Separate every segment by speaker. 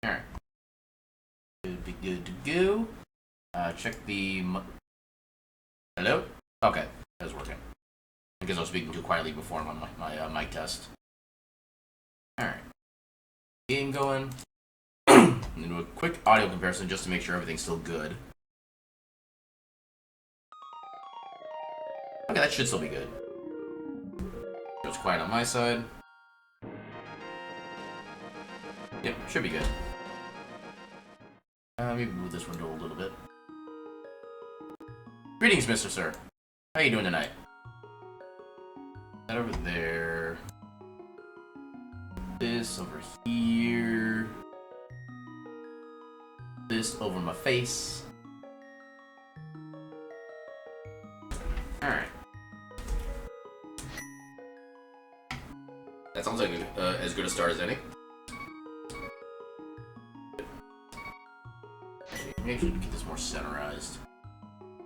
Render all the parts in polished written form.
Speaker 1: Alright. Good to go. Check the... Hello? Okay, that's working. Because I was speaking too quietly before on my mic test. Alright. Game going. I'm going to do a quick audio comparison just to make sure everything's still good. Okay, that should still be good. It's quiet on my side. Yep, should be good. Maybe move this window a little bit. Greetings, Mr. Sir. How you doing tonight? That over there. This over here. This over my face. Alright. That sounds like as good a start as any. Maybe I should get this more centerized.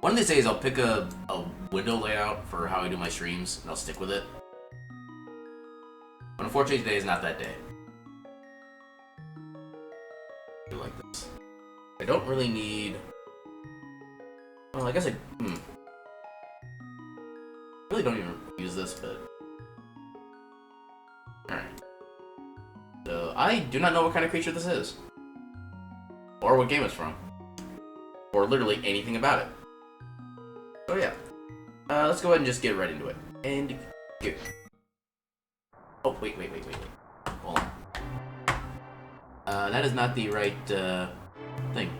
Speaker 1: One of these days I'll pick a window layout for how I do my streams, and I'll stick with it. But unfortunately today is not that day. I do like this. I don't really need... Well, I guess I really don't even use this, but... Alright. So, I do not know what kind of creature this is. Or what game it's from. Or literally anything about it. So yeah. Let's go ahead and just get right into it. And... here. Oh, wait. Hold on. That is not the right, thing.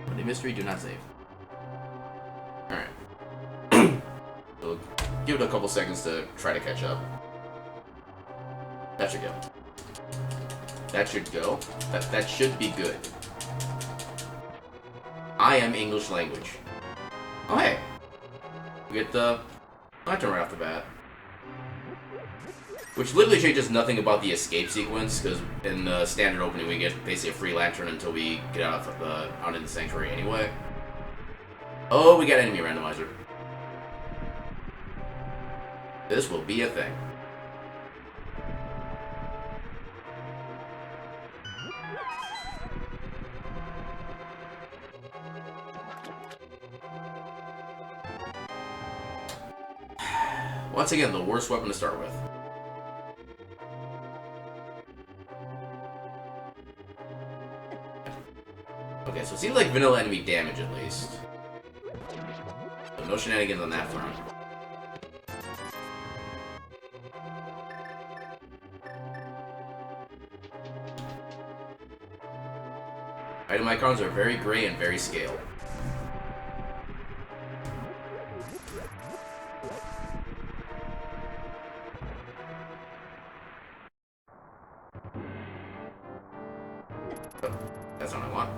Speaker 1: But the mystery, do not save. Alright. So, give it a couple seconds to try to catch up. That should go. That should go. That should be good. I am English language. Oh, hey. We get the lantern right off the bat. Which literally changes nothing about the escape sequence, because in the standard opening we get basically a free lantern until we get out in the sanctuary anyway. Oh, we got enemy randomizer. This will be a thing. Once again, the worst weapon to start with. Okay, so it seems like vanilla enemy damage at least. So no shenanigans on that front. Item icons are very gray and very scale. That's not what I want.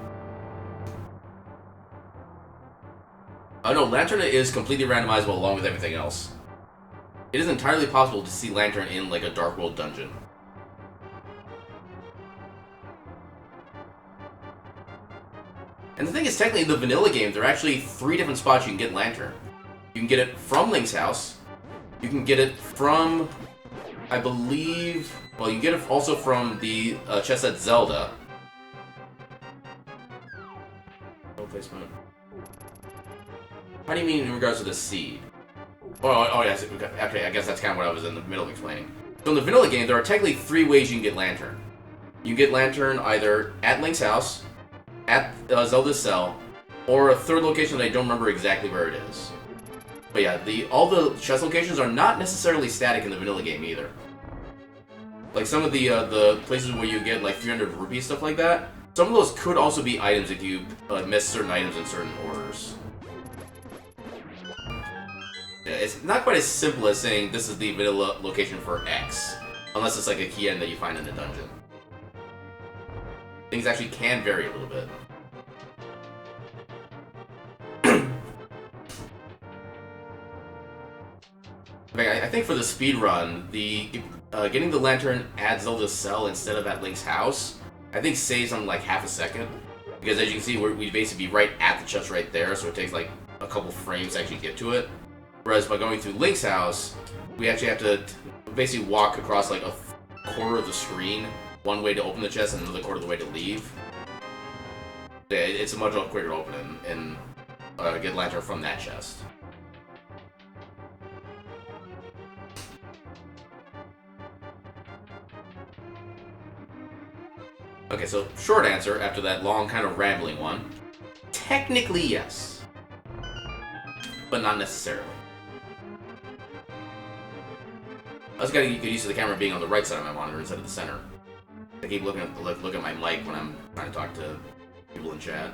Speaker 1: Oh no, Lantern is completely randomizable along with everything else. It is entirely possible to see Lantern in like a Dark World dungeon. And the thing is, technically in the vanilla game, there are actually 3 different spots you can get Lantern. You can get it from Link's house. You can get it from, I believe, well, you can get it also from the chest at Zelda. Placement. How do you mean in regards to the seed? Oh yes, okay, I guess that's kind of what I was in the middle of explaining. So in the vanilla game, there are technically 3 ways you can get Lantern. You can get Lantern either at Link's house, at Zelda's cell, or a 3rd location that I don't remember exactly where it is. But yeah, all the chest locations are not necessarily static in the vanilla game either. Like some of the places where you get like 300 rupees, stuff like that, some of those could also be items if you miss certain items in certain orders. Yeah, it's not quite as simple as saying this is the vanilla location for X, unless it's like a key item that you find in the dungeon. Things actually can vary a little bit. I think for the speedrun, getting the lantern at Zelda's cell instead of at Link's house, I think saves on like half a second. Because as you can see, we'd basically be right at the chest right there, so it takes like a couple frames to actually get to it. Whereas by going through Link's house, we actually have to basically walk across like a quarter of the screen one way to open the chest and another quarter of the way to leave. Yeah, it's a much quicker to open and get lantern from that chest. Okay, so short answer after that long kind of rambling one. Technically, yes. But not necessarily. I just gotta get used to the camera being on the right side of my monitor instead of the center. I keep looking at my mic when I'm trying to talk to people in chat.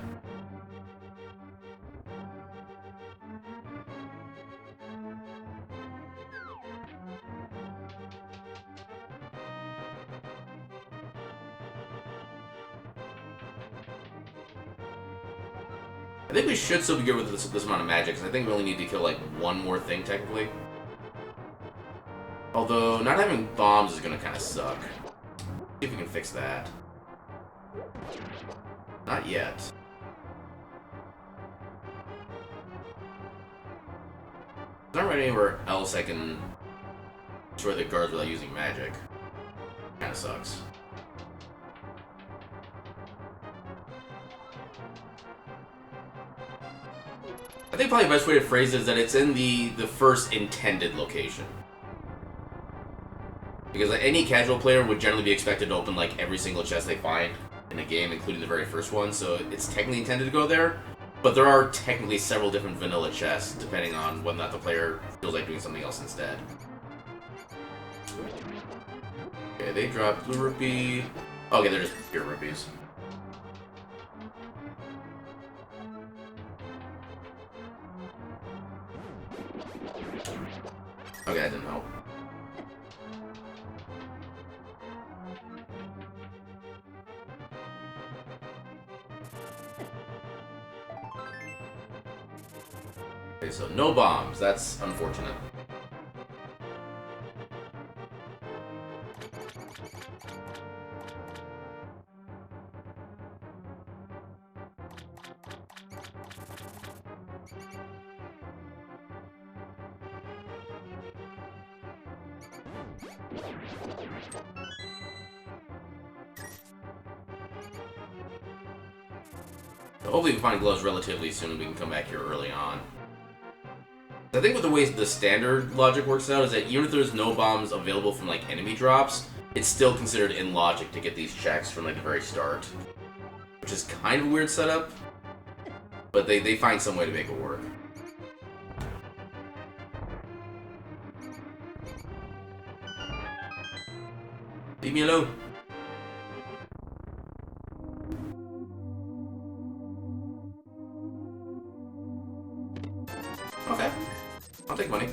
Speaker 1: I think we should still be good with this amount of magic, because I think we only need to kill, like, one more thing, technically. Although, not having bombs is gonna kind of suck. See if we can fix that. Not yet. There's not really anywhere else I can destroy the guards without using magic. Kinda sucks. I think probably the best way to phrase it is that it's in the first intended location. Because like, any casual player would generally be expected to open like every single chest they find in a game, including the very first one, so it's technically intended to go there. But there are technically several different vanilla chests, depending on whether or not the player feels like doing something else instead. Okay, they dropped blue rupee. Okay, they're just pure rupees. Okay, that didn't help. Okay, so no bombs. That's unfortunate. So hopefully we find gloves relatively soon and we can come back here early on. I think with the way the standard logic works out is that even if there's no bombs available from like enemy drops, it's still considered in logic to get these checks from like the very start. Which is kind of a weird setup, but they find some way to make it work. Leave me alone. Okay. I'll take money.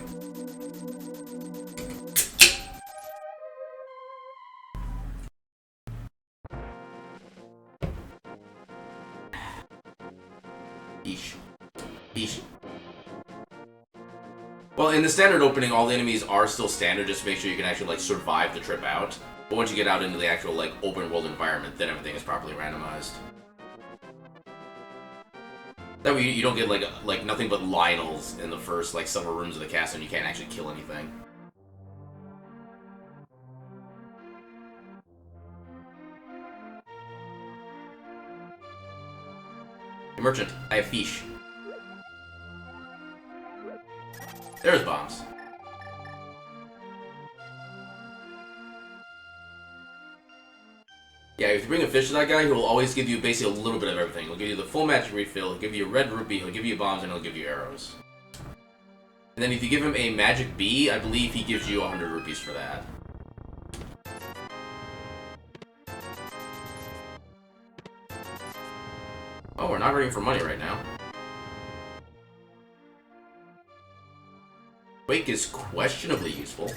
Speaker 1: Eesh. Eesh. Well, in the standard opening, all the enemies are still standard just to make sure you can actually, like, survive the trip out. But once you get out into the actual, like, open world environment, then everything is properly randomized. That way you don't get, like nothing but Lionels in the first, like, several rooms of the castle and you can't actually kill anything. Hey, merchant, I have fish. There's bombs. Yeah, if you bring a fish to that guy, he will always give you basically a little bit of everything. He'll give you the full magic refill, he'll give you a red rupee, he'll give you bombs, and he'll give you arrows. And then if you give him a magic bee, I believe he gives you 100 rupees for that. Oh, we're not ready for money right now. Wake is questionably useful.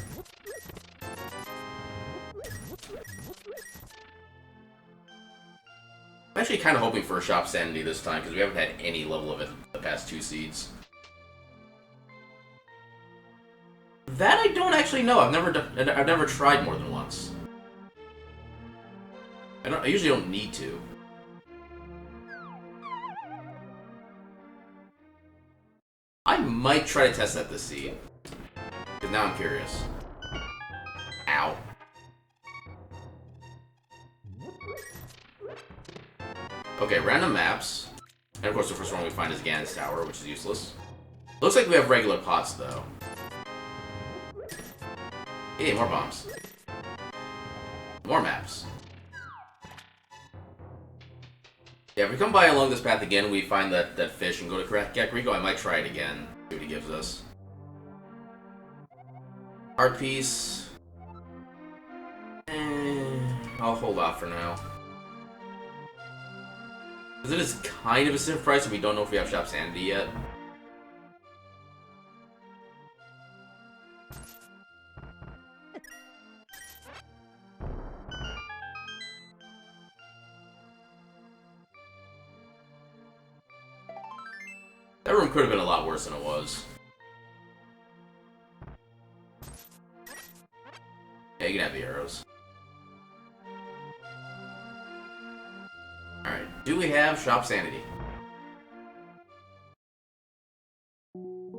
Speaker 1: I'm actually kind of hoping for a shop sanity this time, because we haven't had any level of it the past 2 seeds. That I don't actually know. I've never tried more than once. I usually don't need to. I might try to test that this seed. Because now I'm curious. Ow. Okay, random maps. And of course the first one we find is Ganon's Tower, which is useless. Looks like we have regular pots, though. Hey, more bombs. More maps. Yeah, if we come by along this path again, we find that fish and go to Kakariko, I might try it again. See what he gives us. Art piece. I'll hold off for now. Because it is kind of a stiff price and we don't know if we have Shop Sanity yet. That room could have been a lot worse than it was. Yeah, you can have the arrows. Alright, do we have Shop Sanity?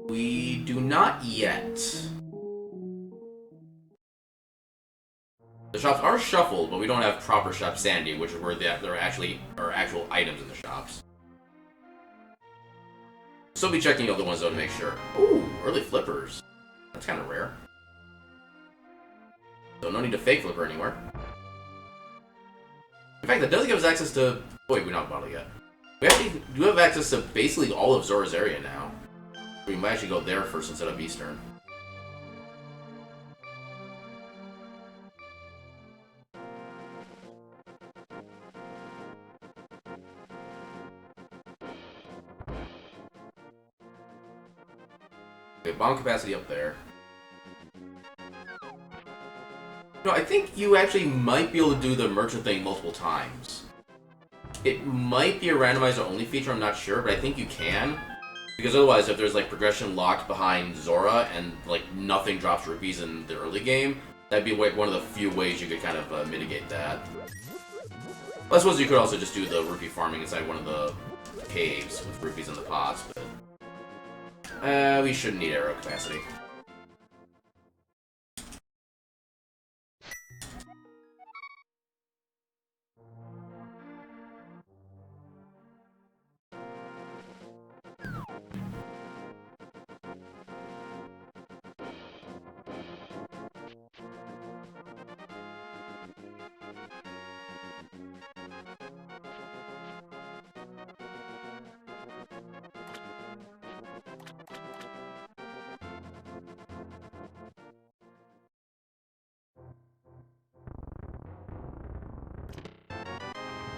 Speaker 1: We do not yet. The shops are shuffled, but we don't have proper Shop Sanity, which is where there actually are actual items in the shops. Still be checking the other ones though to make sure. Ooh, early flippers. That's kind of rare. So no need to fake flipper anywhere. In fact, that does give us access to... Wait, we don't have a bottle yet. We actually do have access to basically all of Zora's area now. We might actually go there first instead of Eastern. Okay, bomb capacity up there. No, I think you actually might be able to do the merchant thing multiple times. It might be a randomizer only feature, I'm not sure, but I think you can. Because otherwise, if there's like progression locked behind Zora and like nothing drops rupees in the early game, that'd be like one of the few ways you could kind of mitigate that. I suppose you could also just do the rupee farming inside one of the caves with rupees in the pots, but we shouldn't need arrow capacity.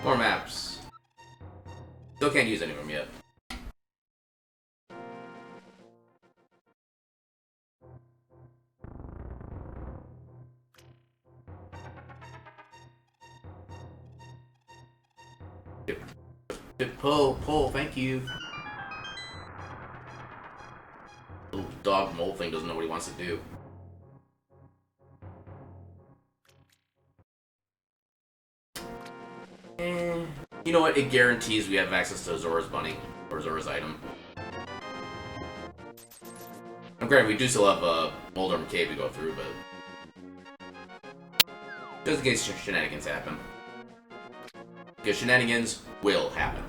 Speaker 1: More maps. Still can't use any of them yet. Pull, thank you. Little dog mole thing doesn't know what he wants to do. You know what? It guarantees we have access to Zora's bunny, or Zora's item. I'm granted, we do still have a Moldorm Cave to go through, but... just in case shenanigans happen. Because shenanigans will happen.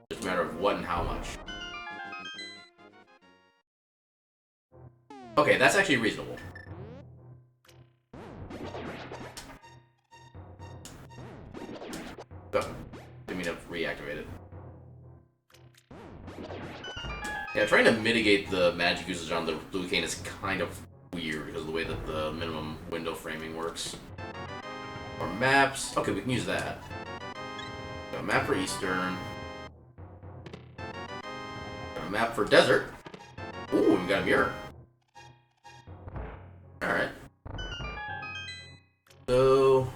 Speaker 1: Just a matter of what and how much. Okay, that's actually reasonable. Oh, didn't mean to reactivate it. Yeah, trying to mitigate the magic usage on the blue cane is kind of weird because of the way that the minimum window framing works. Or maps. Okay, we can use that. Got a map for Eastern. Got a map for Desert. Ooh, we got a mirror. Alright. So...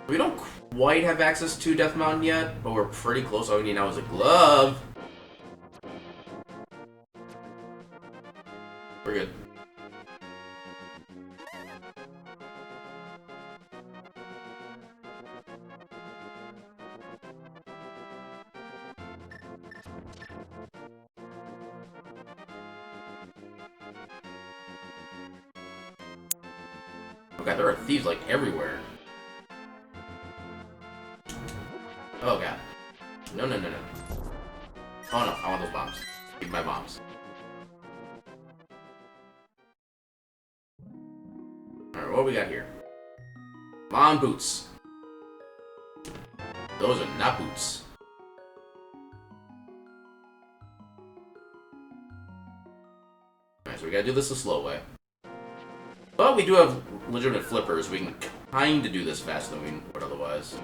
Speaker 1: we don't quite have access to Death Mountain yet, but we're pretty close. All we need now is a glove. We're good. Oh god, there are thieves like everywhere. Oh god. No, no, no, no. Oh no, I want those bombs. Give me my bombs. Alright, what do we got here? Come on, boots. Those are not boots. Alright, so we gotta do this the slow way. But we do have legitimate flippers. We can kinda do this faster than we would otherwise.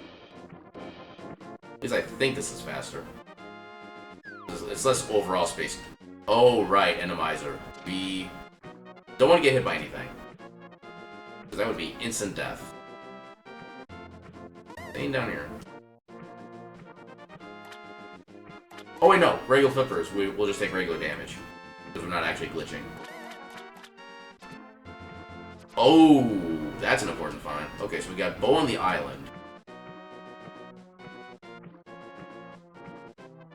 Speaker 1: At least I think this is faster. It's less overall space. Oh, right, Randomizer. We don't want to get hit by anything. Because that would be instant death. Staying down here. Oh wait, no. Regular flippers. We'll just take regular damage. Because we're not actually glitching. Oh, that's an important find. Okay, so we got Bow on the Island.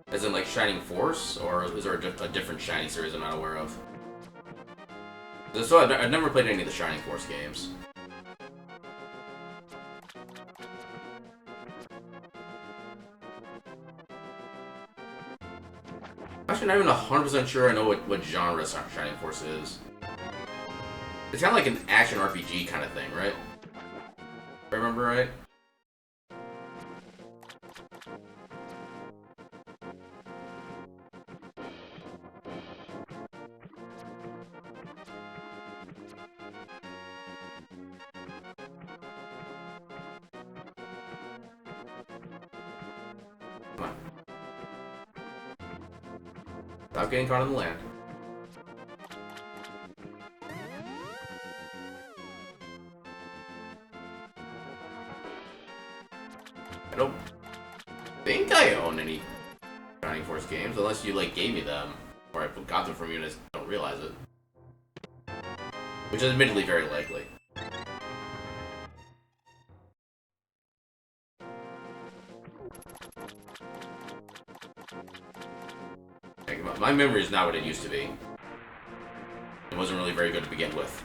Speaker 1: As in, like, Shining Force? Or is there a different Shining series I'm not aware of? So I've never played any of the Shining Force games. I'm actually not even 100% sure I know what genre Shining Force is. It's kind of like an action RPG kind of thing, right? If I remember right? Come on. Stop getting caught on the land. I don't think I own any Shining Force games, unless you, like, gave me them. Or I got them from you and I just don't realize it. Which is admittedly very likely. My memory is not what it used to be. It wasn't really very good to begin with.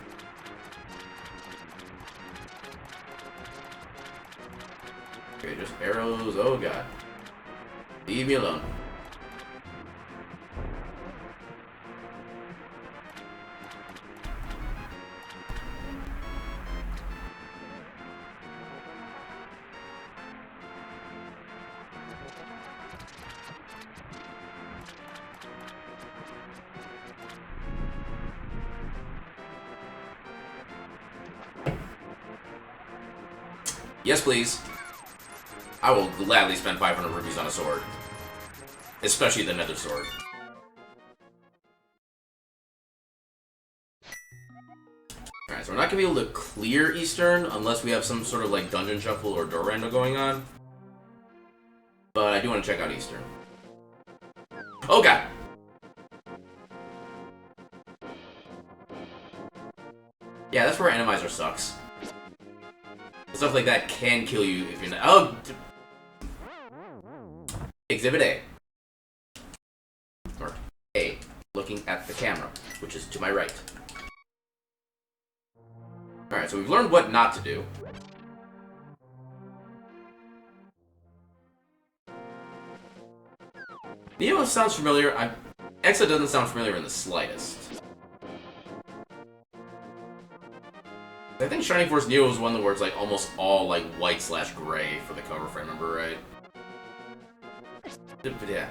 Speaker 1: Okay, just arrows. Oh god. Leave me alone. Yes, please. I will gladly spend 500 rupees on a sword. Especially the nether sword. Alright, so we're not going to be able to clear Eastern unless we have some sort of like dungeon shuffle or door rando going on. But I do want to check out Eastern. Oh god! Yeah, that's where Randomizer sucks. Stuff like that can kill you if you're not. Oh! Exhibit A. Or A. Looking at the camera, which is to my right. Alright, so we've learned what not to do. Neo sounds familiar. Exa doesn't sound familiar in the slightest. I think Shining Force Neo was one of the words like almost all like white/gray for the cover, if I remember right. But yeah.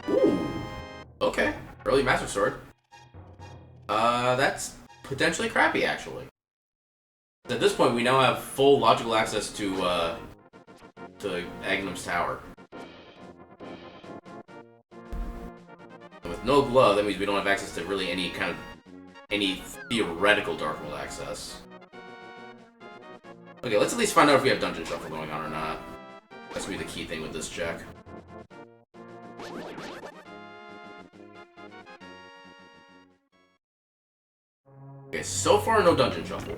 Speaker 1: Ooh. Okay. Early Master Sword. That's potentially crappy, actually. At this point, we now have full logical access to Agnum's Tower. And with no glove, that means we don't have access to really any kind of any theoretical Dark World access. Okay, let's at least find out if we have Dungeon Shuffle going on or not. That's gonna be the key thing with this check. Okay, so far no Dungeon Shuffle.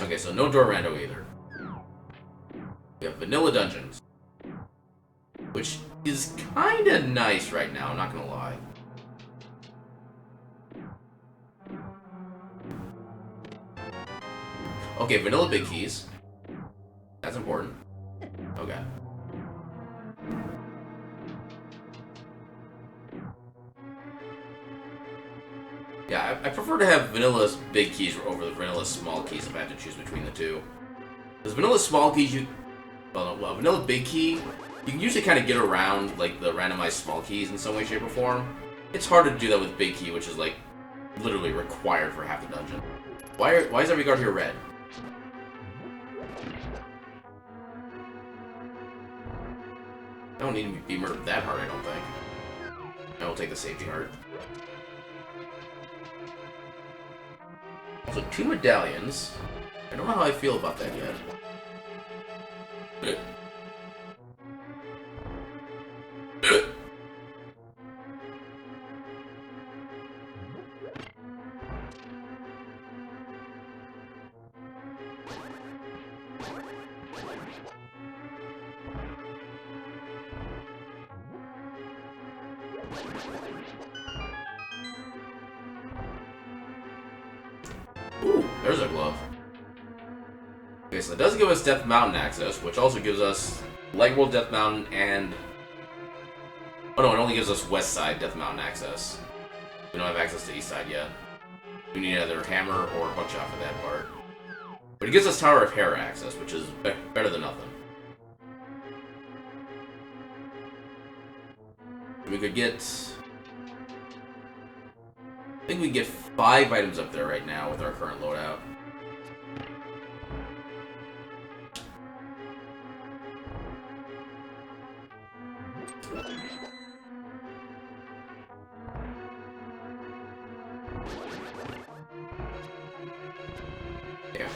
Speaker 1: Okay, so no Door Rando either. We have Vanilla Dungeons. Which is kinda nice right now, I'm not gonna lie. Okay, Vanilla Big Keys. That's important. Okay. Yeah, I prefer to have Vanilla Big Keys over the Vanilla Small Keys if I have to choose between the two. Because Vanilla Small Keys, well, Vanilla Big Key, you can usually kind of get around, like, the randomized small keys in some way, shape, or form. It's harder to do that with Big Key, which is, like, literally required for half the dungeon. Why is every guard here red? I don't need to be murdered that hard, I don't think. I will take the safety heart. Also, 2 medallions. I don't know how I feel about that yet. Ooh, there's a glove. Okay, so it does give us Death Mountain access, which also gives us Legworld Death Mountain and... Oh no, it only gives us West Side Death Mountain access. We don't have access to East Side yet. We need either Hammer or Hookshot for that part. But it gives us Tower of Hera access, which is better than nothing. We could get... I think we can get 5 items up there right now with our current loadout. Yeah.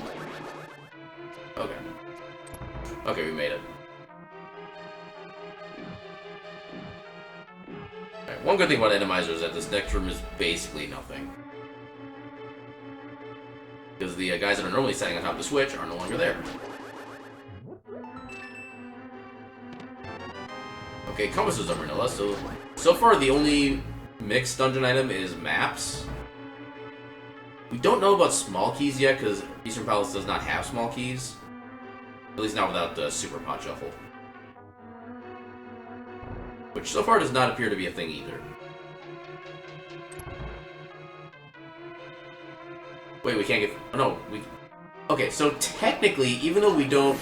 Speaker 1: Okay. Okay, we made it. Alright, one good thing about Randomizer is that this next room is basically nothing. Because the guys that are normally standing on top of the switch are no longer there. Okay, compasses are vanilla, so far the only mixed dungeon item is maps. We don't know about small keys yet, because Eastern Palace does not have small keys. At least not without the Super Pot Shuffle. Which so far does not appear to be a thing either. Wait, we can't get... Oh, no, we... Okay, so technically, even though we don't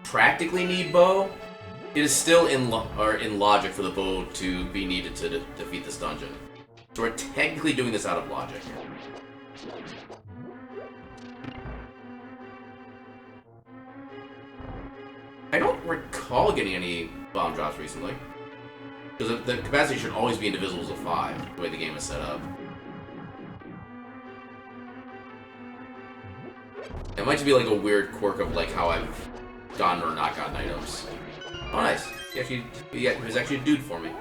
Speaker 1: practically need bow, it is still in logic for the bow to be needed to defeat this dungeon. So we're technically doing this out of logic. I don't recall getting any bomb drops recently. Because the capacity should always be indivisibles of 5, the way the game is set up. It might just be like a weird quirk of like how I've gotten or not gotten items. Oh, nice. He was actually a dude for me.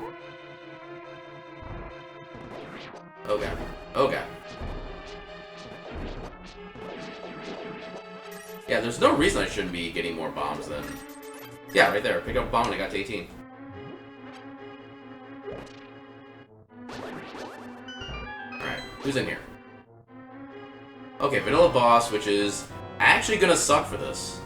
Speaker 1: Okay. Okay. Yeah, there's no reason I shouldn't be getting more bombs then. Yeah, right there. Pick up a bomb and I got to 18. Alright, who's in here? Okay, Vanilla Boss, which is actually gonna suck for this.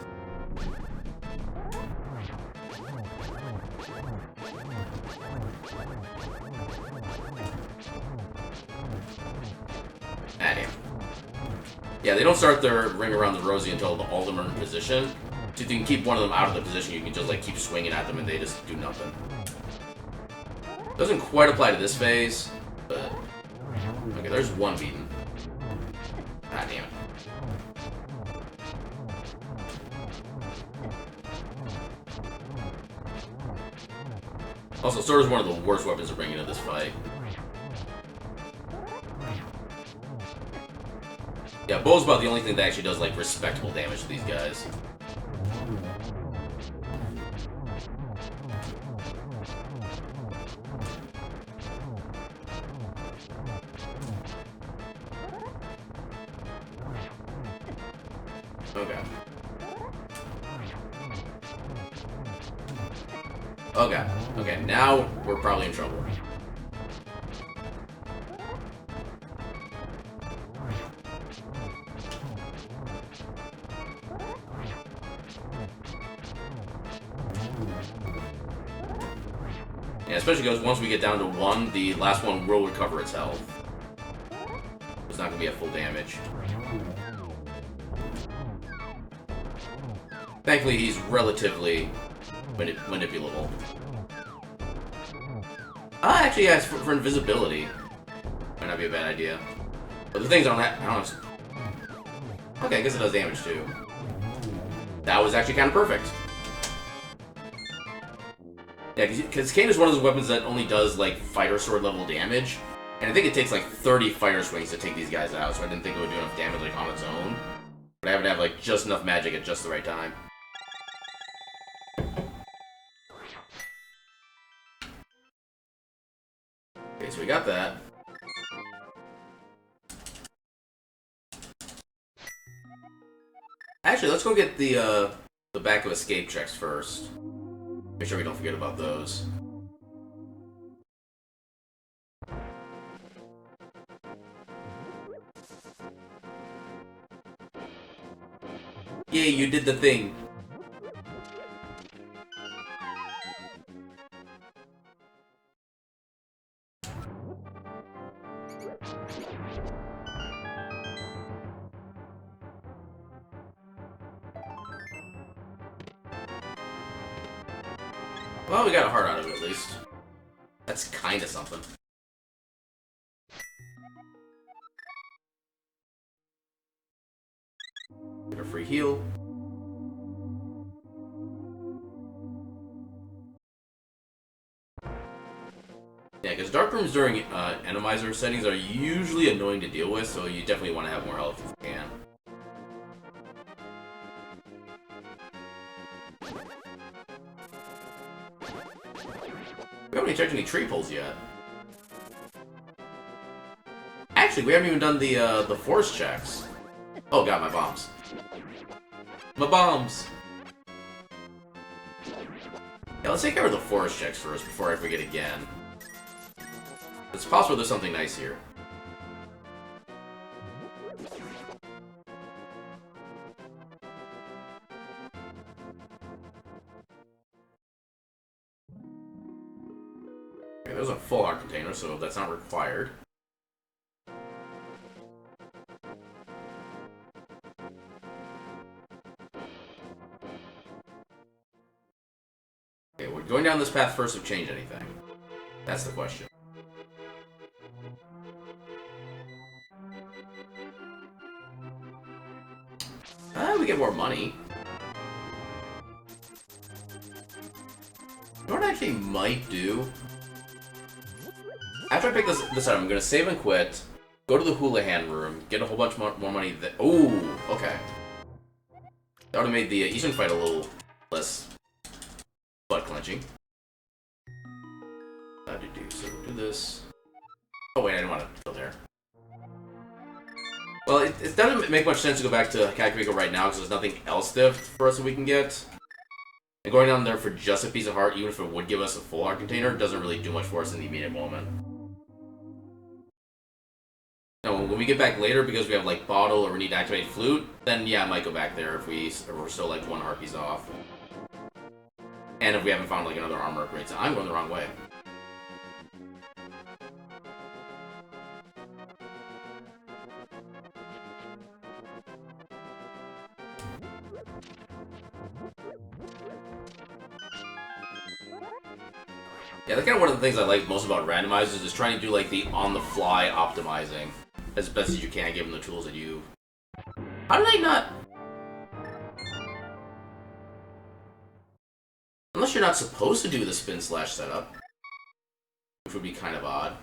Speaker 1: Ah, damn. Yeah, they don't start their ring around the rosy until all of them are in position. So if you can keep one of them out of the position, you can just like keep swinging at them and they just do nothing. Doesn't quite apply to this phase, but... Okay, there's one beaten. Ah, damn it. Also, sword is one of the worst weapons to bring into this fight. Yeah, bow's about the only thing that actually does, like, respectable damage to these guys. Okay. Okay. Okay, now we're probably in trouble. Yeah, especially because once we get down to 1, the last one will recover its health. It's not going to be at full damage. Thankfully, he's relatively manipulable. Actually, yes, for invisibility. Might not be a bad idea. But the things on that, I don't know. Okay, I guess it does damage too. That was actually kind of perfect. Yeah, because Cane is one of those weapons that only does, like, fighter sword level damage. And I think it takes, like, 30 fighter swings to take these guys out, so I didn't think it would do enough damage, like, on its own. But I have to have, like, just enough magic at just the right time. Okay, so we got that. Actually, let's go get the back of escape checks first. Make sure we don't forget about those. Yay, you did the thing. Well, we got a heart out of it, at least. That's kinda something. Get a free heal. Yeah, because dark rooms during Randomizer settings are usually annoying to deal with, so you definitely want to have more health if you can. We haven't even checked any tree pulls yet. Actually, we haven't even done the force checks. Oh god, my bombs. My bombs! Yeah, let's take care of the forest checks first before I forget again. It's possible there's something nice here. Okay, there's a full heart container, so that's not required. Okay, we're going down this path first to change anything. That's the question. We get more money. You know what I actually might do? After I pick this up, I'm gonna save and quit, go to the Houlihan room, get a whole bunch more money. Ooh, okay. That would have made the Eastern fight a little less butt clenching. So we'll do this. Oh wait, I didn't want to go there. Well, it doesn't make much sense to go back to Kakariko right now because there's nothing else there for us that we can get. And going down there for just a piece of heart, even if it would give us a full heart container, doesn't really do much for us in the immediate moment. Now, when we get back later because we have like bottle or we need to activate flute, then yeah, I might go back there if we're still like one heart piece off. And if we haven't found like another armor upgrade, so I'm going the wrong way. Yeah, that's kind of one of the things I like most about randomizers is trying to do like the on-the-fly optimizing as best as you can, given the tools that you. How did I not? Unless you're not supposed to do the spin slash setup. which would be kind of odd.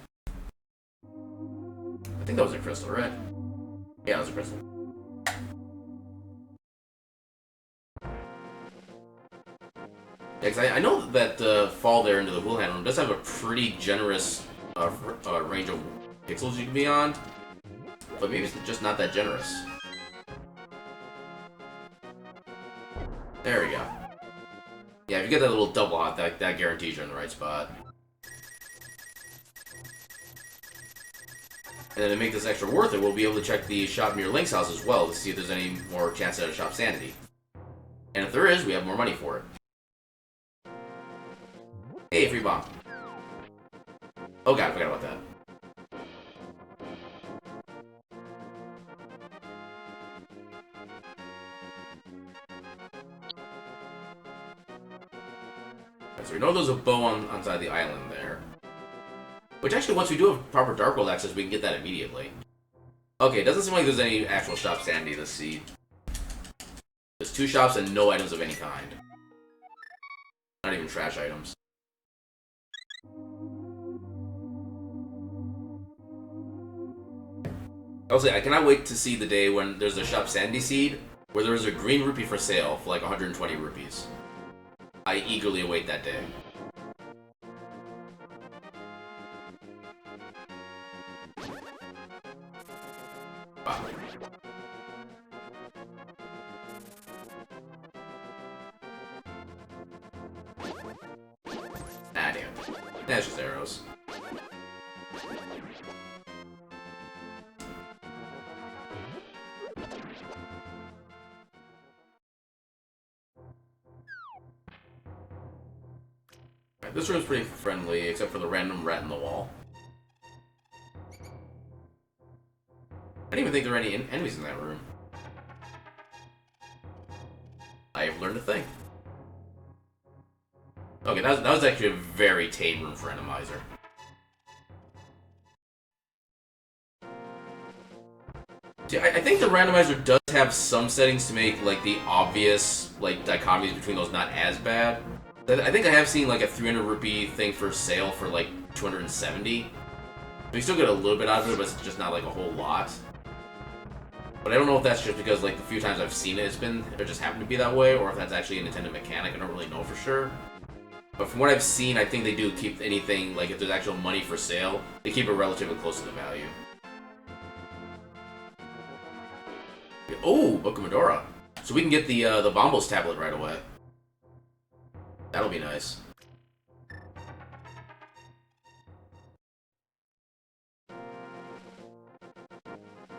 Speaker 1: I think that was a crystal, right? Yeah, it was a crystal. Yeah, because I know that fall there into the Wuhan room does have a pretty generous range of pixels you can be on, but maybe it's just not that generous. There we go. Yeah, if you get that little double hot, that guarantees you're in the right spot. And then to make this extra worth it, we'll be able to check the shop near Link's house as well to see if there's any more chance at a shop sanity. And if there is, we have more money for it. Hey, free bomb. Oh god, I forgot about that. So we know there's a bow on the island there. Which actually, once we do have proper Dark World access, we can get that immediately. Okay, it doesn't seem like there's any actual shop sanity this seed. There's 2 shops and no items of any kind. Not even trash items. I'll say, I cannot wait to see the day when there's a shop sanity seed where there is a green rupee for sale for like 120 rupees. I eagerly await that day. Wow. Ah, damn. That's just arrows. Right, this room's pretty friendly, except for the random rat in the wall. I didn't even think there were any enemies in that room. I have learned a thing. Okay, that was actually a very tame room for Randomizer. See, I think the Randomizer does have some settings to make, like, the obvious, like, dichotomies between those not as bad. I think I have seen, like, a 300 rupee thing for sale for, like, 270. So you still get a little bit out of it, but it's just not, like, a whole lot. But I don't know if that's just because, like, the few times I've seen it, it just happened to be that way, or if that's actually a Nintendo mechanic. I don't really know for sure. But from what I've seen, I think they do keep anything, like, if there's actual money for sale, they keep it relatively close to the value. Oh, Book of Medora. So we can get the Bombos tablet right away. That'll be nice.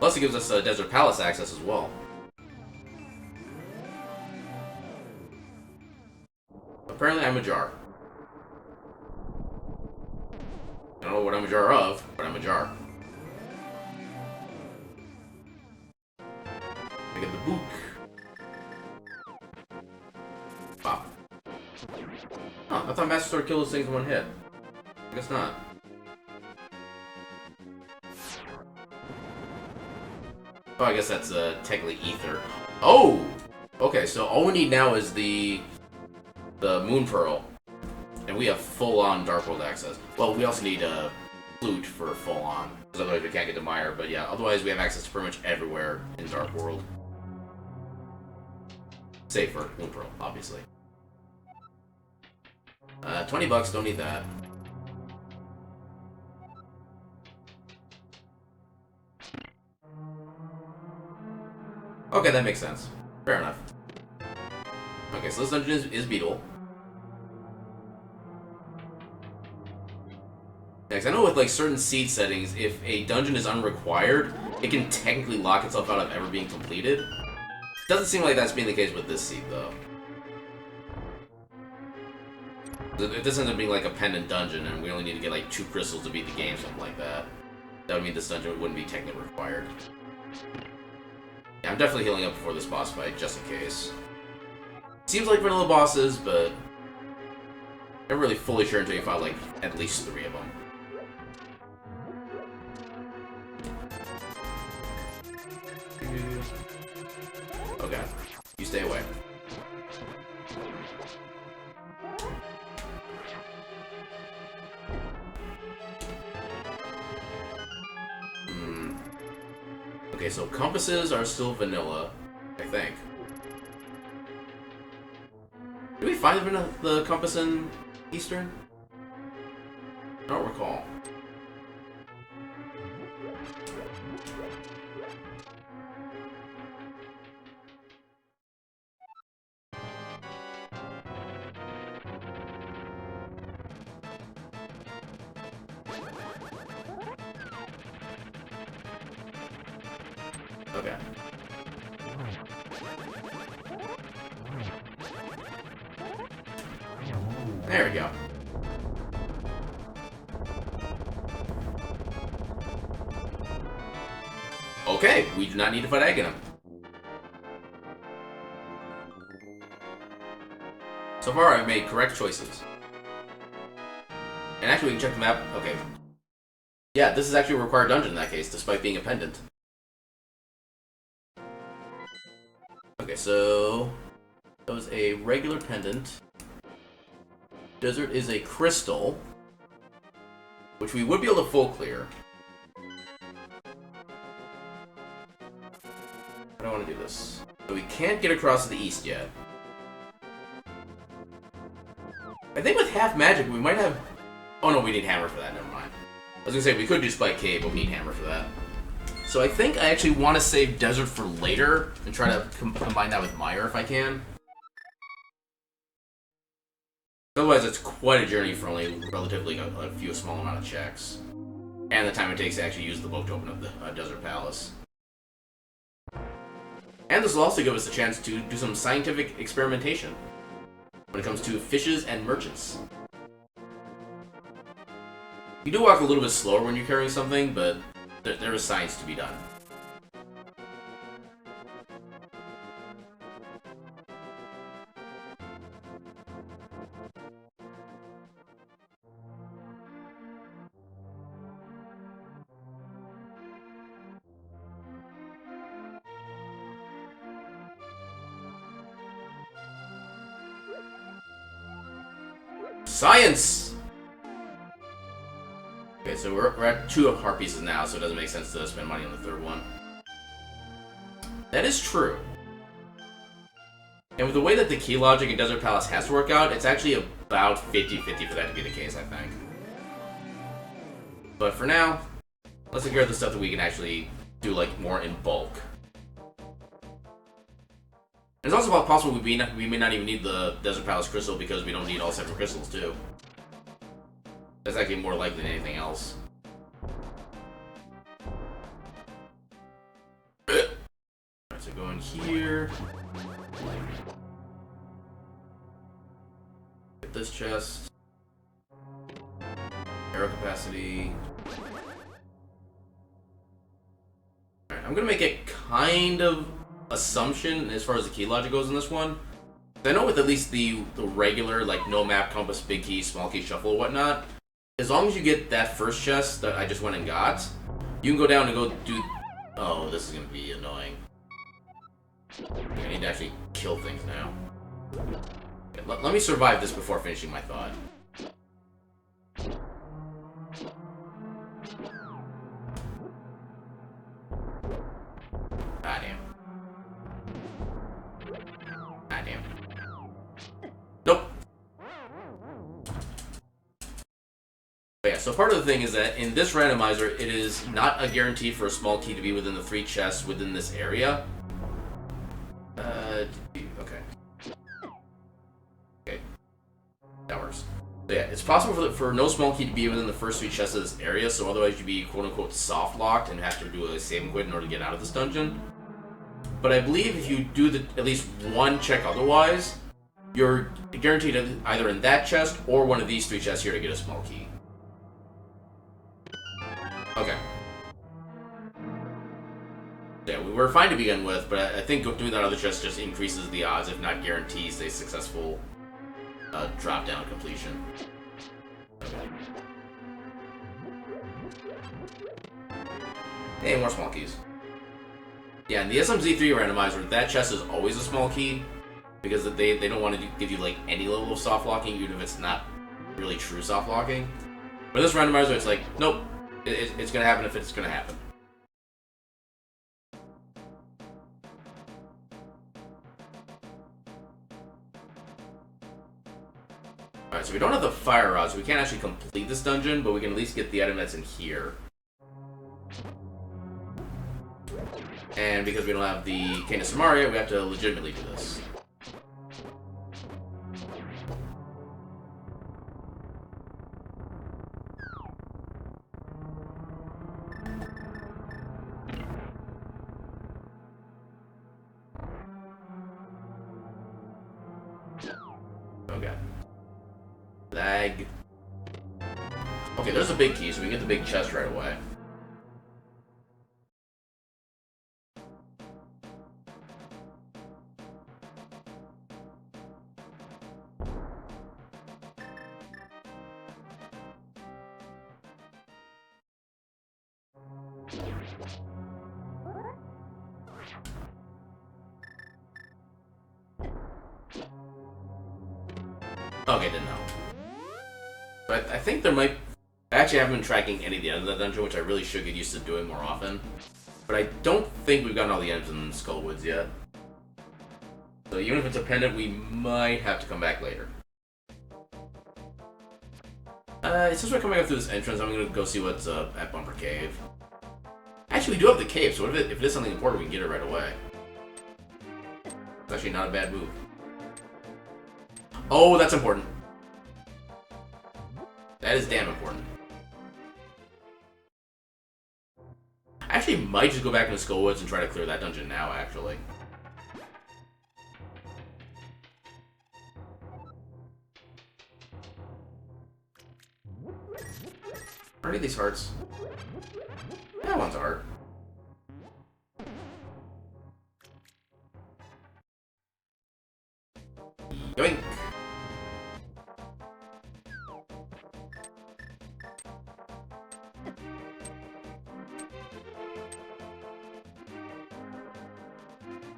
Speaker 1: Plus, it gives us Desert Palace access as well. Apparently, I'm a jar. I don't know what I'm a jar of, but I'm a jar. I get the book. Wow. Oh, I thought Master Sword killed those things in one hit. I guess not. Oh, I guess that's technically Ether. Oh! Okay, so all we need now is the Moon Pearl. And we have full-on Dark World access. Well, we also need a Flute for full-on. Because otherwise we can't get to Meyer. But yeah, otherwise we have access to pretty much everywhere in Dark World. Save for Moon Pearl, obviously. 20 bucks, don't need that. Okay, that makes sense. Fair enough. Okay, so this dungeon is Beetle. Next, I know with like certain seed settings, if a dungeon is unrequired, it can technically lock itself out of ever being completed. Doesn't seem like that's being the case with this seed, though. If this ends up being like a pendant dungeon and we only need to get like 2 crystals to beat the game, something like that, that would mean this dungeon wouldn't be technically required. Yeah, I'm definitely healing up before this boss fight, just in case. Seems like vanilla bosses, but never really fully sure until you fight like at least 3 of them. Okay, you stay away. Okay, so compasses are still vanilla, I think. Did we find the compass in Eastern? I don't recall. Okay. There we go. Okay, we do not need to fight Aghanim. So far, I've made correct choices. And actually, we can check the map. Okay. Yeah, this is actually a required dungeon in that case, despite being a pendant. Okay, so that was a regular pendant. Desert is a crystal, which we would be able to full clear. I don't want to do this. So we can't get across to the east yet. I think with half magic, we might have... Oh no, we need hammer for that, never mind. I was gonna say, we could do Spike Cave, but we need hammer for that. So I think I actually want to save Desert for later, and try to combine that with Mire if I can. Otherwise, it's quite a journey for only relatively a few small amount of checks. And the time it takes to actually use the book to open up the Desert Palace. And this will also give us a chance to do some scientific experimentation when it comes to fishes and merchants. You do walk a little bit slower when you're carrying something, but there is science to be done. Science! Okay, so we're at 2 heart pieces now, so it doesn't make sense to spend money on the 3rd one. That is true. And with the way that the key logic in Desert Palace has to work out, it's actually about 50-50 for that to be the case, I think. But for now, let's figure out the stuff that we can actually do, like, more in bulk. It's also possible we may not even need the Desert Palace crystal because we don't need all 7 crystals, too. That's actually more likely than anything else. Alright, so go in here. Get this chest. Arrow capacity. Alright, I'm gonna make a kind of assumption as far as the key logic goes in this one. I know with at least the regular, like, no map, compass, big key, small key, shuffle, whatnot, as long as you get that first chest that I just went and got, you can go down and go do... Oh, this is going to be annoying. I need to actually kill things now. Okay, let me survive this before finishing my thought. Ah, damn. Ah, damn. Nope. But yeah, so part of the thing is that in this randomizer, it is not a guarantee for a small key to be within the 3 chests within this area. Okay. Okay. That works. So yeah, it's possible for no small key to be within the first 3 chests of this area, so otherwise you'd be quote-unquote soft-locked and have to do a save and quit in order to get out of this dungeon. But I believe if you do at least 1 check otherwise, you're guaranteed either in that chest or one of these 3 chests here to get a small key. Okay. Yeah, we were fine to begin with, but I think doing that other chest just increases the odds, if not guarantees, a successful drop-down completion. Okay. Hey, more small keys. Yeah, in the SMZ3 randomizer, that chest is always a small key, because they don't want to give you, like, any level of soft locking, even if it's not really true soft locking. But this randomizer, it's like, nope, it's gonna happen if it's gonna happen. so we don't have the fire rods, so we can't actually complete this dungeon, but we can at least get the item that's in here. And because we don't have the Cane of Samaria, we have to legitimately do this. Okay. Lag. Okay, there's a big key, so we can get the big chest right away. Okay, didn't know. But I think there might... I actually haven't been tracking any of the items in that dungeon, which I really should get used to doing more often. But I don't think we've gotten all the items in Skullwoods yet. So even if it's a pendant, we might have to come back later. Since we're coming up through this entrance, I'm going to go see what's at Bumper Cave. Actually, we do have the cave, so if it is something important, we can get it right away. It's actually not a bad move. Oh, that's important. That is damn important. I actually might just go back into Skullwoods and try to clear that dungeon now, actually. Are any of these hearts? That one's a heart. Yoink!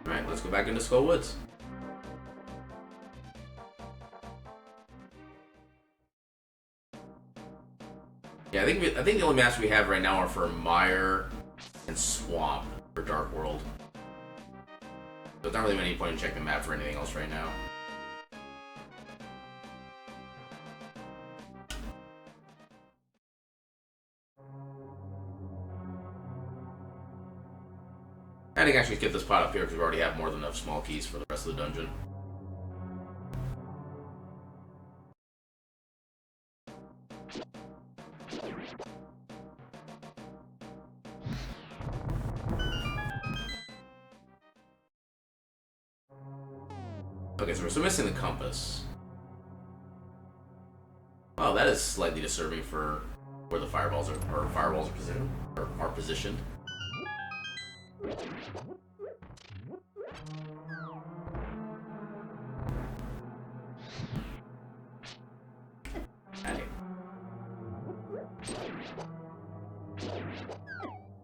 Speaker 1: Alright, let's go back into Skullwoods. Yeah, I think the only maps we have right now are for Mire and Swamp for Dark World. So there's not really any point in checking the map for anything else right now. I think I should skip this pot up here because we already have more than enough small keys for the rest of the dungeon. Okay, so we're still missing the compass. Oh, that is slightly disturbing for where the fireballs are positioned.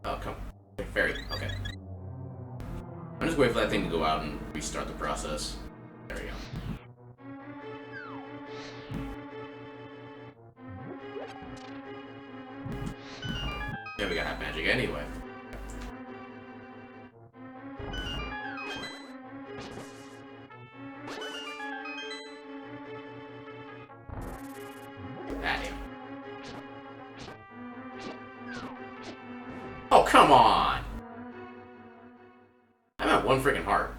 Speaker 1: Oh, come. Fairy. Okay. I'm just waiting for that thing to go out and restart the process. There we go. Yeah, we got half magic anyway. Oh, come on! I'm at one freaking heart.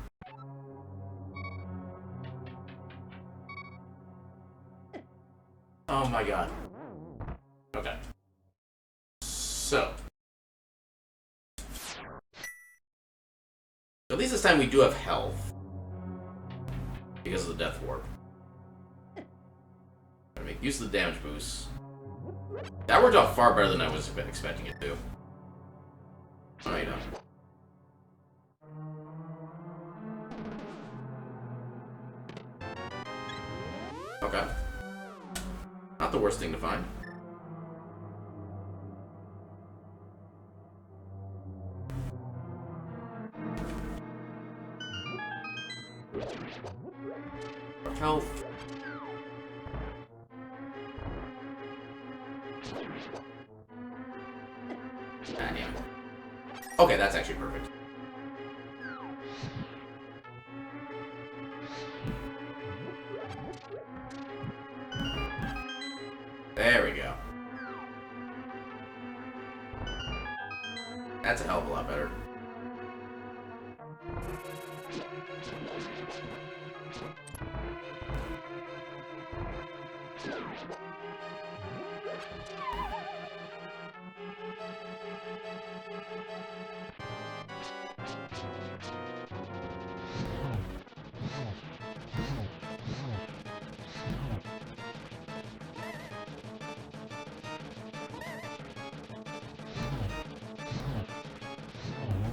Speaker 1: Oh my god. Okay. So. At least this time we do have health. Because of the Death Warp. Gotta make use of the damage boost. That worked out far better than I was expecting it to. Oh, you know. Okay. Not the worst thing to find. Health. Ah, damn. Okay, that's actually perfect. There we go. That's a hell of a lot better.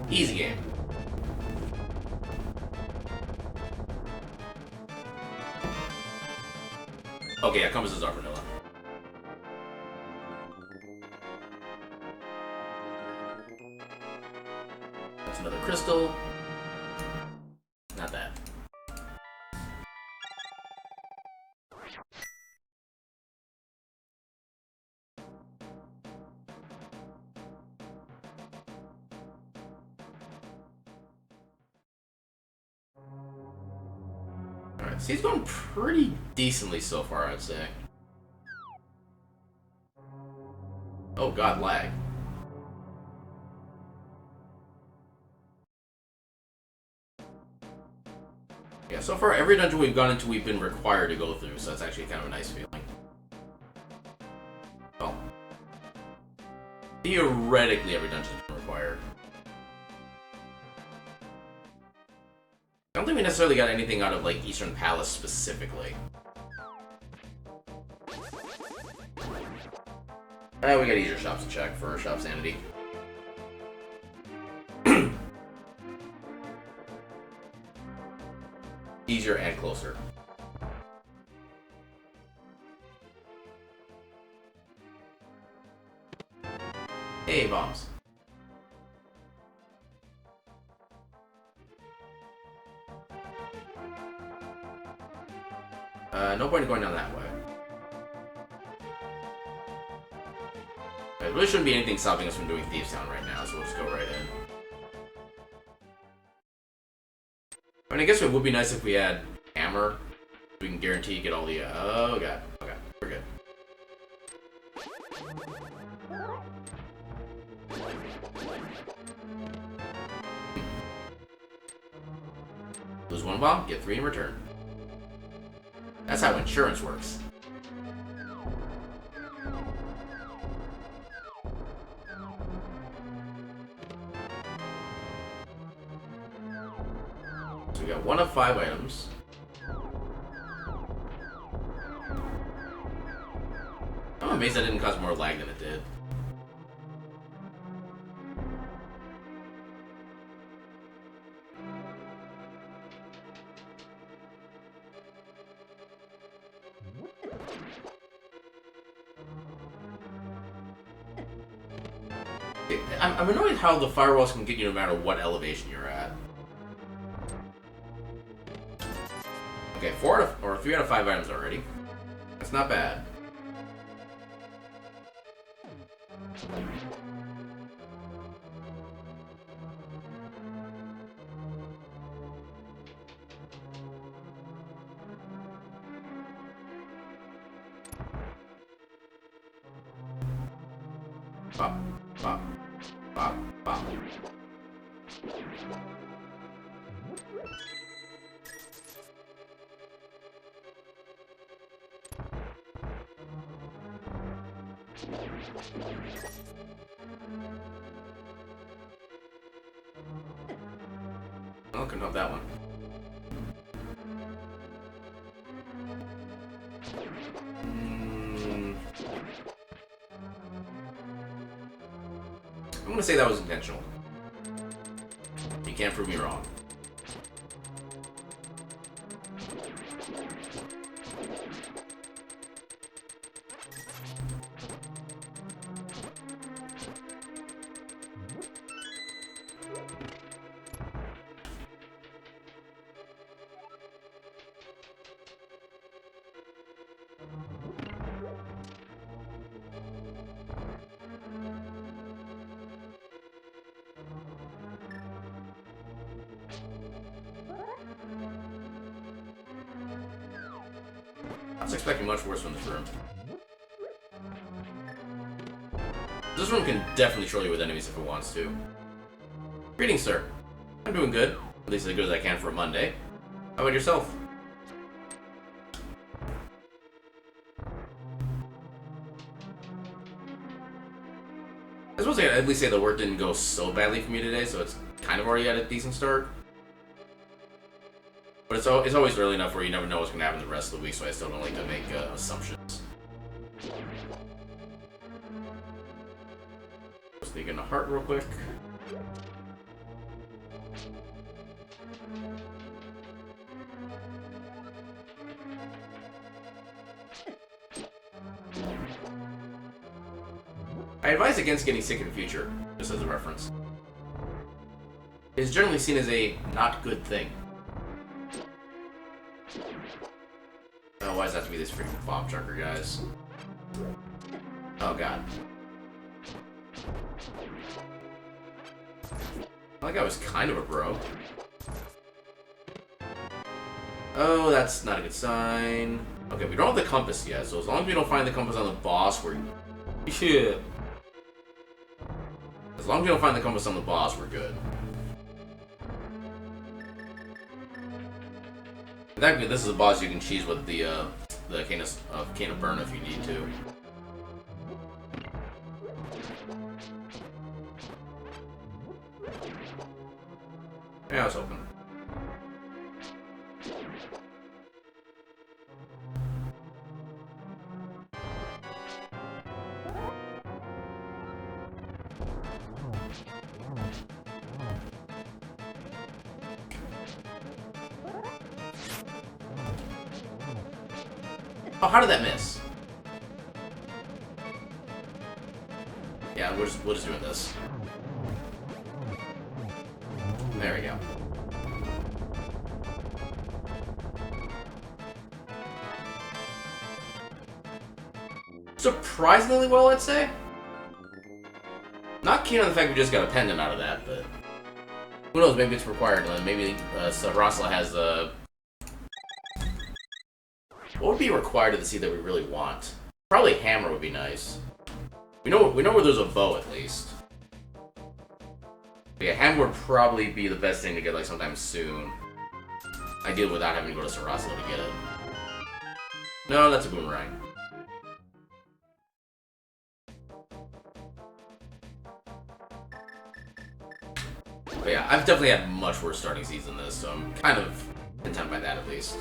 Speaker 1: Easy game. Okay, yeah, Compass is our vanilla. That's another crystal. Not that. Alright, so he's going pretty decently so far, I'd say. Oh god, lag. Yeah, so far every dungeon we've gone into we've been required to go through, so that's actually kind of a nice feeling. Well, theoretically every dungeon's been required. I don't think we necessarily got anything out of, like, Eastern Palace specifically. We got easier shops to check for shop sanity. Easier and closer. Hey, bombs. No point in going down that way. There really shouldn't be anything stopping us from doing Thieves Town right now, so we'll just go right in. I mean, I guess it would be nice if we had Hammer. We can guarantee get all the... oh, God. Okay, we're good. Lose one bomb, get 3 in return. That's how insurance works. So we got 1 of 5 items. I'm amazed that didn't cause more lag than it did. I'm annoyed how the firewalls can get you no matter what elevation you're at. Okay, 3 out of 5 items already. That's not bad. Pop, pop, pop, pop. Oh, couldn't help that one. I'm gonna say that was intentional. You can't prove me wrong. I was expecting much worse from this room. This room can definitely troll you with enemies if it wants to. Greetings, sir. I'm doing good. At least as good as I can for a Monday. How about yourself? I suppose I could at least say the work didn't go so badly for me today, so it's kind of already at a decent start. But it's always early enough where you never know what's going to happen the rest of the week, so I still don't like to make assumptions. Sneak in a heart real quick. I advise against getting sick in the future, just as a reference. It is generally seen as a not good thing. Oh, why does that have to be this freaking bomb trucker, guys? Oh god. That guy was kind of a bro. Oh, that's not a good sign. Okay, we don't have the compass yet, so as long as we don't find the compass on the boss, we're... Yeah. As long as we don't find the compass on the boss, we're good. In fact, this is a boss you can cheese with the cane of burn if you need to. Yeah, I was hoping. Oh, how did that miss? Yeah, we're just doing this. There we go. Surprisingly well, I'd say. Not keen on the fact we just got a pendant out of that, but who knows? Maybe it's required. Maybe Sarasla has a. What would be required to the seed that we really want? Probably hammer would be nice. We know where there's a bow at least. But yeah, hammer would probably be the best thing to get like sometime soon. Ideally without having to go to Sarasla to get it. No, that's a boomerang. But yeah, I've definitely had much worse starting seeds than this, so I'm kind of content by that at least.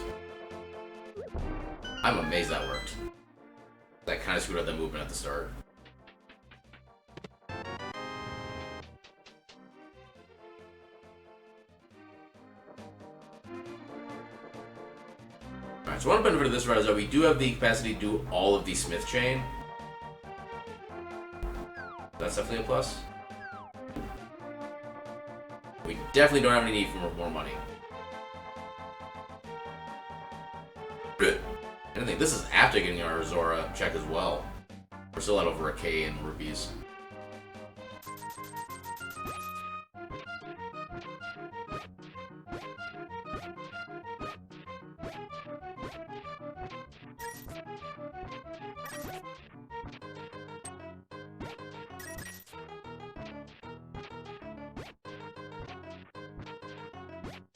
Speaker 1: I'm amazed that worked. That kind of screwed up the movement at the start. Alright, so one benefit of this route is that we do have the capacity to do all of the Smith Chain. That's definitely a plus. We definitely don't have any need for more money. Good. And I think this is after getting our Zora check as well. We're still at over 1K in rupees.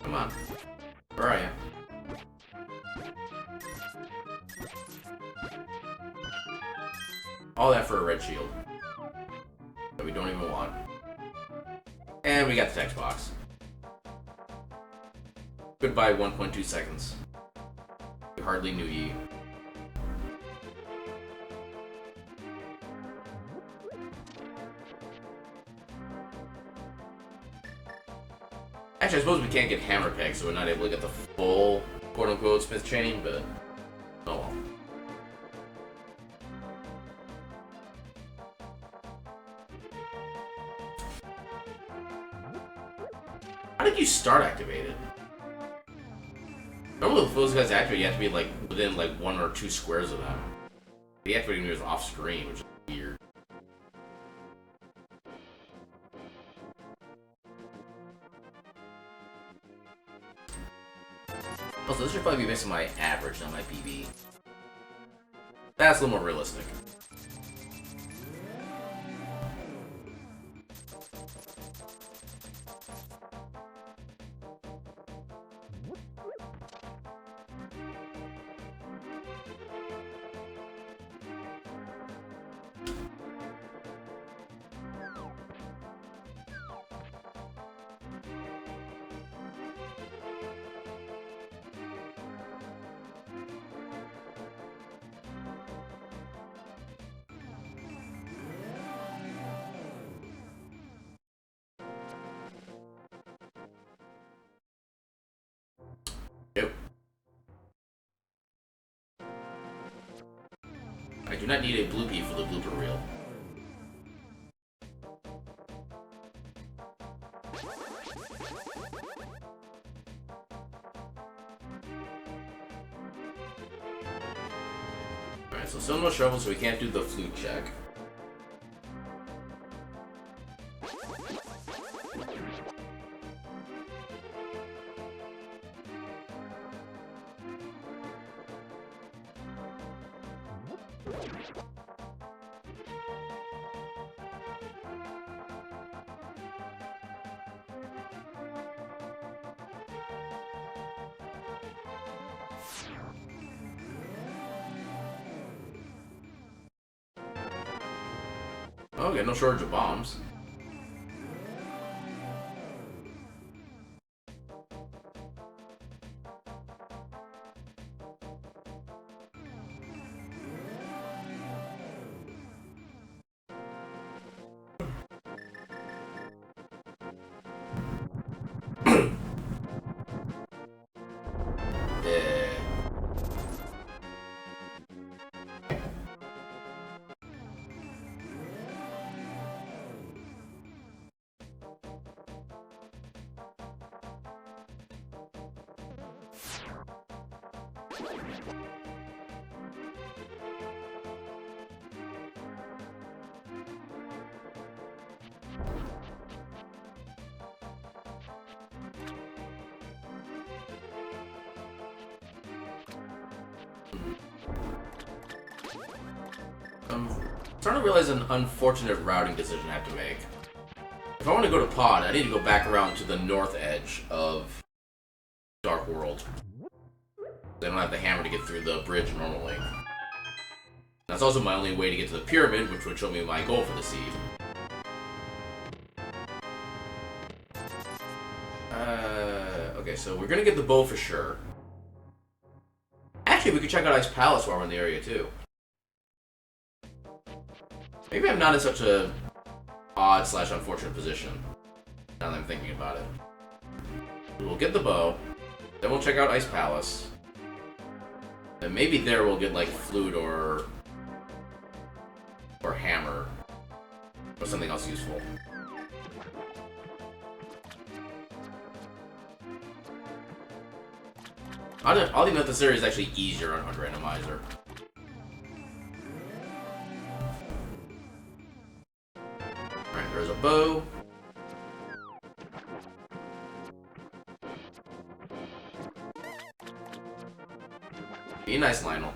Speaker 1: Come on. Where are you? All that for a red shield. That we don't even want. And we got the text box. Goodbye 1.2 seconds. We hardly knew ye. Actually, I suppose we can't get hammer pegs, so we're not able to get the full quote-unquote Smith chain, but oh well. How did you start activated? Normally with those guys activate, you have to be like within like 1 or 2 squares of them. The activating is off screen, which is weird. Also, this should probably be based on my average, not my PB. That's a little more realistic. not need a bloopy for the blooper reel. Alright, so still no shovel, so we can't do the flute check. Okay, no shortage of bombs. I'm starting to realize an unfortunate routing decision I have to make. If I want to go to Pod, I need to go back around to the north edge of Dark World. I don't have the hammer to get through the bridge normally. That's also my only way to get to the pyramid, which would show me my goal for the seed. Okay, so we're gonna get the bow for sure. Actually, we could check out Ice Palace while we're in the area too. Maybe I'm not in such a odd/unfortunate position, now that I'm thinking about it. We'll get the bow, then we'll check out Ice Palace. And maybe there we'll get, like, flute or hammer. Or something else useful. Oddly enough, this area is actually easier on Randomizer. Alright, there's a bow. Be nice, Lionel.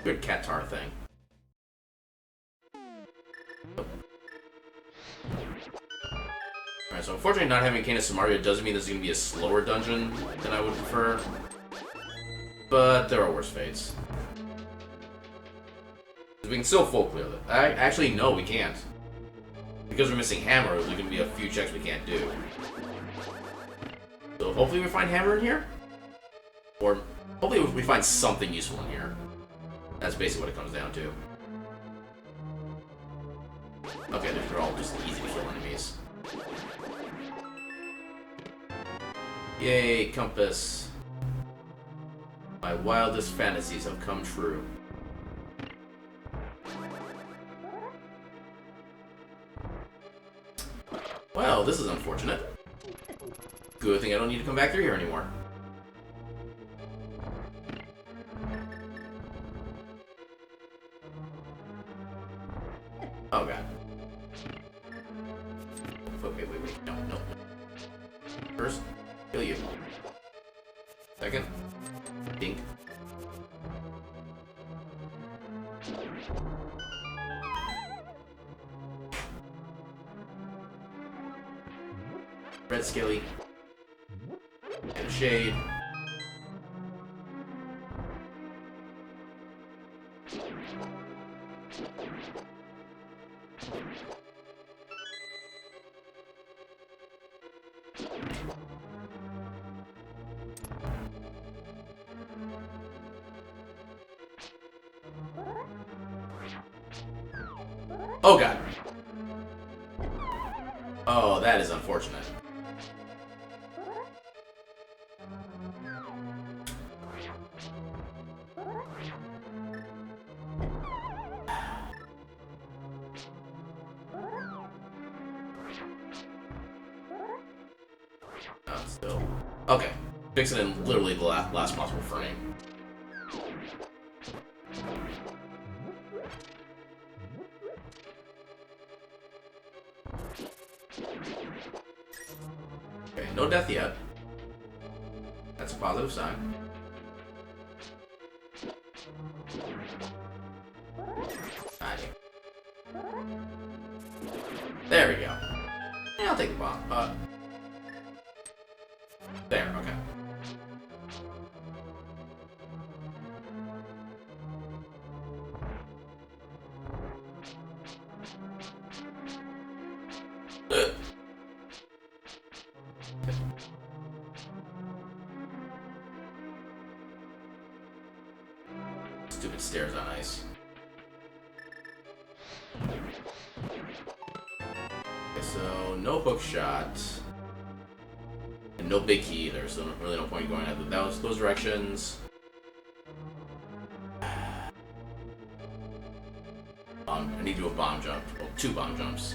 Speaker 1: Good Qatar thing. Alright, so unfortunately not having Canis Samaria does mean this is going to be a slower dungeon than I would prefer. But there are worse fates. We can still full clear it. Actually, no, we can't. Because we're missing hammer, there's going to be a few checks we can't do. So hopefully we find hammer in here? Or hopefully we find something useful in here. That's basically what it comes down to. Okay, they're all just easy to kill enemies. Yay, compass. My wildest fantasies have come true. Well, this is unfortunate. Good thing I don't need to come back through here anymore. Oh god. Wait. No. First, kill you. Second, dink. Red Skelly. And Shade. Oh god. Oh, that is unfortunate. Okay. Fix it in literally the last possible frame. Okay, no death yet. That's a positive sign. There we go. Yeah, I'll take the bomb. There, okay. Stupid stairs on ice. Okay, so no hook shot. And no big key either, so really no point going either those directions. I need to do a bomb jump. Well, 2 bomb jumps.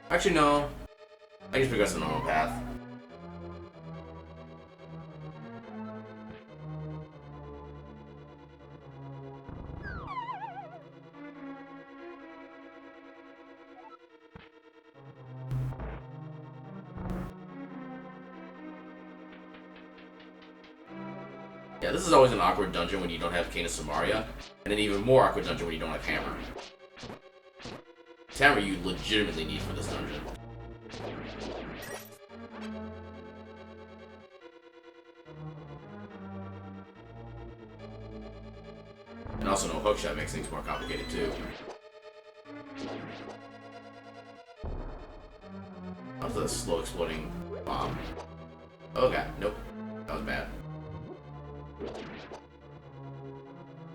Speaker 1: Actually, no. I just progress the normal path. Yeah, this is always an awkward dungeon when you don't have Cane of Samaria, and an even more awkward dungeon when you don't have Hammer. It's Hammer you legitimately need for this dungeon. And also no hookshot makes things more complicated too. That was a slow exploding bomb. Okay, nope. That was bad.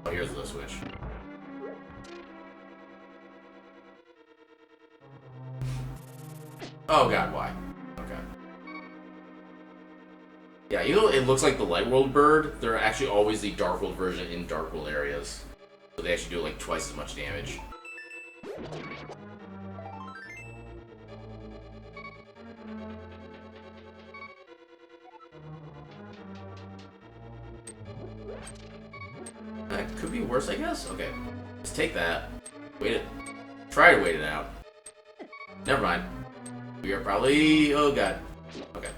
Speaker 1: Oh, here's the switch. Oh god, why? Okay. Yeah, you know, it looks like the Light World bird. They're actually always the Dark World version in Dark World areas. So they actually do like twice as much damage. That could be worse, I guess? Okay. Let's take that. Wait it. Try to wait it out. Never mind. We are probably... Oh god. Okay.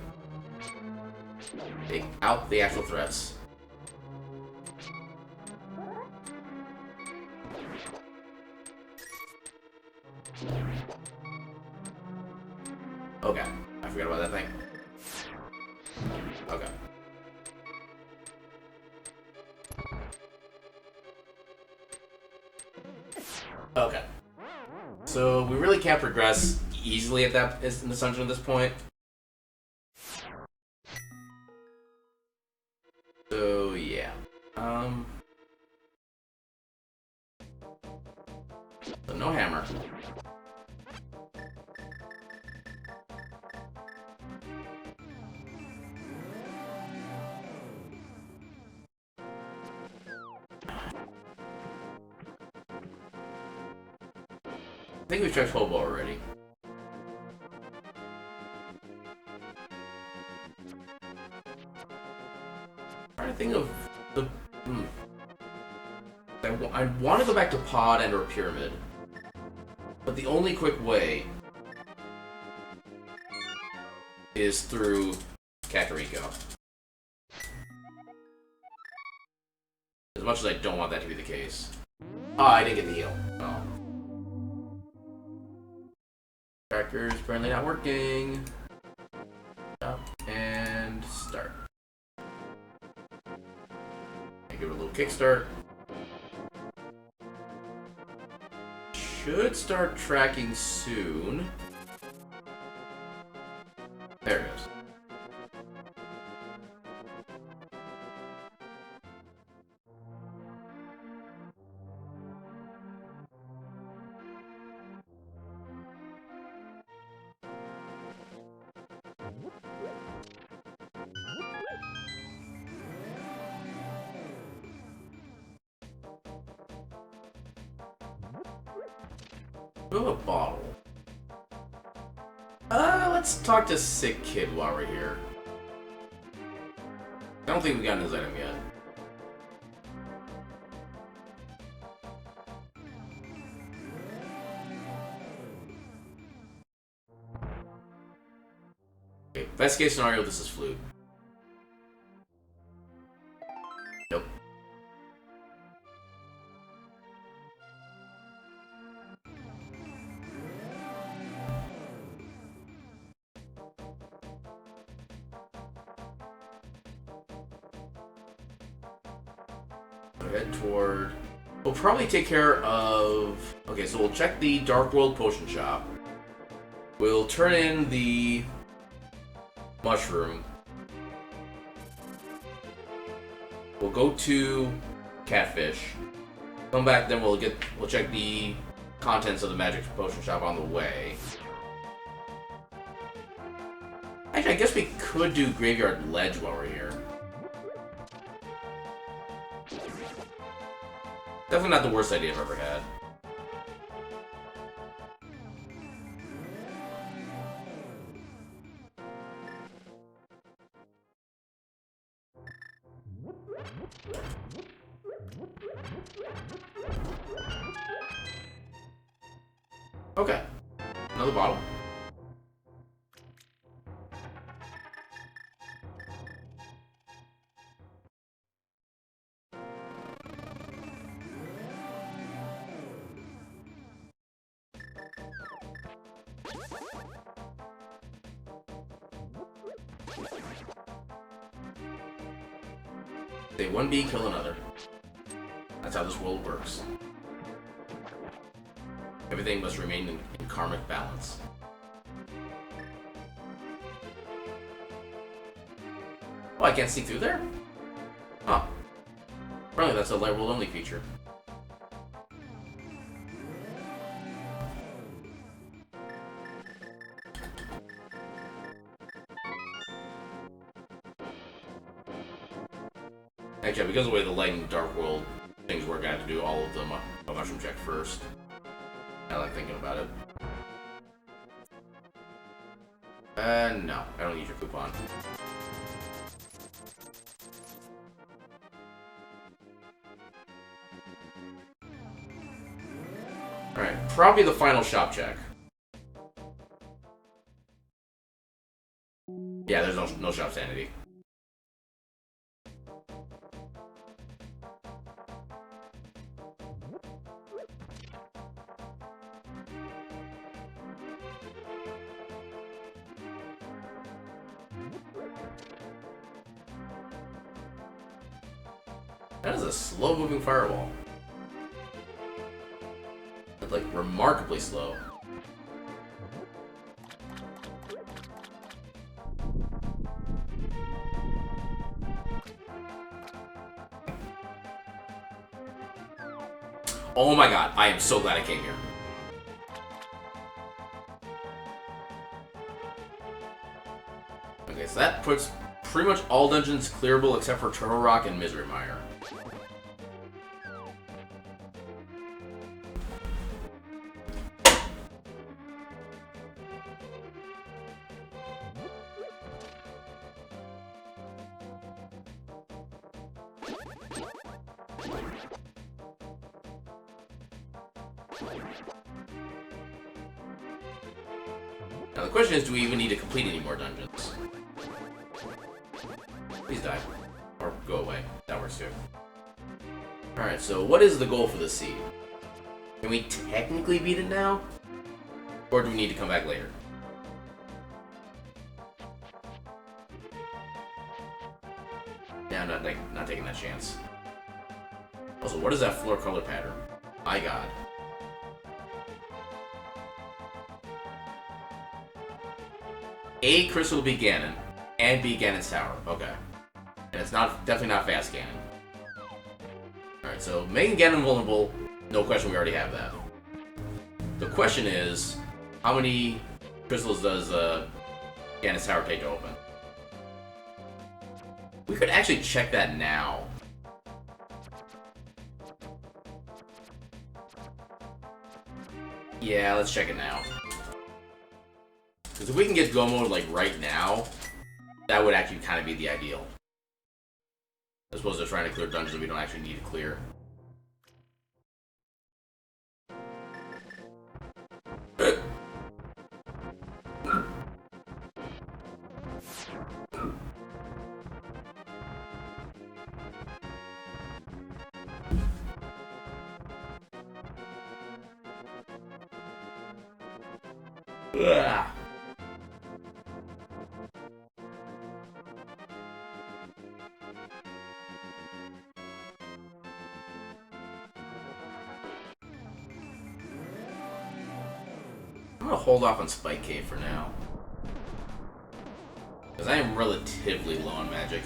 Speaker 1: Take out the actual threats. Okay. I forgot about that thing. Okay. Okay. So we really can't progress easily at that in the dungeon at this point. So yeah. So no hammer. I think we've checked Hobo already. I'm trying to think of the... I want to go back to Pod and or Pyramid. But the only quick way is through Kakariko. As much as I don't want that to be the case. Oh, I didn't get the heal. Oh. Tracker's apparently not working. Stop and start. And give it a little kickstart. Should start tracking soon. There it goes. We have a bottle. let's talk to Sick Kid while we're here. I don't think we've gotten his item yet. Okay, best case scenario, this is Flute. Nope. Head toward... We'll probably take care of... Okay, so we'll check the Dark World Potion Shop. We'll turn in the... Mushroom. We'll go to Catfish. Come back, then we'll check the contents of the Magic Potion Shop on the way. Actually, I guess we could do Graveyard Ledge while we're here. Definitely not the worst idea I've ever had. Okay. Another bottle. Say one bee, kill another. That's how this world works. Everything must remain in karmic balance. Oh, I can't see through there? Huh. Apparently that's a light world only feature. Actually, because of the way the light and dark world things work, I have to do all of them a mushroom check first. I like thinking about it. No, I don't need your coupon. Alright, probably the final shop check. Yeah, there's no shop sanity. That is a slow-moving fireball. It's like remarkably slow. Oh my god, I am so glad I came here. Okay, so that puts pretty much all dungeons clearable except for Turtle Rock and Misery Mire. Now the question is, do we even need to complete any more dungeons? Please die. Or go away. That works too. Alright, so what is the goal for this seed? Can we technically beat it now? Or do we need to come back later? Yeah, I'm not taking that chance. Also, what is that floor color pattern? My god. A crystal will be Ganon, and be Ganon's tower. Okay. And it's definitely not fast Ganon. Alright, so making Ganon vulnerable, no question, we already have that. The question is, how many crystals does Ganon's tower take to open? We could actually check that now. Yeah, let's check it now. Because if we can get go mode like right now, that would actually kind of be the ideal. As opposed to trying to clear dungeons that we don't actually need to clear. Ugh. I'm gonna hold off on Spike Cave for now. Because I am relatively low on magic.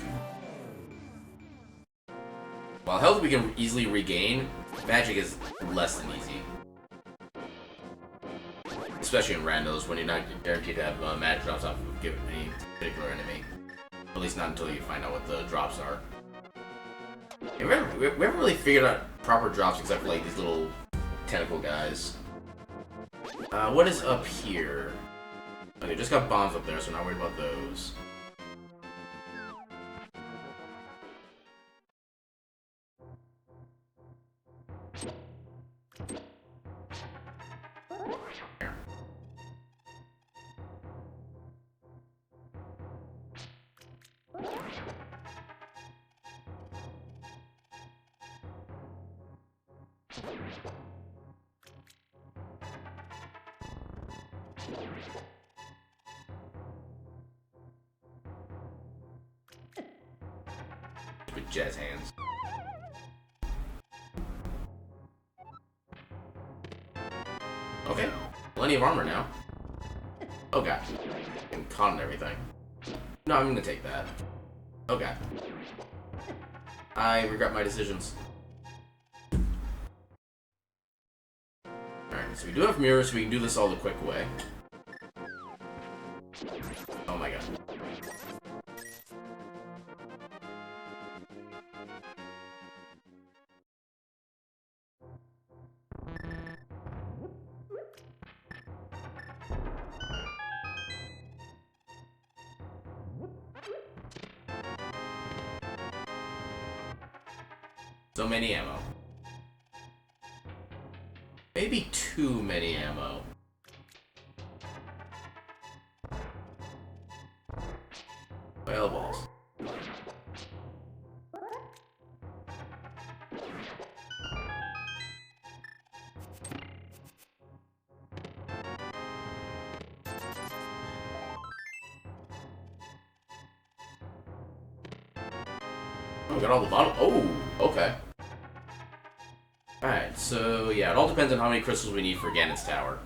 Speaker 1: While health we can easily regain, magic is less than easy. Especially in randos, when you're not guaranteed to have magic drops off of any particular enemy. At least not until you find out what the drops are. We haven't really figured out proper drops except for like these little tentacle guys. What is up here? Okay, just got bombs up there, so I'm not worried about those. With jazz hands. Okay, plenty of armor now. Oh god, I'm caught in everything. No, I'm gonna take that. Oh god. I regret my decisions. Alright, so we do have mirrors, so we can do this all the quick way. Oh my god. So many ammo. Maybe too many ammo. Whale balls. Oh, we got all the bottom. Oh, okay. Alright, so yeah, it all depends on how many crystals we need for Ganon's Tower.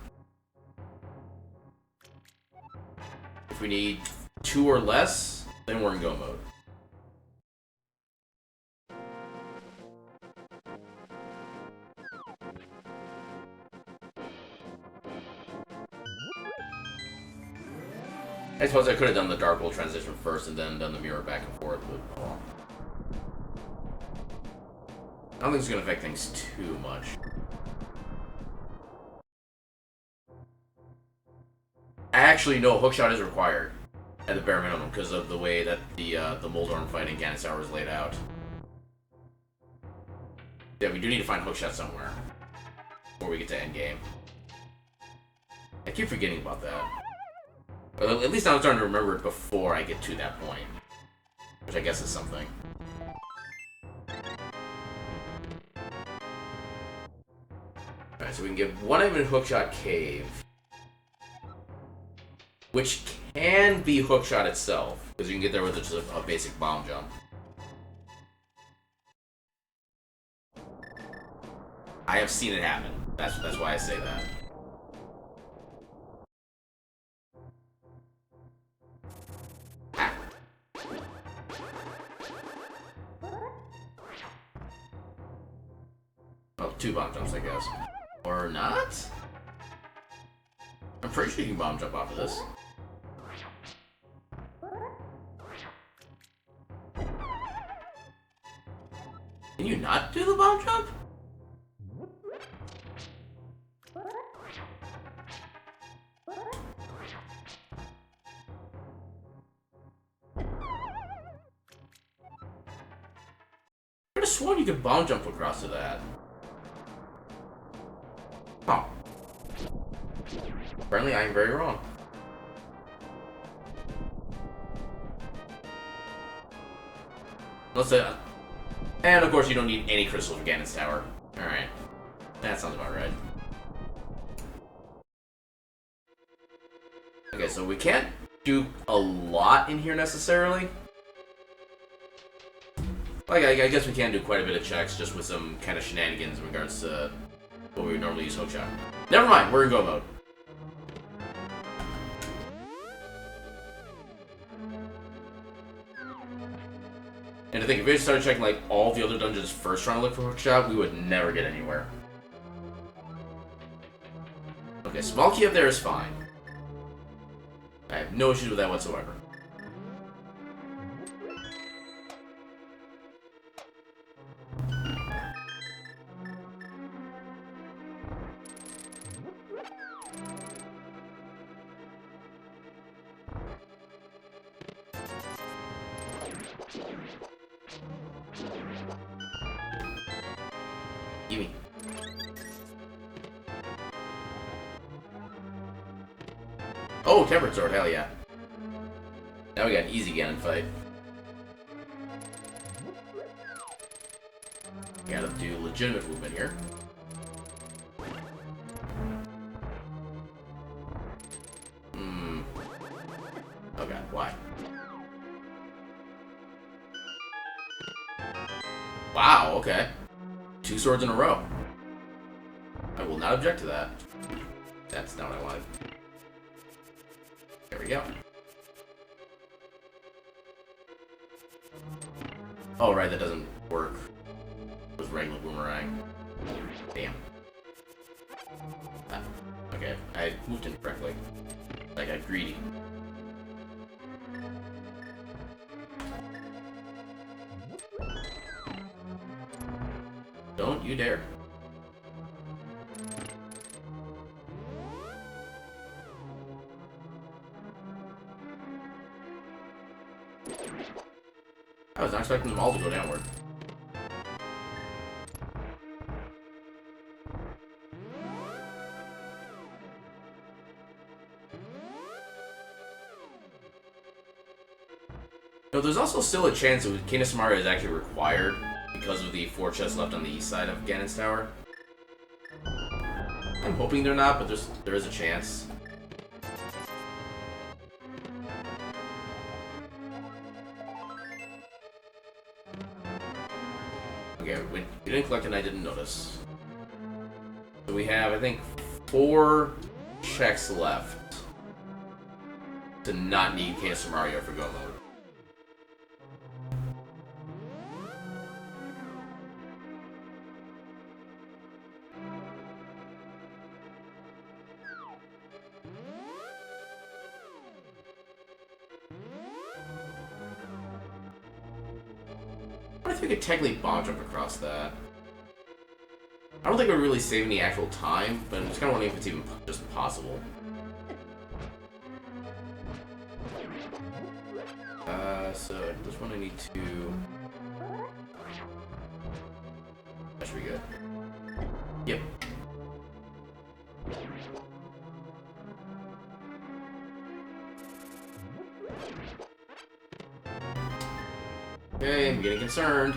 Speaker 1: If we need 2 or less, then we're in go mode. I suppose I could have done the Dark World transition first and then done the mirror back and forth, but oh well. I don't think it's going to affect things too much. I actually know hookshot is required at the bare minimum because of the way that the Moldorm fight in Ganon's Tower is laid out. Yeah, we do need to find hookshot somewhere before we get to endgame. I keep forgetting about that. Well, at least I'm starting to remember it before I get to that point, which I guess is something. Alright, so we can get one item in Hookshot Cave, which can be Hookshot itself, because you can get there with just a basic bomb jump. I have seen it happen. That's why I say that. Ah. Oh, 2 bomb jumps, I guess. Or not? I'm pretty sure you can bomb jump off of this. Can you not do the bomb jump? have sworn you could bomb jump across to that. Oh. Apparently I am very wrong. Let's say... And of course you don't need any crystals for Ganon's Tower. Alright. That sounds about right. Okay, so we can't do a lot in here necessarily. Like, I guess we can do quite a bit of checks just with some kind of shenanigans in regards to what we would normally use hookshot. Never mind, we're in go mode. And I think if we started checking like all the other dungeons first trying to look for hookshot, we would never get anywhere. Okay, small key up there is fine. I have no issues with that whatsoever. Gimme. Oh, Tempered Sword, hell yeah. Now we got an easy Ganon fight. Gotta do legitimate movement here. Oh god, why? Wow, okay. 2 swords in a row. I will not object to that. That's not what I wanted. There we go. Oh, right, that doesn't work. It was regular boomerang. Damn. Ah, okay, I moved incorrectly. I got greedy. Don't you dare. I was not expecting them all to go downward. No, there's also still a chance that King of Samaria is actually required because of the 4 chests left on the east side of Ganon's Tower. I'm hoping they're not, but there is a chance. Okay, we didn't collect and I didn't notice. So we have, I think, 4 checks left to not need King of Samaria for go mode. I think we could technically bomb jump across that. I don't think it would really save any actual time, but I'm just kind of wondering if it's even just possible. So this one I need to... That should be good. Yep. Okay, I'm getting concerned.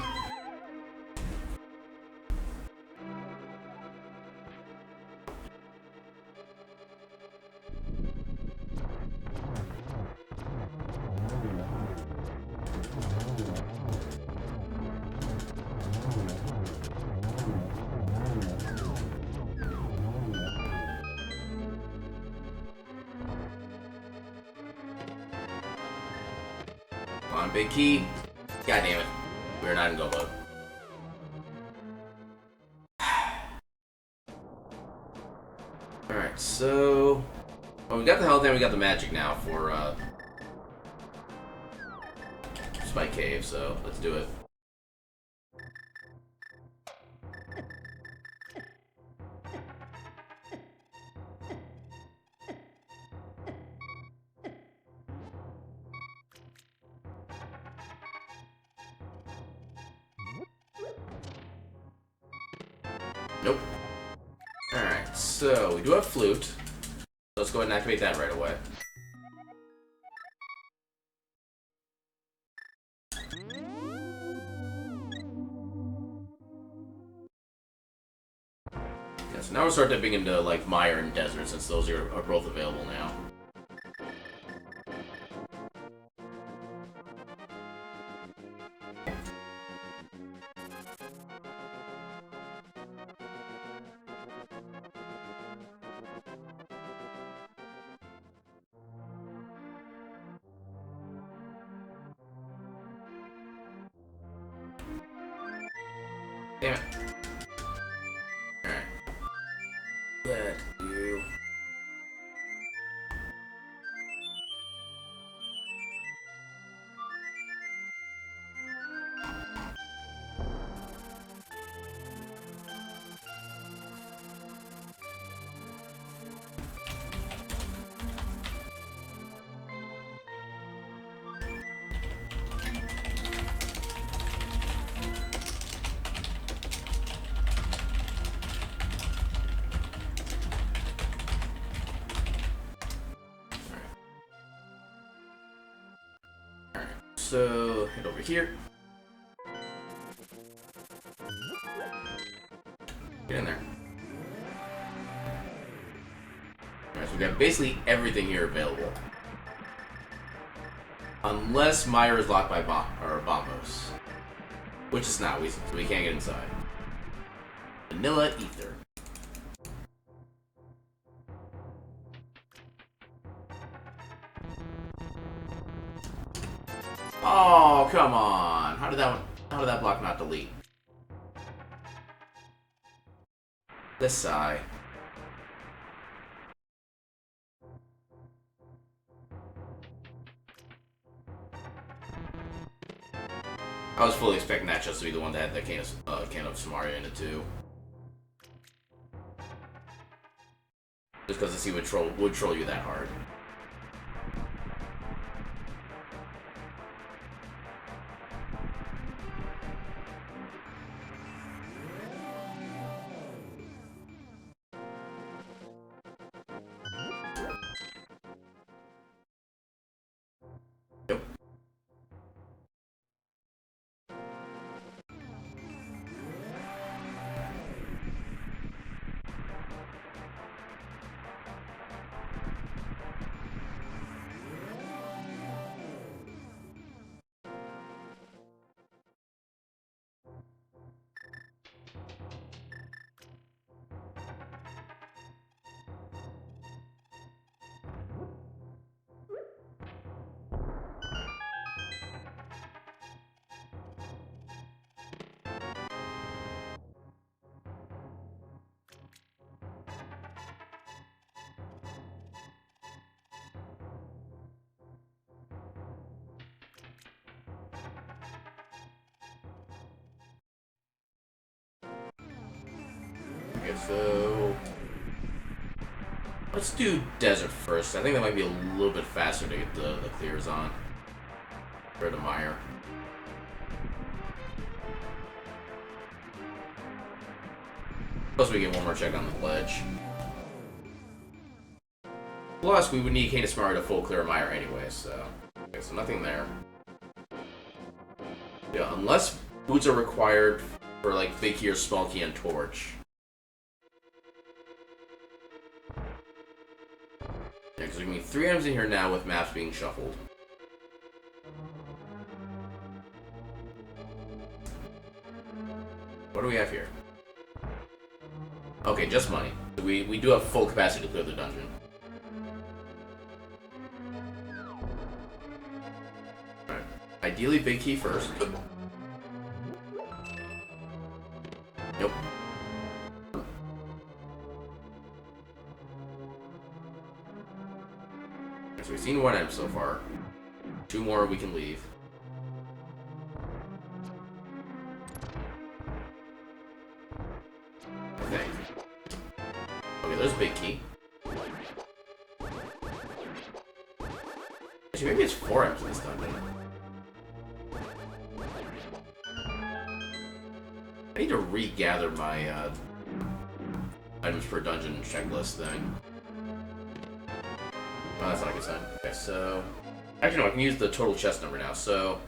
Speaker 1: Come on, big key. God damn it. We're not in go mode. Alright, so... Well, we got the health and we got the magic now for, Spike Cave, so let's do it. so we do have flute. Let's go ahead and activate that right away. Yeah, so now we'll start dipping into like mire and desert since those are both available now. Damn it. Alright. Let you. So, head over here. Get in there. Alright, so we got basically everything here available. Unless Mire is locked by bombos. Which it's not, so we can't get inside. Vanilla Ether. Oh, come on. How did that block not delete? This sigh. I was fully expecting that just to be the one that had that can of Samaria in it too. Just because the sea would troll you that hard. Okay, so let's do desert first. I think that might be a little bit faster to get the clears on. Rid of Mire. Plus we get one more check on the pledge. Plus we would need Cane of Samaria to full clear Mire anyway, so okay, so nothing there. Yeah, unless boots are required for like big key or small key and torch. Yeah, because we need 3 items in here now with maps being shuffled. What do we have here? Okay, just money. We do have full capacity to clear the dungeon. Alright. Ideally, big key first. Nope. So we've seen 1 item so far. 2 more we can leave. Okay. Okay, there's a big key. Actually, maybe it's 4 items in this dungeon. I need to regather my items per dungeon checklist thing. Oh, that's not a good sign. Okay, so... Actually, no, I can use the total chest number now, so...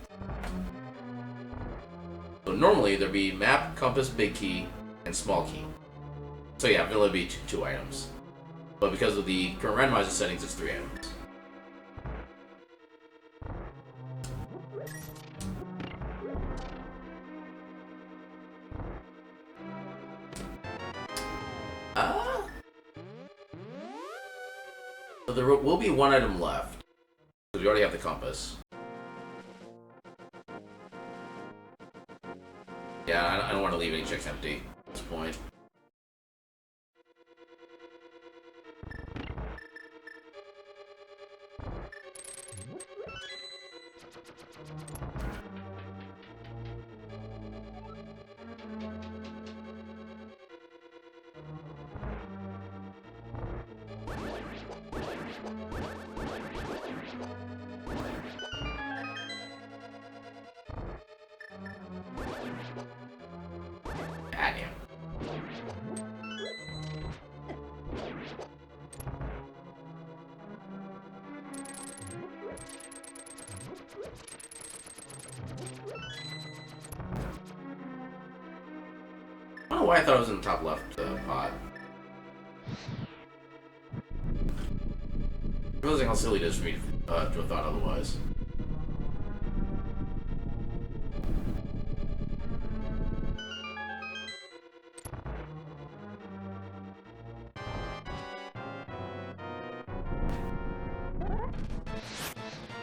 Speaker 1: So normally, there'd be map, compass, big key, and small key. So yeah, it'll be two items. But because of the current randomizer settings, it's 3 items. So there will be 1 item left. Because we already have the compass. Yeah, I don't want to leave any checks empty at this point. I don't know why I thought it was in the top left pod. Realizing how silly it is for me to have thought otherwise.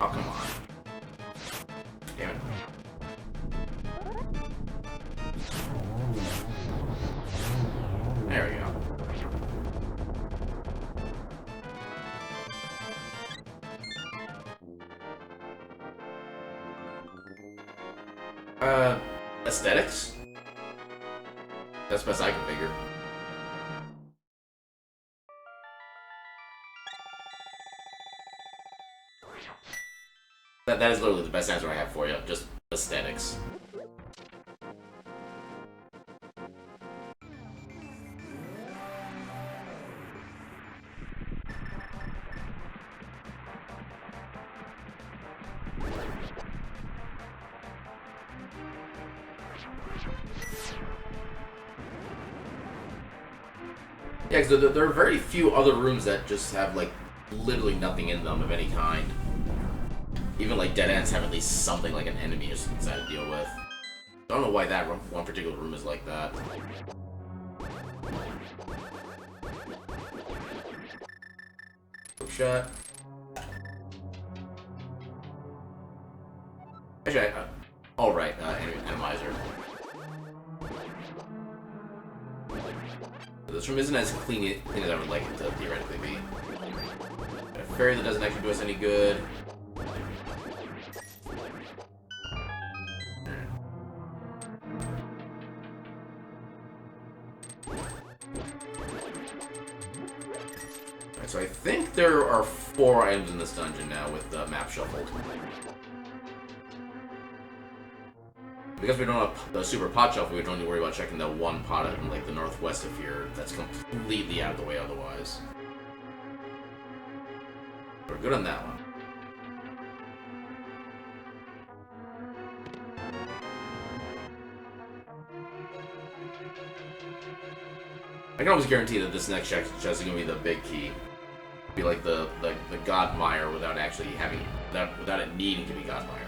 Speaker 1: Oh, come on. Damn it. There we go. Aesthetics? That's the best I can figure. That is literally the best answer I have for you. Just aesthetics. Yeah, because there are very few other rooms that just have, like, literally nothing in them of any kind. Even, like, dead ends have at least something like an enemy or something to deal with. I don't know why that one particular room is like that. Hook shot. Actually, alright, Randomizer. This room isn't as clean as I would like it to theoretically be. Got a fairy that doesn't actually do us any good. Alright, so I think there are 4 items in this dungeon now with the map shuffled. Because we don't have the super pot shuffle, we don't need to worry about checking that one pot in like the northwest of here. That's completely out of the way otherwise. We're good on that one. I can almost guarantee that this next chest is going to be the big key. Be like the God Mire without actually having without it needing to be God Mire.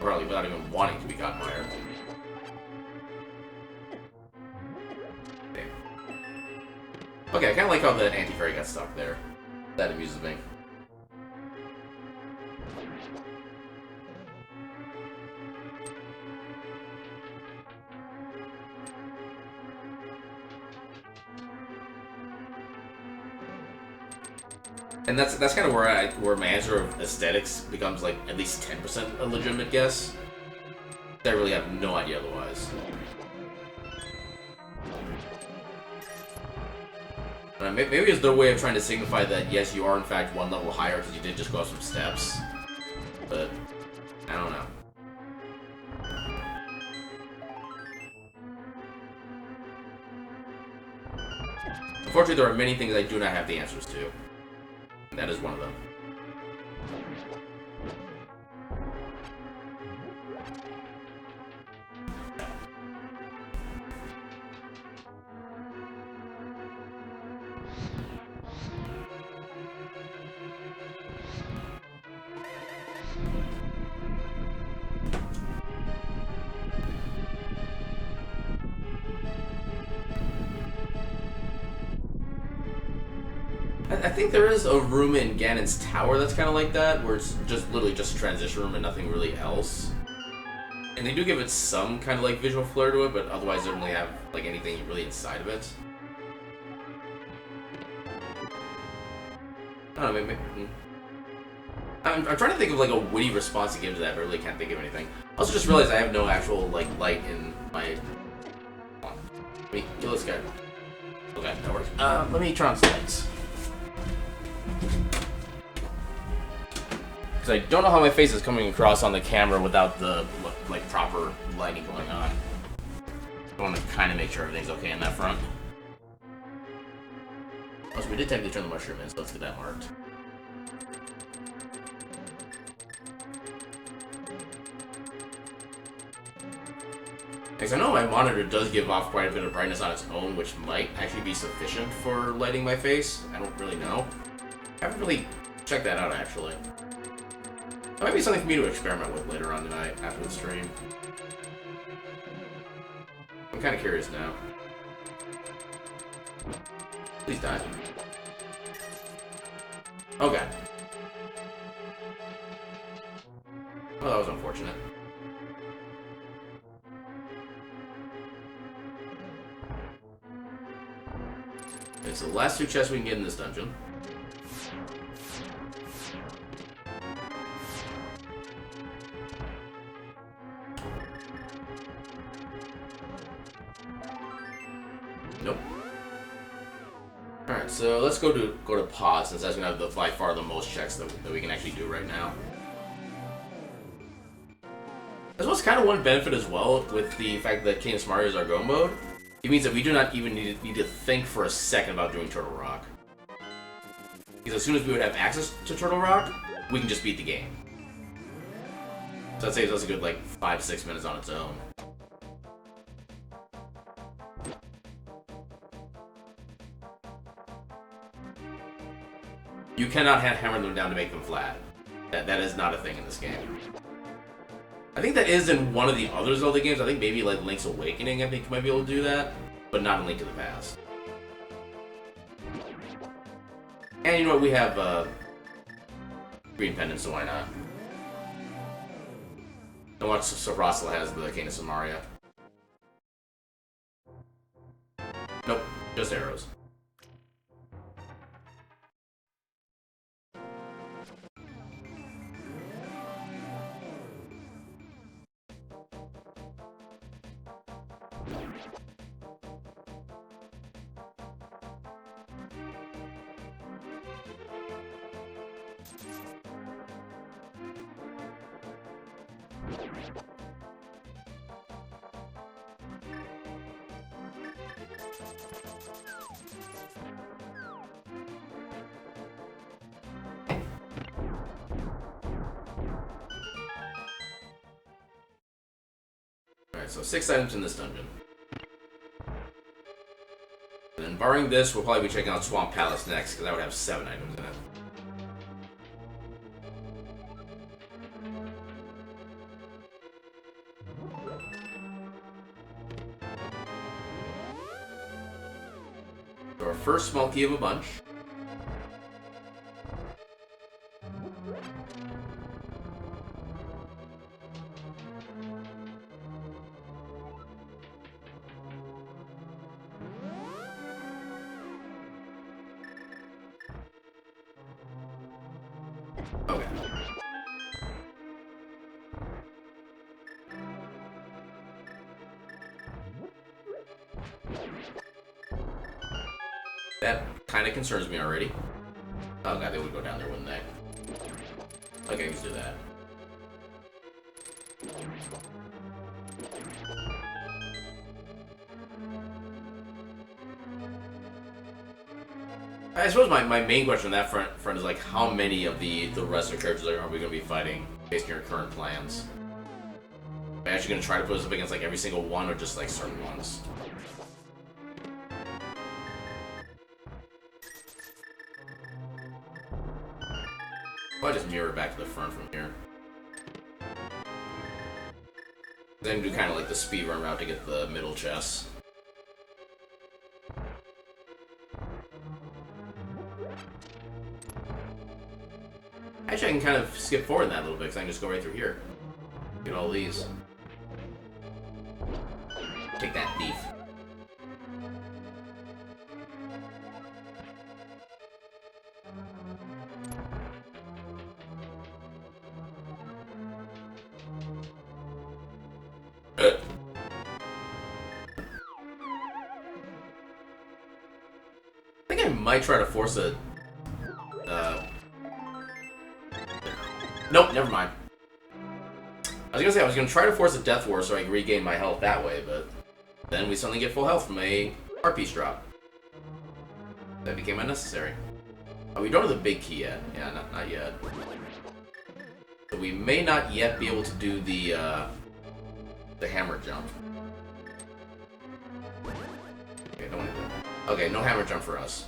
Speaker 1: Probably without even wanting to be God Mire. Okay, I kind of like how the anti-fairy got stuck there. That amuses me. And that's kind of where my answer of aesthetics becomes like at least 10% a legitimate guess. I really have no idea otherwise. Maybe it's their way of trying to signify that yes, you are in fact one level higher because you did just go up some steps. But I don't know. Unfortunately, there are many things I do not have the answers to. And that is one of them. I think there is a room in Ganon's tower that's kind of like that, where it's just literally just a transition room and nothing really else. And they do give it some kind of like visual flair to it, but otherwise they don't really have like anything really inside of it. I don't know, maybe. I'm trying to think of like a witty response to give to that, but I really can't think of anything. I also just realized I have no actual like light in my. Hold on. Let me kill this guy. Okay, that works. Let me turn on some lights. Because I don't know how my face is coming across on the camera without the like proper lighting going on. I want to kind of make sure everything's okay in that front. Also, we did technically turn the mushroom in, so let's get that marked. Because I know my monitor does give off quite a bit of brightness on its own, which might actually be sufficient for lighting my face. I don't really know. I haven't really checked that out, actually. That might be something for me to experiment with later on tonight after the stream. I'm kind of curious now. Please die. Okay. Well, that was unfortunate. Okay, so the last two chests we can get in this dungeon. Nope. Alright, so let's go to pause, since that's gonna have by far the most checks that we can actually do right now. As well as kind of one benefit as well with the fact that Cadence Mario is our go mode. It means that we do not even need to think for a second about doing Turtle Rock. Because as soon as we would have access to Turtle Rock, we can just beat the game. So that saves us a good like 5-6 minutes on its own. You cannot hammer them down to make them flat. That is not a thing in this game. I think that is in one of the other Zelda games. I think maybe like Link's Awakening, I think you might be able to do that. But not in Link to the Past. And you know what, we have green pendants, so why not? And watch Soprasla has the Cadence of Mario. Nope, just arrows. Alright, so 6 items in this dungeon. And then barring this, we'll probably be checking out Swamp Palace next, because that would have 7 items in it. So our first small key of a bunch. Okay. That kind of concerns me already. Oh god, they would go down there, wouldn't they? Okay, let's do that. I suppose my main question on that front is like, how many of the rest of the characters are we going to be fighting based on your current plans? Are you actually going to try to put us up against like every single one, or just like certain ones? I'll just mirror back to the front from here. Then do kind of like the speedrun route to get the middle chest. Actually, I can kind of skip forward in that a little bit, because I can just go right through here. Get all these. Take that, thief. I think I might try to force a... Nope, never mind. I was gonna say, I was gonna try to force a death war so I can regain my health that way, but then we suddenly get full health from a art piece drop. That became unnecessary. Oh, we don't have the big key yet. Yeah, not yet. So we may not yet be able to do the hammer jump. Okay, don't want to do that. Okay, no hammer jump for us.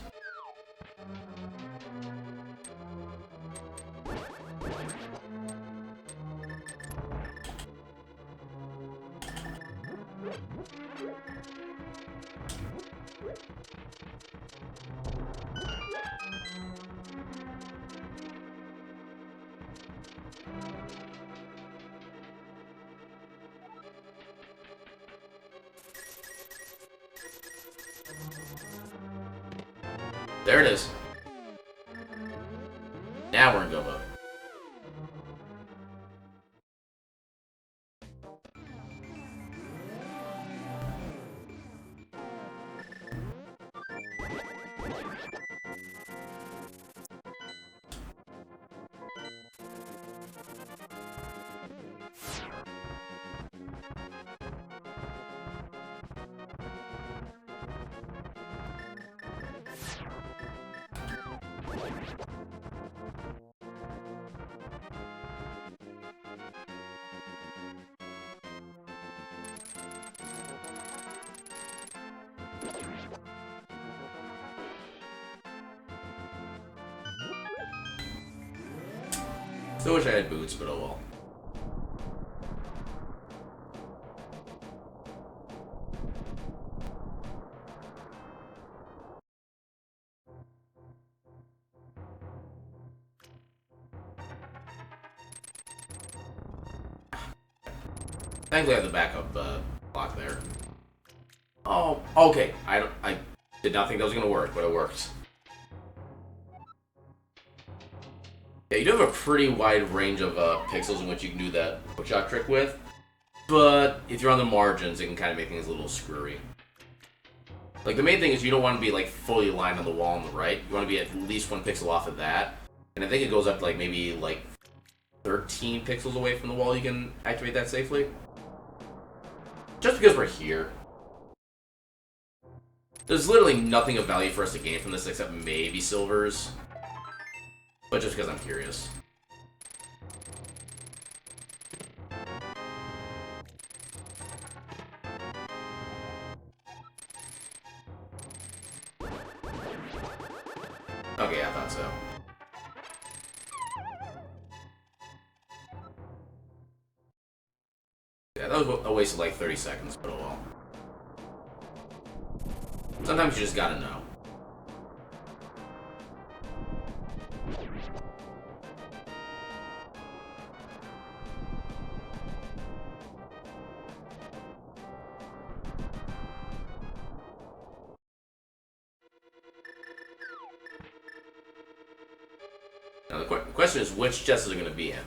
Speaker 1: There it is. Now we're in go mode. Still wish I had boots, but oh well. Thankfully, I have the backup block there. Oh, okay. I did not think that was gonna work, but it worked. Yeah, you do have a pretty wide range of pixels in which you can do that hookshot trick with, but if you're on the margins, it can kind of make things a little screwy. Like, the main thing is you don't want to be, like, fully aligned on the wall on the right. You want to be at least 1 pixel off of that, and I think it goes up to, like, maybe, like, 13 pixels away from the wall you can activate that safely. Just because we're here. There's literally nothing of value for us to gain from this except maybe silvers. But just because I'm curious. Okay, I thought so. Yeah, that was a waste of like 30 seconds, but oh well. Sometimes you just gotta know. Now the question is, which chests are going to be in?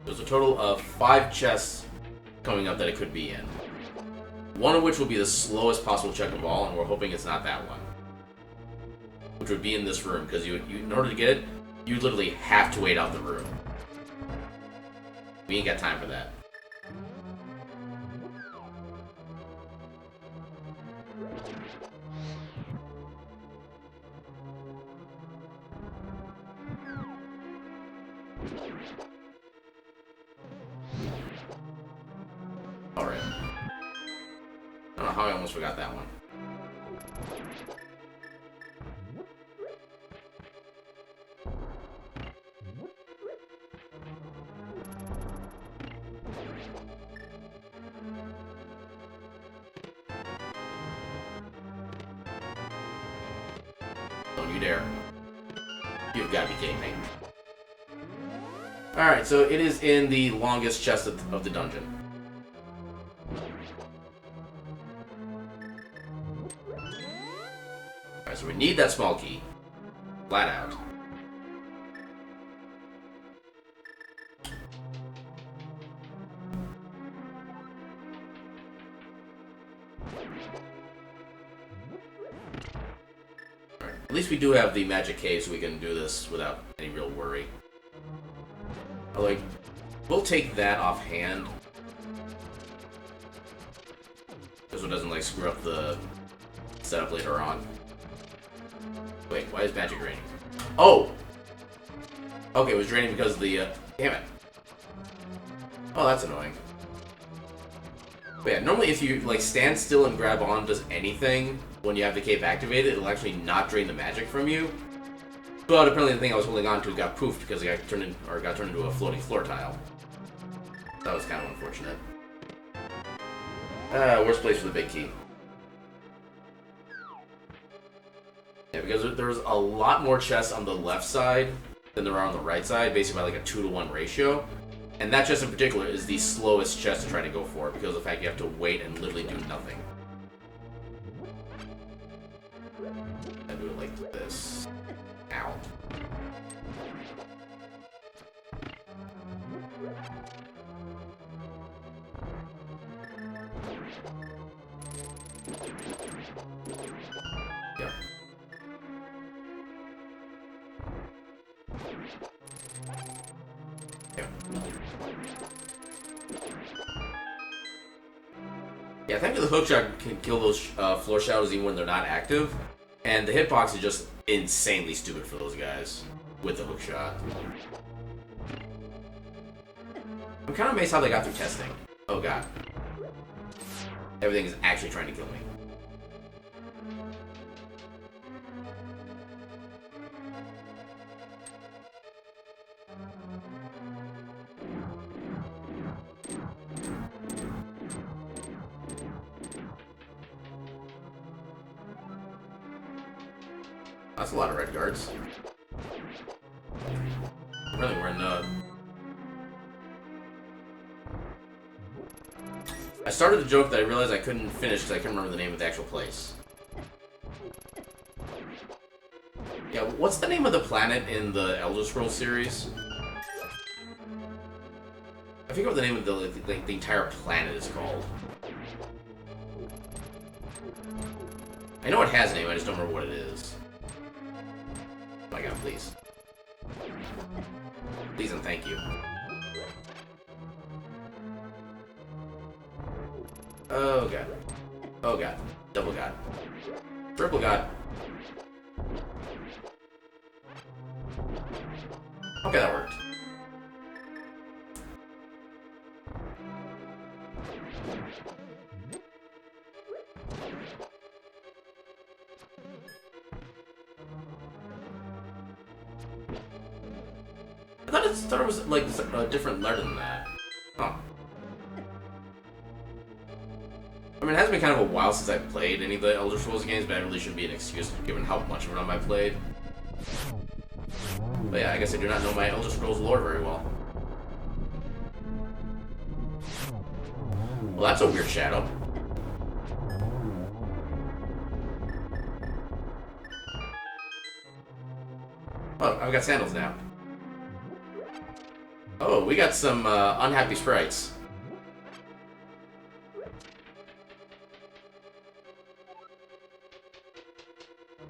Speaker 1: There's a total of 5 chests coming up that it could be in. One of which will be the slowest possible check of all, and we're hoping it's not that one. Which would be in this room, because you in order to get it, you literally have to wait out the room. We ain't got time for that. how I almost forgot that one. Don't you dare. You've got to be kidding me. Alright, so it is in the longest chest of the dungeon. Alright, so we need that small key. Flat out. Alright, at least we do have the magic cave, so we can do this without any real worry. Like, we'll take that offhand. This one doesn't, like, screw up the setup later on. Wait, why is magic draining? Oh! Okay, it was draining because of the, damn it. Oh, that's annoying. But yeah, normally if you, like, stand still and grab on does anything when you have the cave activated, it'll actually not drain the magic from you. But apparently the thing I was holding on to got poofed because it got turned into a floating floor tile. That was kind of unfortunate. Worst place for the big key. Yeah, because there's a lot more chests on the left side than there are on the right side, basically by like a 2-to-1 ratio. And that chest in particular is the slowest chest to try to go for because of the fact you have to wait and literally do nothing. I do it like this. Ow. Yeah. Yeah. Yeah, thankfully the hookshot can kill those floor shadows even when they're not active. And the hitbox is just insanely stupid for those guys with the hookshot. I'm kind of amazed how they got through testing. Oh god. Everything is actually trying to kill me. That's a lot of red guards. Really, we're in I started the joke that I realized I couldn't finish because I couldn't remember the name of the actual place. Yeah, what's the name of the planet in the Elder Scrolls series? I forget what the name of the entire planet is called. I know it has a name, I just don't remember what it is. Oh my god, please. Please and thank you. Oh god. Oh god. Double god. Triple god. Okay, that worked. I thought it was like a different letter than that. Huh. I mean, it has been kind of a while since I've played any of the Elder Scrolls games, but that really shouldn't be an excuse given how much of them I've played. But yeah, I guess I do not know my Elder Scrolls lore very well. Well, that's a weird shadow. Oh, I've got sandals now. Oh, we got some unhappy sprites.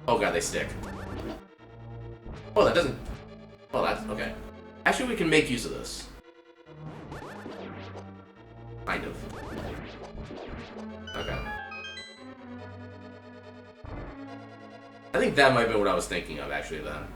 Speaker 1: Oh god, they stick. Oh, that doesn't... Oh, that's... okay. Actually, we can make use of this. Kind of. Okay. I think that might have been what I was thinking of, actually, then.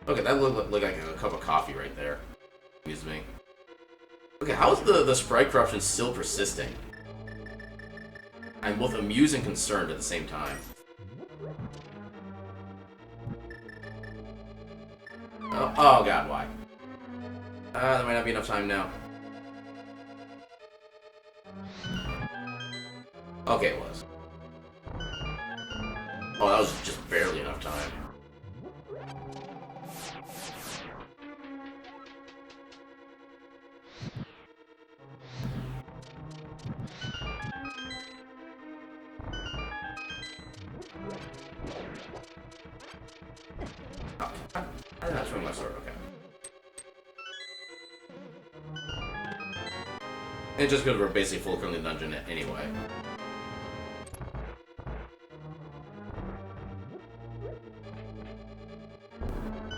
Speaker 1: Okay, that looked like a cup of coffee right there. Excuse me. Okay, how is the sprite corruption still persisting? I'm both amused and concerned at the same time. Oh god, why? There might not be enough time now. Okay, it was. Oh, that was just barely enough time. Oh, I did not swing my sword, okay. And just because we're basically fulfilling the dungeon anyway.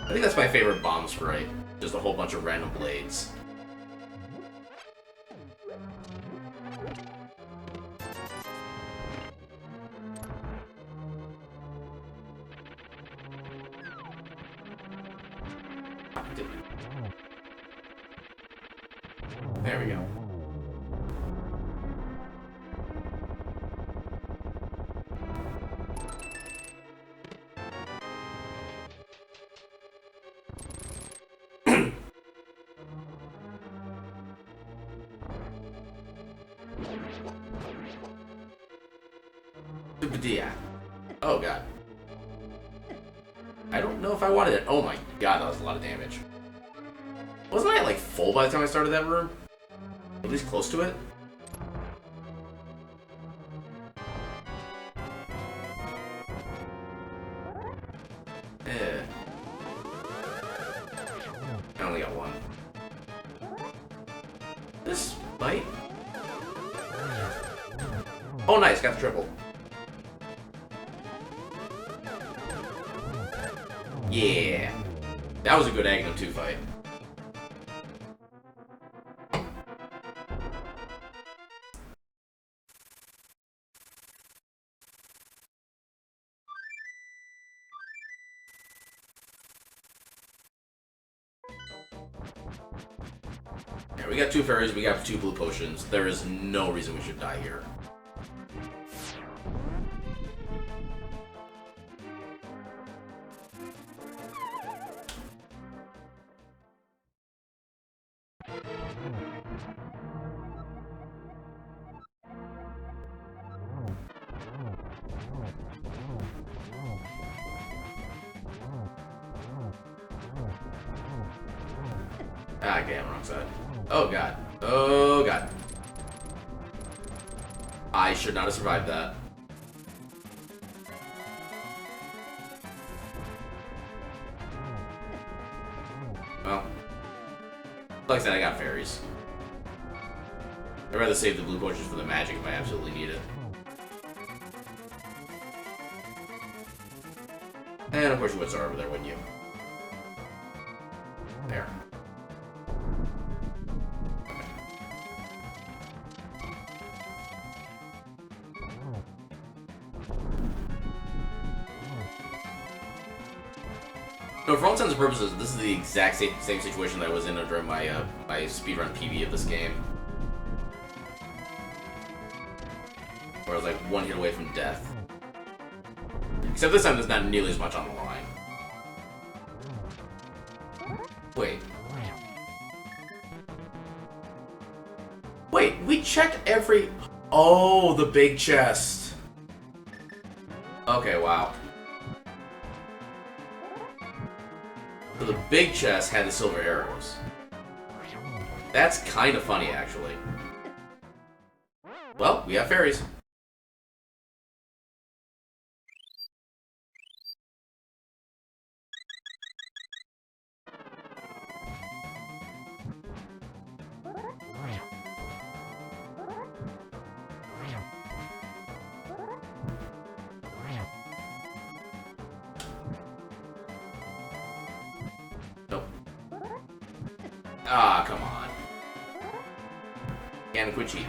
Speaker 1: I think that's my favorite bomb sprite. Just a whole bunch of random blades. There we go. Oh god. I don't know if I wanted it. Oh my god, that was a lot of damage. Wasn't I like full by the time I started that room? At least close to it? Eh. I only got one. This might... Oh nice, got the triple. Yeah. That was a good Aghanim 2 fight. Yeah, we got 2 fairies, we got 2 blue potions. There is no reason we should die here. Ah, damn, wrong side. Oh god. Oh god. I should not have survived that. Well. Like I said, I got fairies. I'd rather save the blue potions for the magic if I absolutely need it. And of course your wits are over there, wouldn't you? There. No, for all intents and purposes, this is the exact same situation that I was in during my my speedrun PB of this game. Where I was like one hit away from death. Except this time there's not nearly as much on the line. Wait. Wait, we checked every... Oh, the big chest. Okay, wow. So the big chest had the silver arrows. That's kind of funny, actually. Well, we have fairies. Nope. Ah, come on. and quit cheating.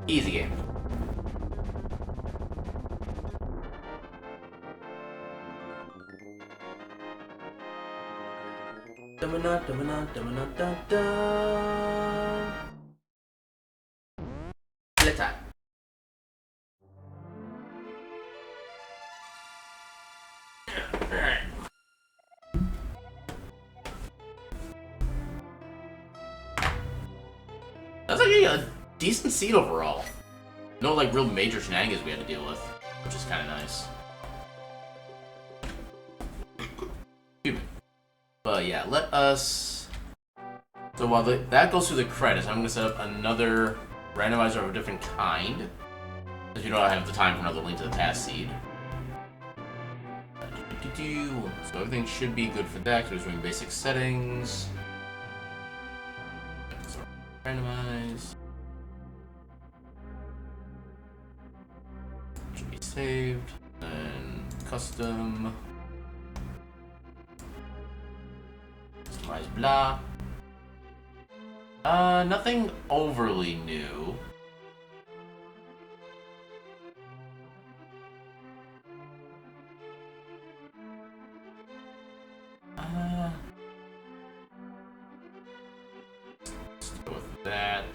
Speaker 1: Easy game. Let's time. Alright. That's actually a decent seed overall. No, like, real major shenanigans we had to deal with, which is kind of nice. Excuse me. But yeah, let us... So while that goes through the credits, I'm going to set up another randomizer of a different kind. Because you know I have the time for another Link to the Past seed. So everything should be good for that, because we're doing basic settings. So randomize. Should be saved. And custom. Customize blah. Nothing overly new. Let's go with that.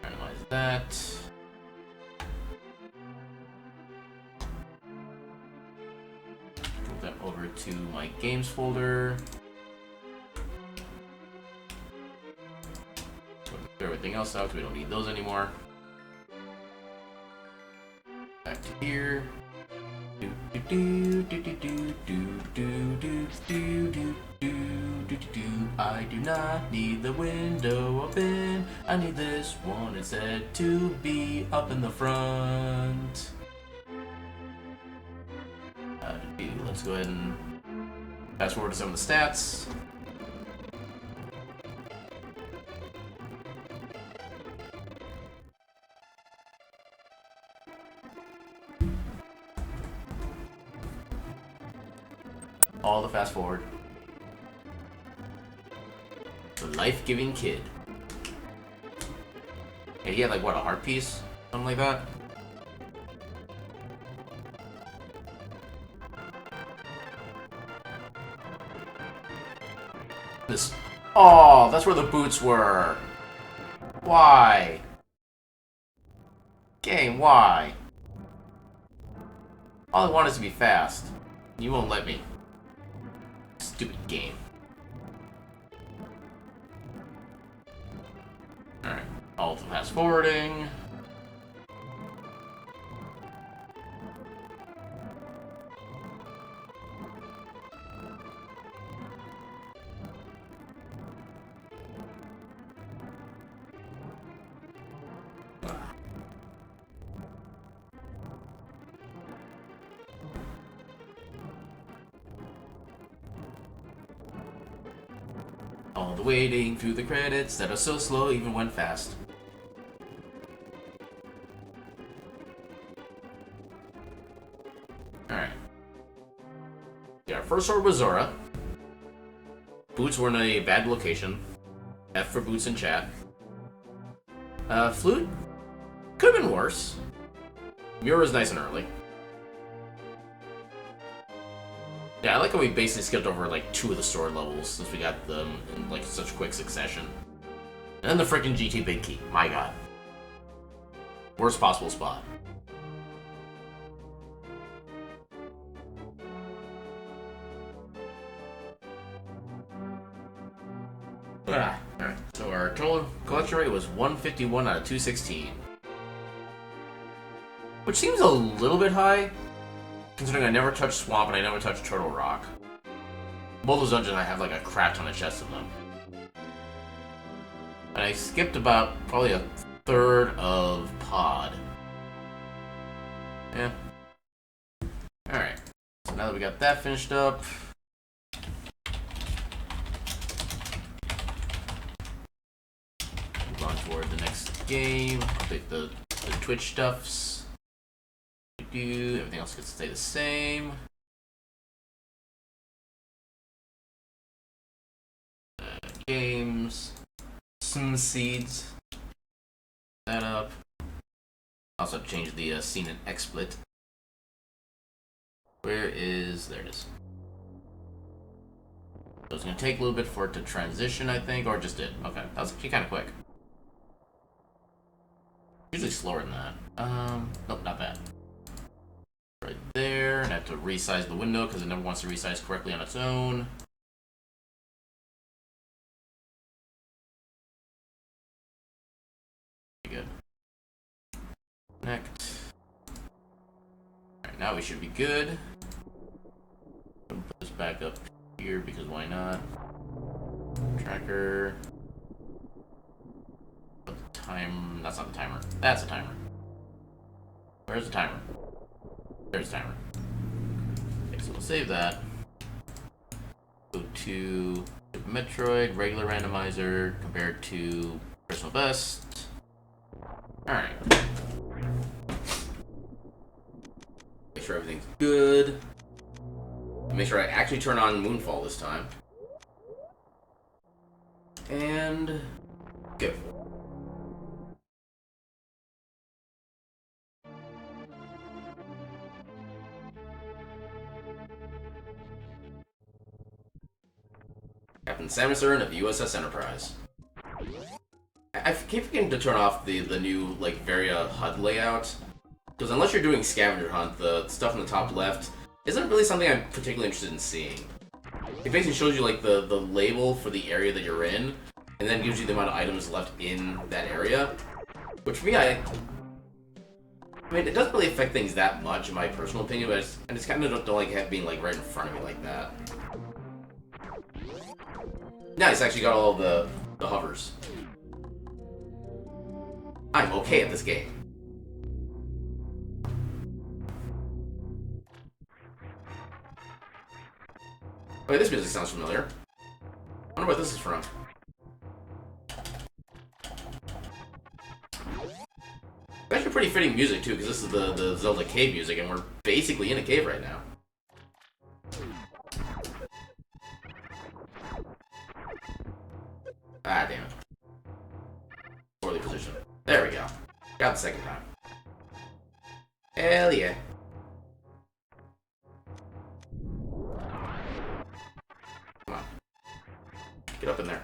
Speaker 1: Randomize that. Move that over to my games folder. Clear everything else out because we don't need those anymore. Back to here. I do not need the window open. I need this one instead to be up in the front. Let's go ahead and fast forward to some of the stats. All the fast forward. The life-giving kid. Yeah, he had like what, a heart piece? Something like that? This. Oh, that's where the boots were. Why? Game, why? All I want is to be fast. You won't let me. Stupid game. Alright, all the fast forwarding. All the waiting through the credits that are so slow even went fast. Alright. Yeah, our first sword was Zora. Boots were in a bad location. F for boots in chat. Flute? Could have been worse. Mura's nice and early. Yeah, I like how we basically skipped over like 2 of the sword levels since we got them in like such quick succession. And then the freaking GT Big Key. My god. Worst possible spot. Alright, so our total collection rate was 151 out of 216. Which seems a little bit high, considering I never touched Swamp and I never touched Turtle Rock. Both those dungeons I have like a crap ton of chests of them. And I skipped about probably a third of Pod. Yeah. Alright. So now that we got that finished up, game. Update the Twitch stuffs. Everything else gets to stay the same. Games. Some seeds. That up. Also change the scene and XSplit. Where is... There it is. So it's going to take a little bit for it to transition, I think, or it just did. Okay, that was actually kind of quick. Usually slower than that. Nope, not that. Right there, and I have to resize the window because it never wants to resize correctly on its own. Good. Connect. Alright, now we should be good. Put this back up here because why not? Tracker. Put the time. That's not the timer. That's a timer. Where's the timer? There's the timer. Okay, so we'll save that. Go to Metroid, regular randomizer, compared to personal best. Alright. Make sure everything's good. Make sure I actually turn on Moonfall this time. And go. Captain Samus Aran of USS Enterprise. I keep forgetting to turn off the new, like, Varia HUD layout. Because unless you're doing scavenger hunt, the stuff in the top left isn't really something I'm particularly interested in seeing. It basically shows you, like, the label for the area that you're in, and then gives you the amount of items left in that area. Which, for me, I mean, it doesn't really affect things that much, in my personal opinion, but I just kind of don't like it being, like, right in front of me like that. Nice, actually got all the hovers. I'm okay at this game. Okay, this music sounds familiar. I wonder what this is from. It's actually pretty fitting music, too, because this is the Zelda cave music, and we're basically in a cave right now. Ah, damn it. Poorly positioned. There we go. Got the second time. Hell yeah. Come on. Get up in there.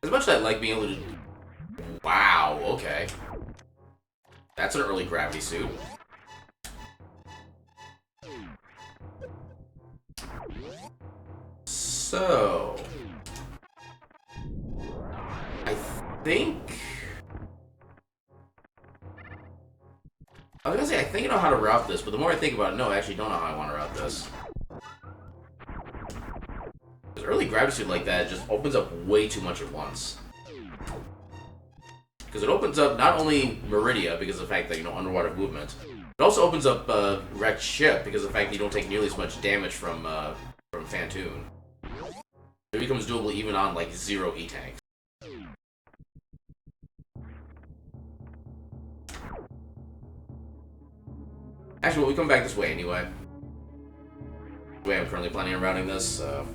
Speaker 1: As much as I like being able to... Wow, okay. That's an early gravity suit. So... I think... I was gonna say, I think I know how to route this, but the more I think about it, no, I actually don't know how I want to route this. Because early gravity suit like that just opens up way too much at once. Because it opens up not only Meridia because of the fact that, you know, underwater movement, it also opens up wrecked ship because of the fact that you don't take nearly as much damage from Phantoon. It becomes doable even on, like, 0 E-tanks. Actually, we'll come back this way anyway. The way I'm currently planning on routing this, so...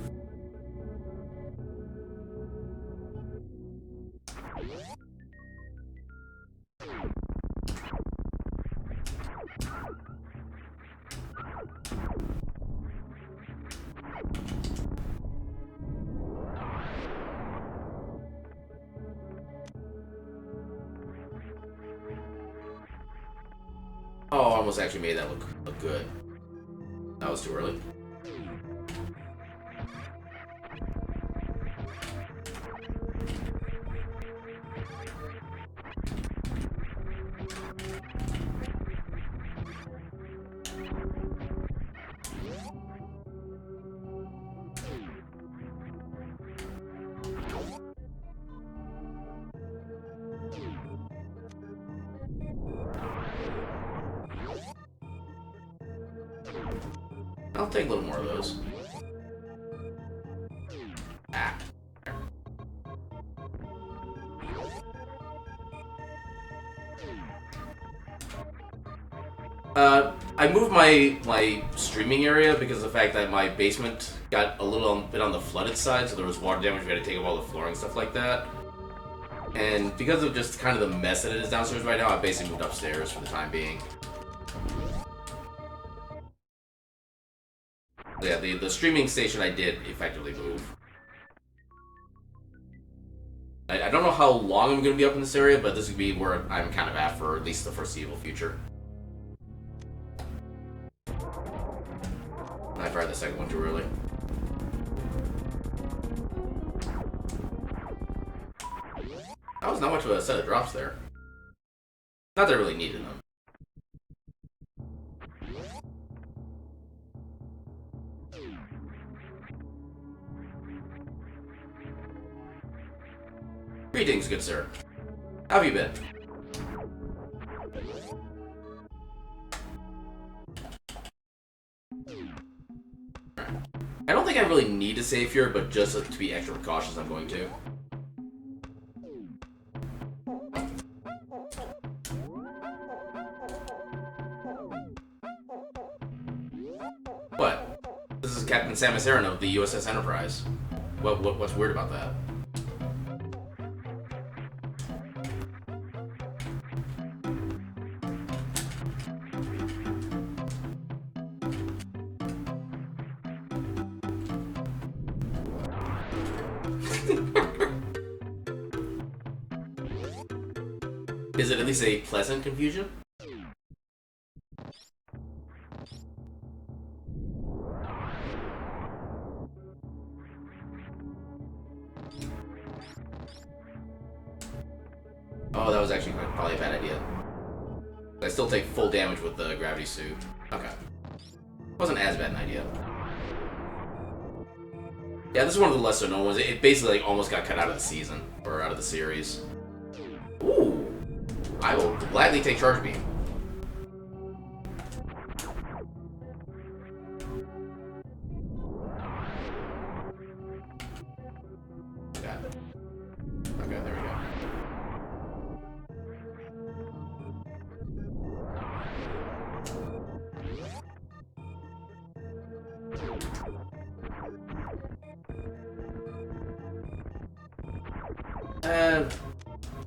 Speaker 1: Oh, I almost actually made that look good. That was too early. I'll take a little more of those. Ah. I moved my streaming area because of the fact that my basement got a little bit on the flooded side, so there was water damage. We had to take up all the flooring and stuff like that. And because of just kind of the mess that it is downstairs right now, I basically moved upstairs for the time being. Yeah, the streaming station I did effectively move. I don't know how long I'm going to be up in this area, but this would be where I'm kind of at for at least the foreseeable future. I fired the second one too early. That was not much of a set of drops there. Not that I really needed them. Greetings, good sir. How have you been? I don't think I really need to save here, but just to be extra cautious, I'm going to. What? This is Captain Samus Aran of the USS Enterprise. What's weird about that? Is it at least a pleasant confusion? Oh, that was actually probably a bad idea. I still take full damage with the gravity suit. Okay. Wasn't as bad an idea. Yeah, this is one of the lesser known ones. It basically like almost got cut out of the season, or out of the series. Ooh. I will gladly take Charge Beam. Got it. Okay, there we go.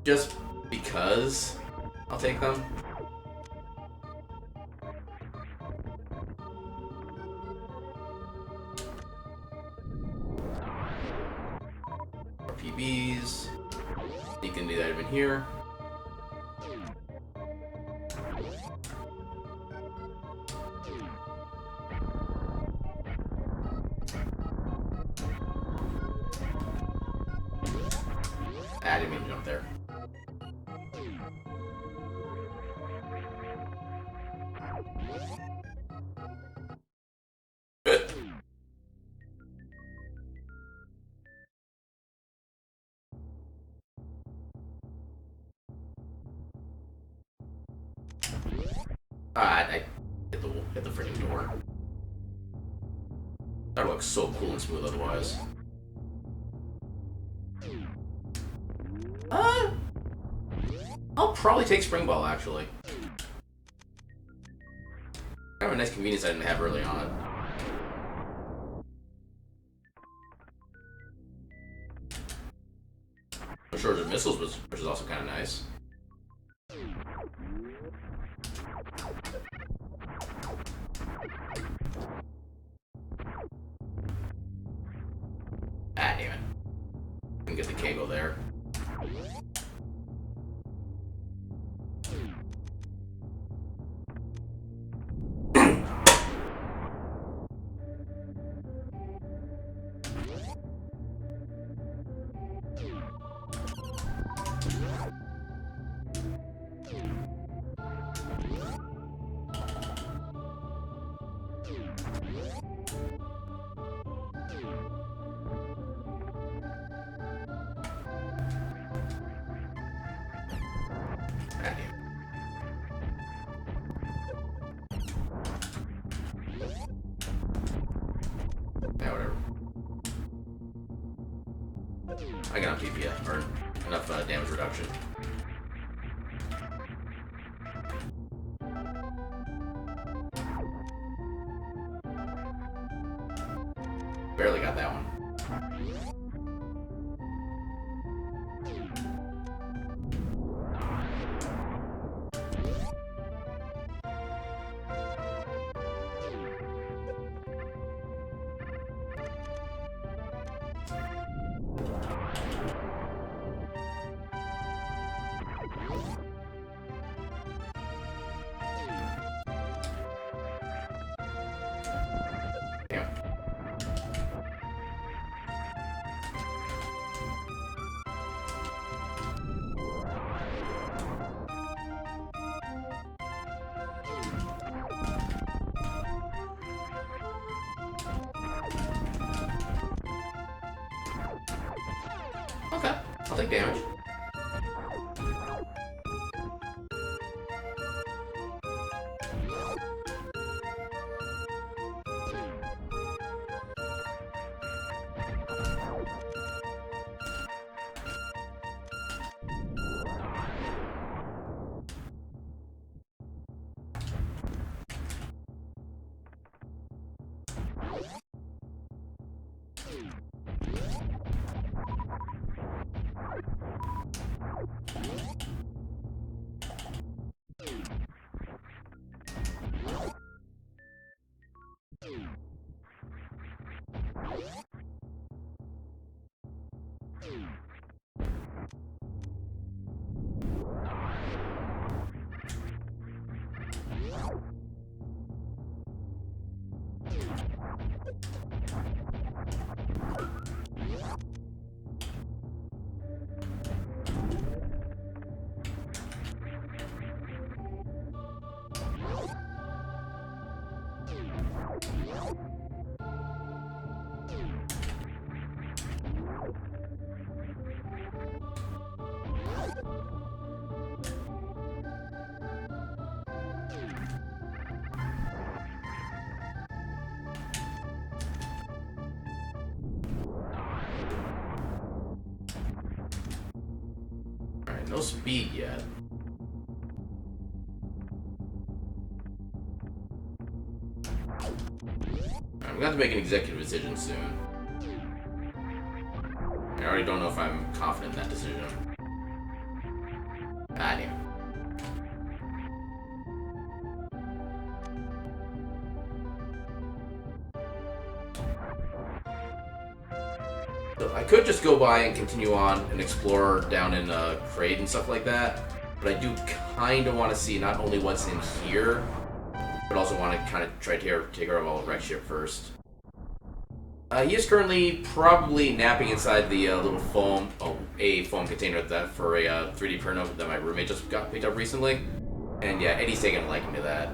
Speaker 1: Just because I'll take them. More PBs. You can do that even here. I didn't mean to jump there. I hit the freaking door. That looks so cool and smooth otherwise. I'll probably take Spring Ball, actually. Kind of a nice convenience I didn't have early on. The Shortage of Missiles which is also kind of nice. Ah, damn it. Didn't get the Kego there. I got enough DPS, or enough damage reduction. Barely got that one. Okay, I'll take damage. No speed yet. I'm gonna have to make an executive decision soon. I already don't know if I'm confident in that decision. Ah, damn. So I could just go by and continue on and explore down in Crate and stuff like that, but I do kind of want to see not only what's in here, but also want to kind of try to take care of all the wreck ship first. He is currently probably napping inside the little foam container that for a 3D printer that my roommate just got picked up recently. And yeah, Eddie's taking a liking to that.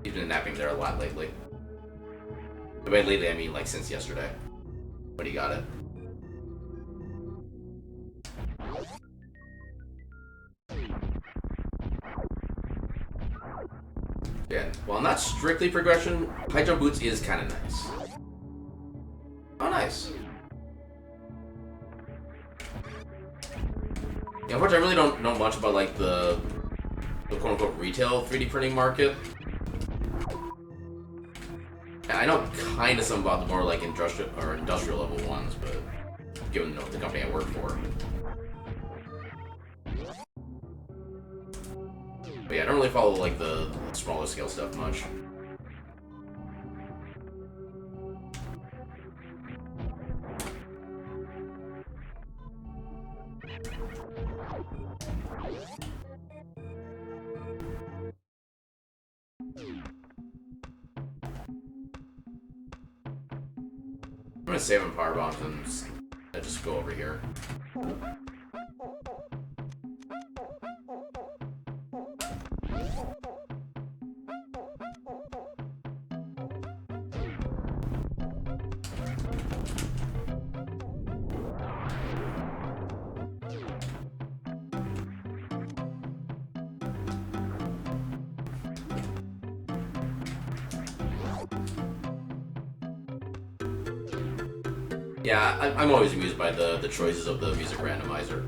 Speaker 1: He's been napping there a lot lately. By lately, I mean like since yesterday, when he got it. Yeah, while not strictly progression, high jump boots is kind of nice. Oh, nice. Yeah, unfortunately, I really don't know much about like the quote-unquote retail 3D printing market. I know kind of some about the more like industrial level ones, but given the company I work for. But yeah, I don't really follow like the smaller scale stuff much. I'm gonna save on power bombs and just go over here. Yeah, I'm always amused by the choices of the music randomizer.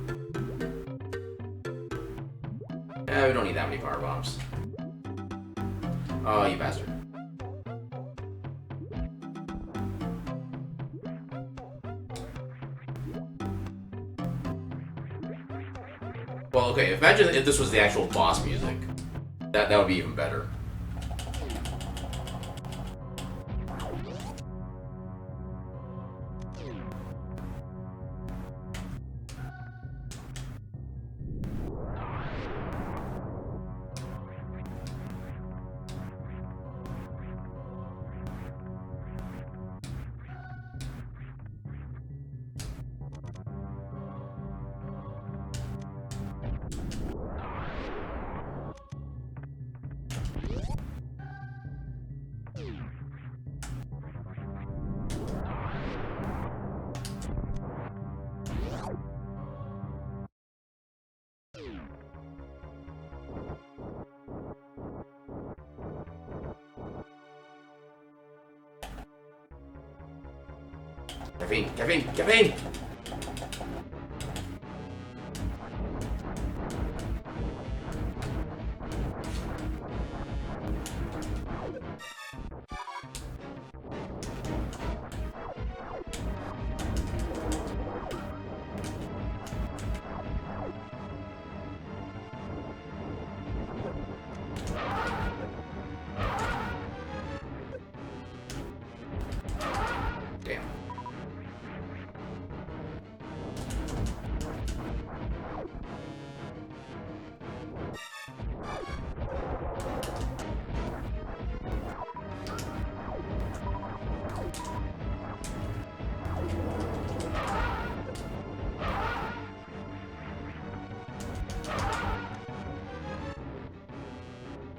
Speaker 1: Yeah, we don't need that many power bombs. Oh, you bastard. Well, okay, imagine if this was the actual boss music. That would be even better. Kevin! Damn.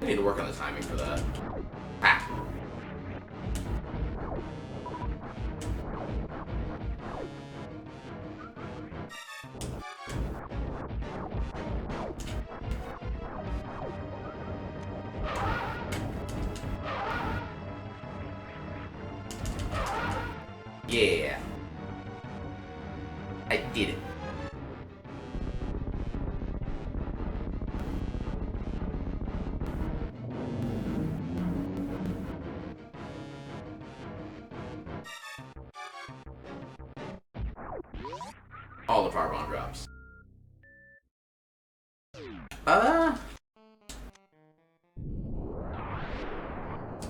Speaker 1: I need to work on the timing for that. Ah. Yeah. I did it. All the power bomb drops. I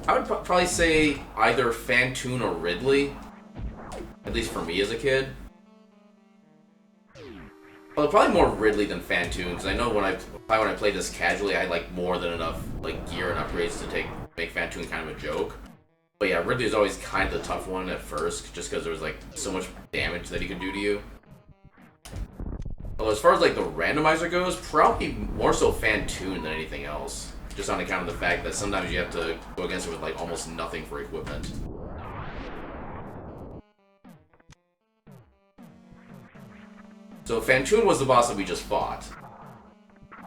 Speaker 1: would probably say either Phantoon or Ridley. At least for me as a kid. Well, probably more Ridley than Phantoon, because I know when I played this casually, I had like more than enough like gear and upgrades to make Phantoon kind of a joke. But yeah, Ridley is always kind of the tough one at first, just because there was like so much damage that he could do to you. Well, as far as like the randomizer goes, probably more so Phantoon than anything else. Just on account of the fact that sometimes you have to go against it with like almost nothing for equipment. So Phantoon was the boss that we just fought.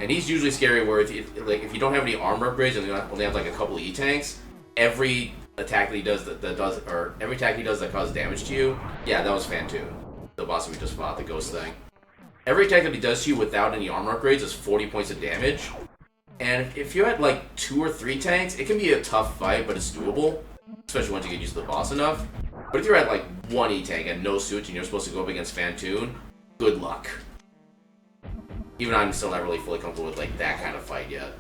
Speaker 1: And he's usually scary where if you don't have any armor upgrades and you only have like a couple E-tanks, every attack that he does every attack he does that causes damage to you, yeah, that was Phantoon. The boss that we just fought, the ghost thing. Every attack that he does to you without any armor upgrades is 40 points of damage. And if you had like 2 or 3 tanks, it can be a tough fight, but it's doable. Especially once you get used to the boss enough. But if you're at like 1 E-tank and no suit and you're supposed to go up against Phantoon, good luck. Even I'm still not really fully comfortable with like that kind of fight yet.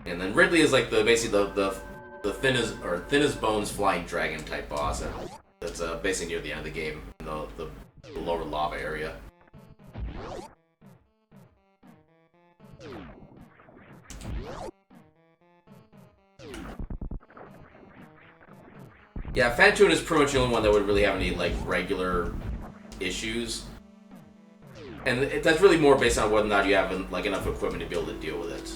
Speaker 1: And then Ridley is like basically the thinnest bones flying dragon type boss. And that's basically near the end of the game in the lower lava area. Yeah, Phantoon is pretty much the only one that would really have any like regular issues, and that's really more based on whether or not you have like enough equipment to be able to deal with it.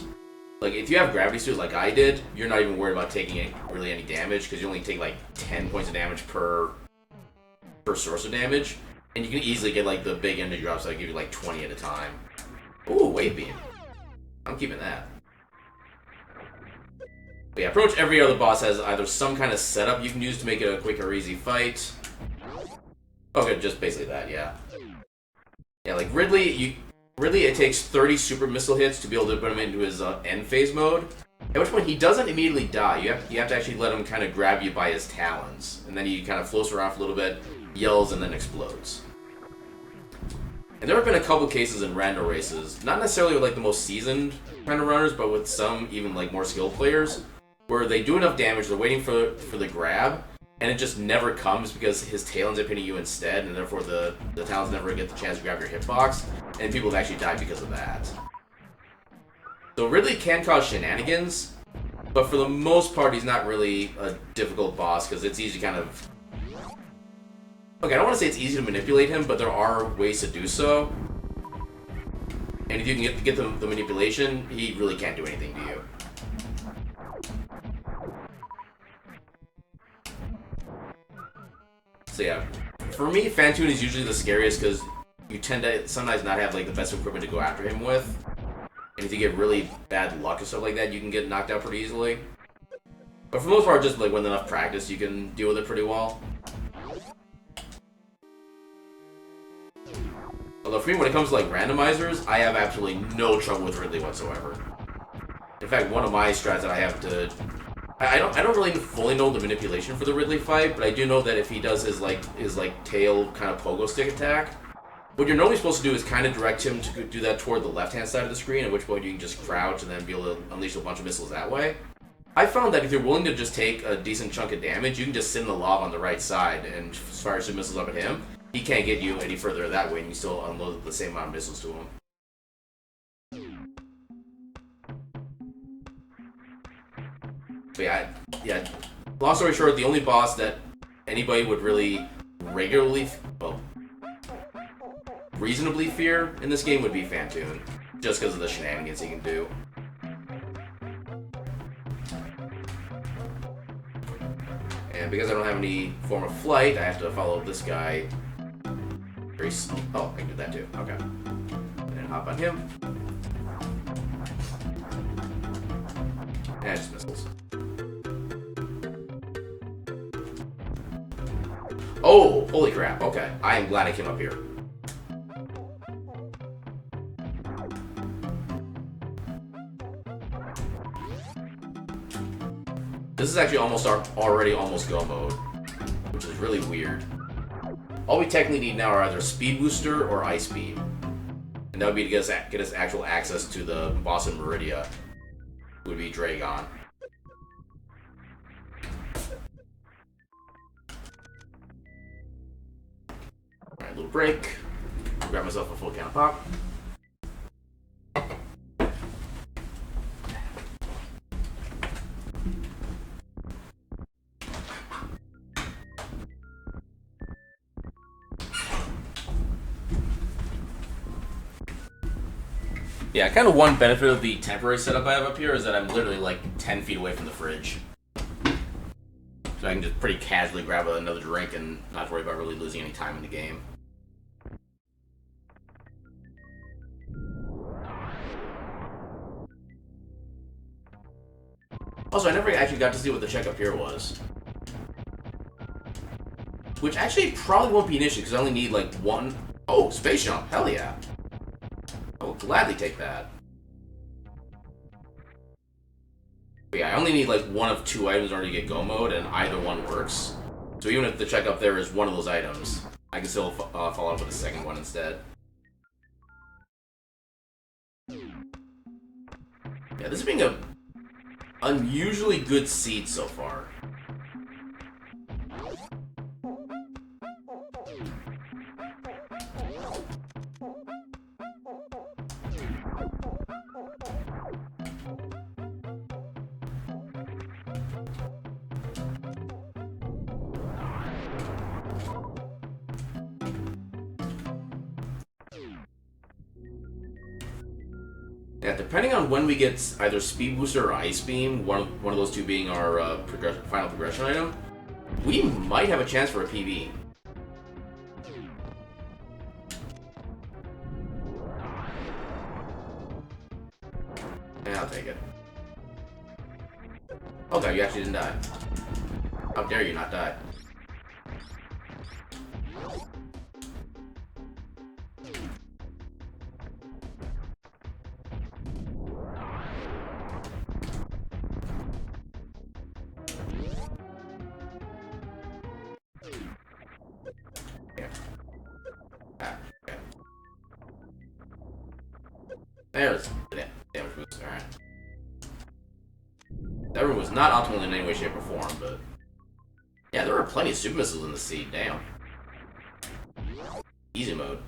Speaker 1: Like if you have gravity suit like I did, you're not even worried about taking really any damage because you only take like 10 points of damage per source of damage, and you can easily get like the big energy drops that give you like 20 at a time. Ooh, wave beam. I'm keeping that. But yeah, pretty much every other boss has either some kind of setup you can use to make it a quick or easy fight. Okay, just basically that, yeah. Yeah, like Ridley, it takes 30 super missile hits to be able to put him into his end phase mode. At which point he doesn't immediately die. You have to actually let him kind of grab you by his talons, and then he kind of floats around for a little bit, yells, and then explodes. And there have been a couple cases in rando races, not necessarily with like the most seasoned kind of runners, but with some even like more skilled players, where they do enough damage, they're waiting for the grab, and it just never comes because his talons are pinning you instead, and therefore the talons never get the chance to grab your hitbox, and people have actually died because of that. So Ridley can cause shenanigans, but for the most part, he's not really a difficult boss because it's easy kind of... Okay, I don't want to say it's easy to manipulate him, but there are ways to do so. And if you can get the manipulation, he really can't do anything to you. So yeah, for me, Phantoon is usually the scariest because you tend to sometimes not have like the best equipment to go after him with. And if you get really bad luck and stuff like that, you can get knocked out pretty easily. But for the most part, just like with enough practice, you can deal with it pretty well. Although for me, when it comes to like randomizers, I have absolutely no trouble with Ridley whatsoever. In fact, one of my strats that I have to... I don't really fully know the manipulation for the Ridley fight, but I do know that if he does his tail kind of pogo stick attack, what you're normally supposed to do is kind of direct him to do that toward the left-hand side of the screen, at which point you can just crouch and then be able to unleash a bunch of missiles that way. I found that if you're willing to just take a decent chunk of damage, you can just sit in the lob on the right side and fire some missiles up at him. He can't get you any further that way, and you still unload the same amount of missiles to him. But yeah. Long story short, the only boss that anybody would really regularly, well, reasonably fear in this game would be Phantoon, just because of the shenanigans he can do. And because I don't have any form of flight, I have to follow this guy. Oh, I can do that too. Okay. And then hop on him. And just missiles. Oh, holy crap. Okay. I am glad I came up here. This is actually already almost go mode, which is really weird. All we technically need now are either Speed Booster or Ice Beam. And that would be to get us actual access to the boss in Meridia, who would be Dragon. Alright, little break. Grab myself a full can of pop. Yeah, kind of one benefit of the temporary setup I have up here is that I'm literally like 10 feet away from the fridge. So I can just pretty casually grab another drink and not worry about really losing any time in the game. Also, I never actually got to see what the check up here was. Which actually probably won't be an issue because I only need like one... Oh, space jump! Hell yeah! I will gladly take that. But yeah, I only need like one of two items in order to get go mode, and either one works. So even if the check up there is one of those items, I can still follow up with a second one instead. Yeah, this is being a unusually good seed so far. Yeah, depending on when we get either Speed Booster or Ice Beam, one of those two being our final progression item, we might have a chance for a PB. Yeah, I'll take it. Oh god, you actually didn't die. How dare you not die? Yeah. Ah, okay. There's the damage boost, alright. That room was not optimal in any way, shape, or form, but... Yeah, there were plenty of super missiles in the sea, damn. Easy mode.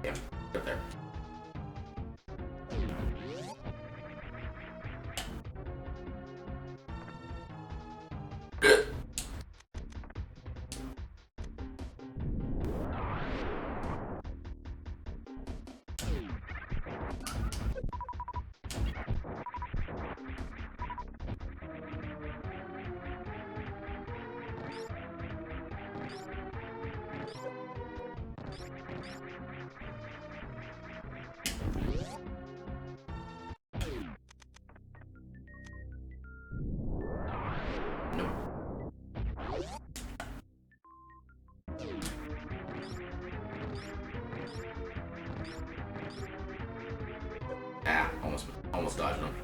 Speaker 1: Yeah, up there. Good. Nope. Ah, almost dodged him.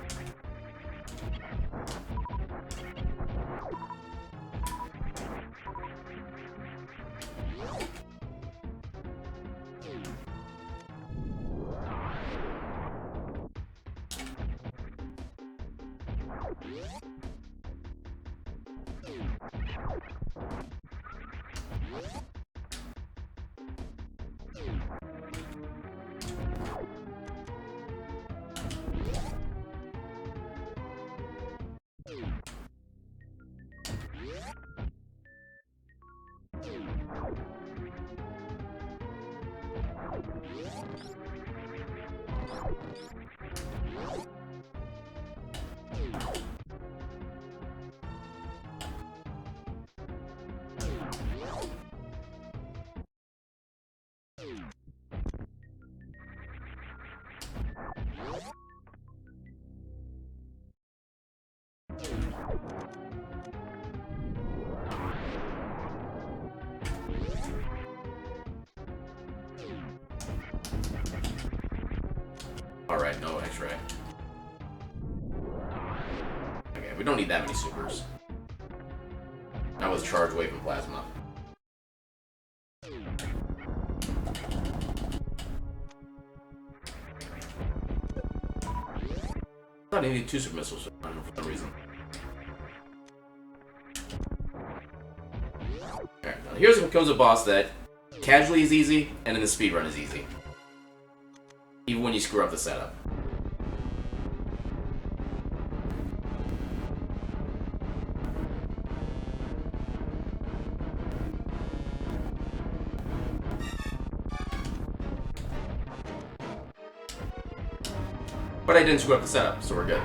Speaker 1: Alright, no X-ray. Okay, we don't need that many supers. That was Charge Wave and Plasma. I thought I needed 2 super missiles for some reason. Alright, now here's what comes a boss that casually is easy, and in the speedrun is easy. Even when you screw up the setup. But I didn't screw up the setup, so we're good.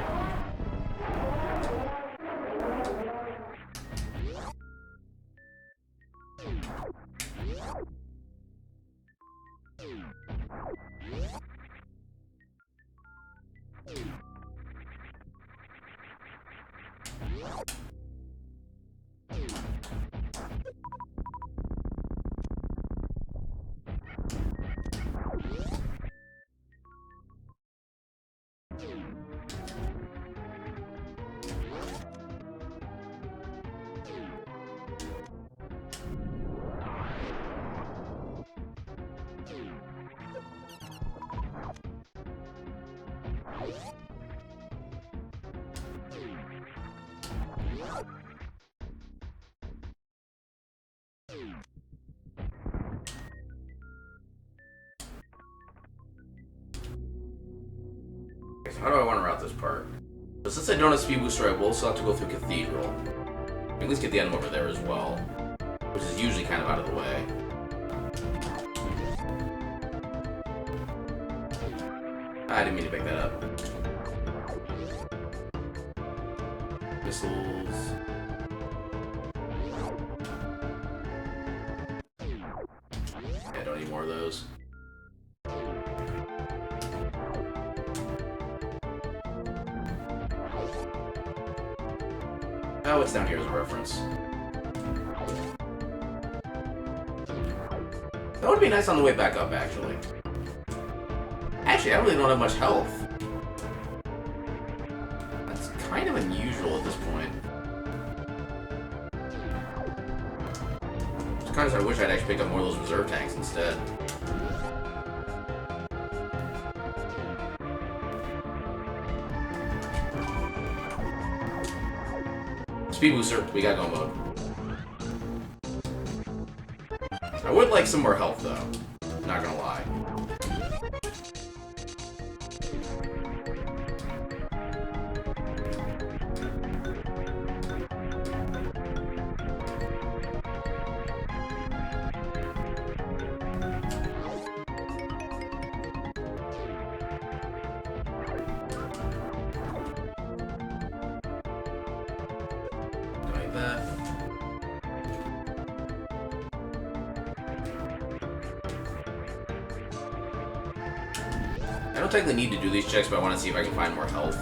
Speaker 1: How do I want to route this part? But since I don't have speed booster, I will also have to go through Cathedral. At least get the item over there as well, which is usually kind of out of the way. I didn't mean to pick that up. Missiles. don't need more of those. Oh, it's down here as a reference. That would be nice on the way back up, actually. Actually, I really don't have much health. That's kind of unusual at this point. It's kind of I wish I'd actually picked up more of those reserve tanks instead. Speed booster, we got go mode. I would like some more health though, not gonna lie. Like that. I don't technically need to do these checks, but I want to see if I can find more health.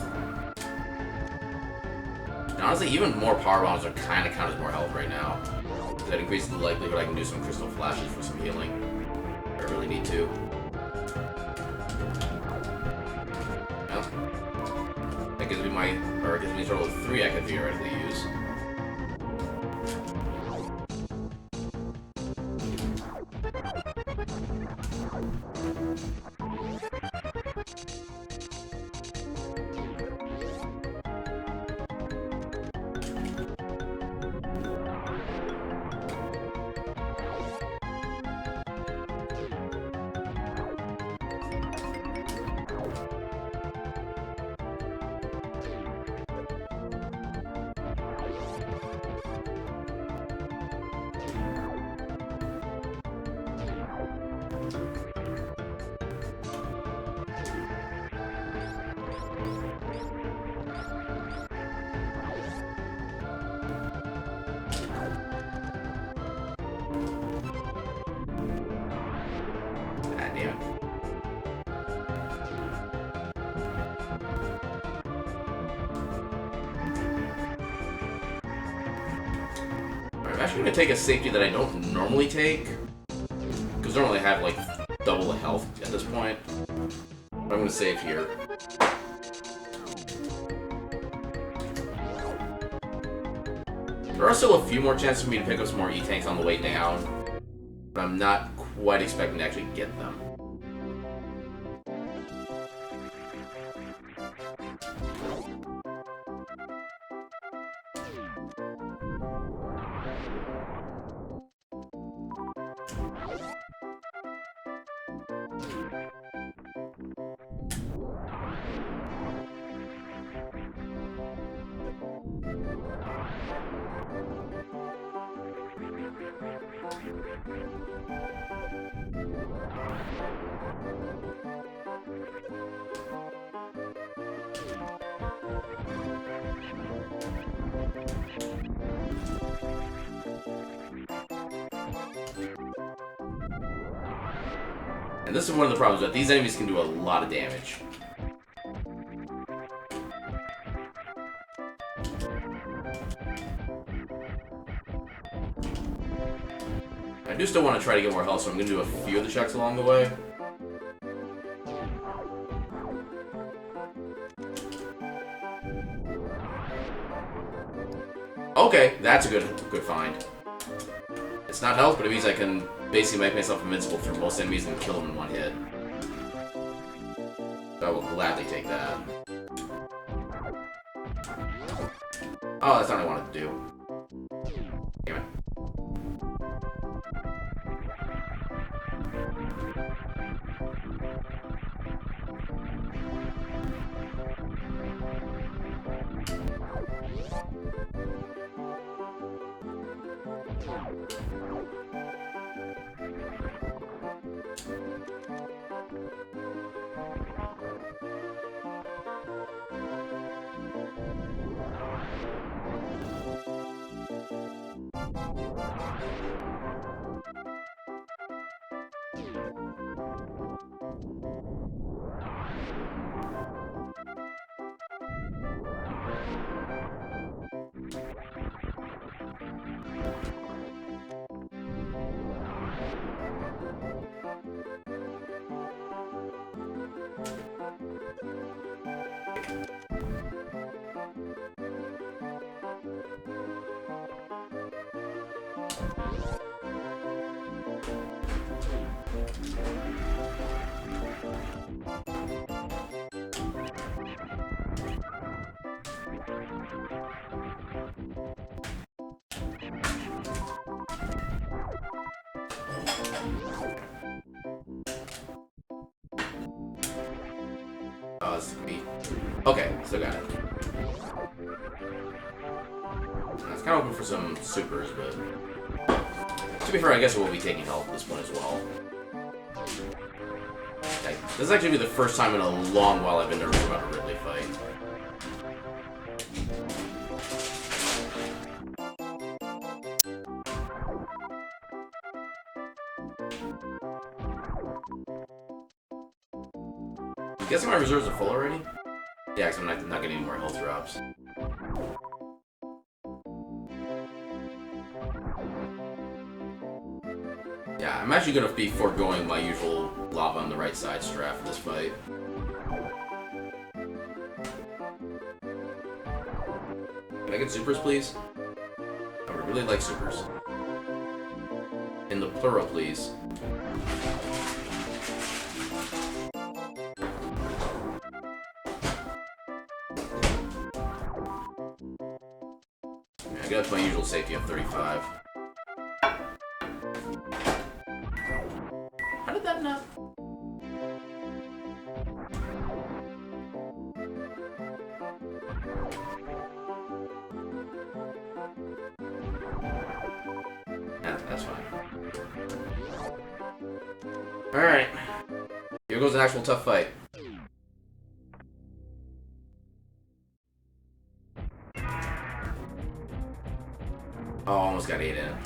Speaker 1: And honestly, even more power bombs are kind of count as more health right now. That increases the likelihood I can do some crystal flashes for some healing. If I really need to. Well, that gives me it gives me a total of 3 I could theoretically use. I'm actually going to take a safety that I don't normally take. Because normally I have like double the health at this point. But I'm going to save here. There are still a few more chances for me to pick up some more E-tanks on the way down. But I'm not quite expecting to actually get them. And this is one of the problems, that these enemies can do a lot of damage. I do still want to try to get more health, so I'm going to do a few of the checks along the way. Okay, that's a good find. It's not health, but it means I can basically make myself invincible through most enemies and kill them in one hit. So I will gladly take that. Oh, that's not what I wanted to do. Damn it. Oh, this is me. Okay, still got it. I was kind of hoping for some supers, but to be fair, I guess we'll be taking health this one as well. Okay. This is actually the first time in a long while I've been nervous about a Ridley fight. I'm guessing my reserves are full already? Yeah, because I'm not getting any more health drops. Yeah, I'm actually going to be foregoing my usual lava on the right side strat for this fight. Can I get supers, please? I would really like supers. In the plural, please. I get up to my usual safety of 35. How did that not? Yeah, that's fine. Alright. Here goes an actual tough fight. Oh, almost got 8 in.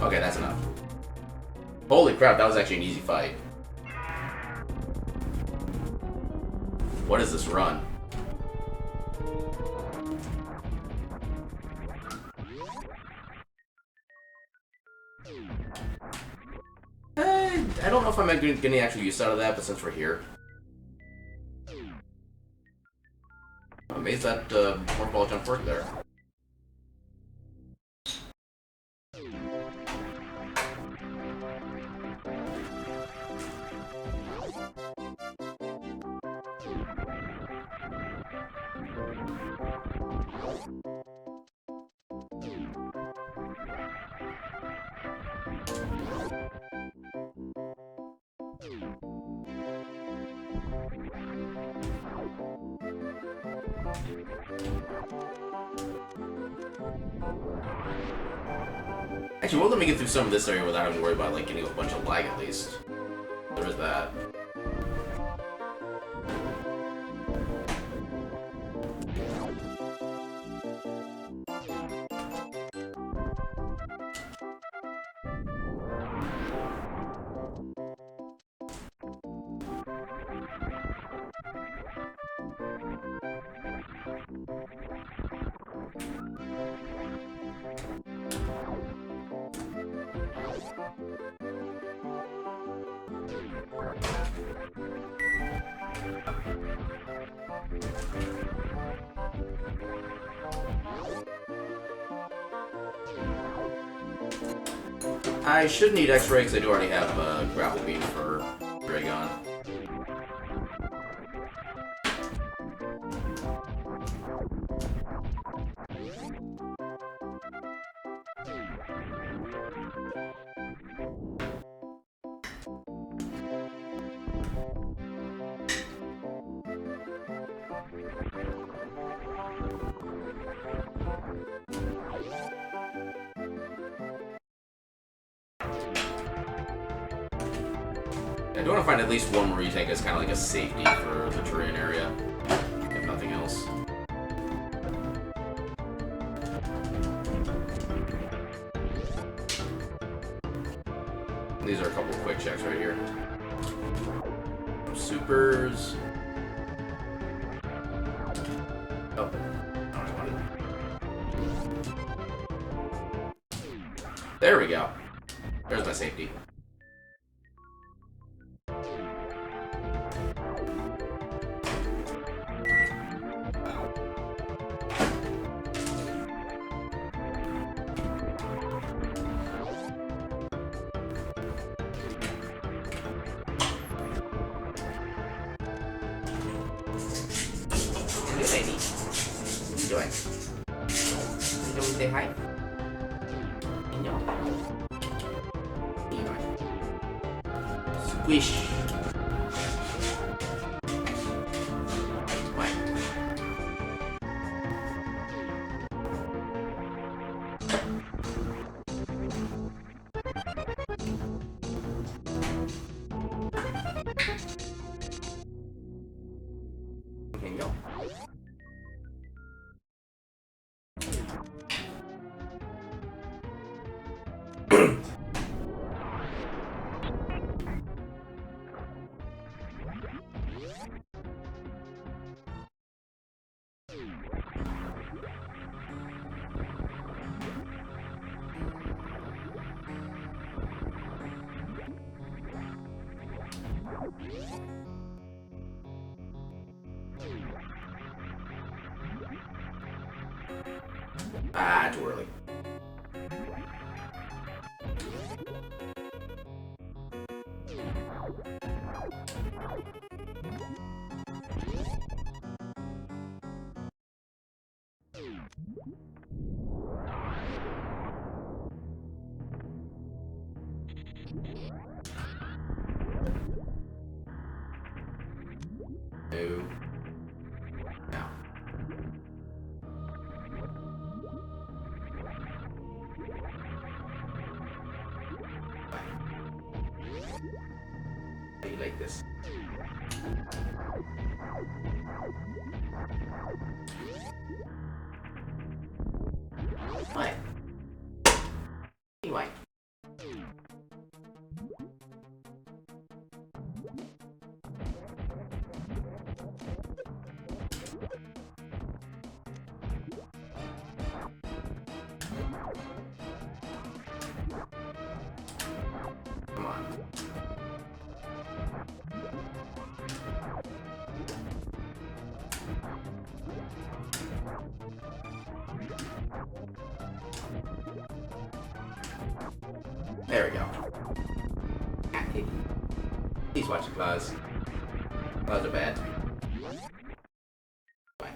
Speaker 1: Okay, that's enough. Holy crap, that was actually an easy fight. What is this run? I don't know if I'm getting actual use out of that, but since we're here. I'm amazed that morph ball jump worked there. Actually, we'll let me get through some of this area without having to worry about like getting a bunch of lag at least. There is that. I should need X-ray because I do already have grapple beam for Dragon. do want to find at least one more tank as kind of like a safety for the terrain area, if nothing else. These are a couple of quick checks right here. Supers. Oh, I don't want it. There we go. There's my safety. Doing? You don't say hi? No. Squish. What? Can you go? Ah, too early. No. Now. How do you like this? What? Anyway. Come on. There we go. He's watching claws. Claws are bad. Fine.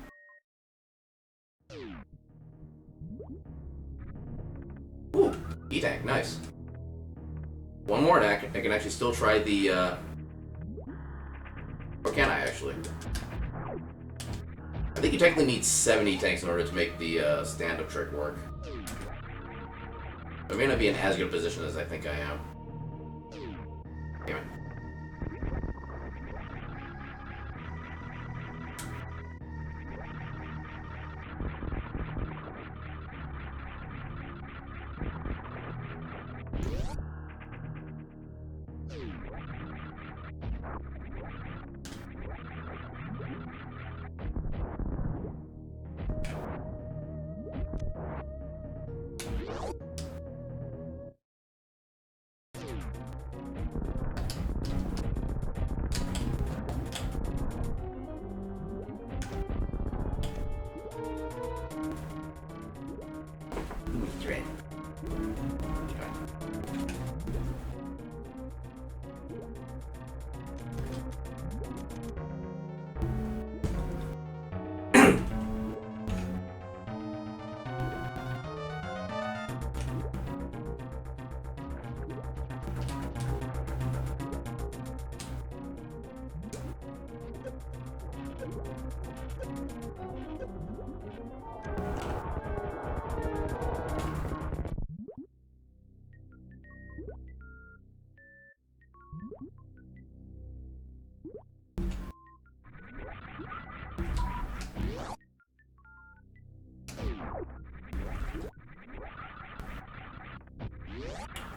Speaker 1: Ooh, E-Tank, nice. One more and I can actually still try the, or can I actually? I think you technically need 70 tanks in order to make the stand-up trick work. I may not be in as good a position as I think I am. Damn it. Dread.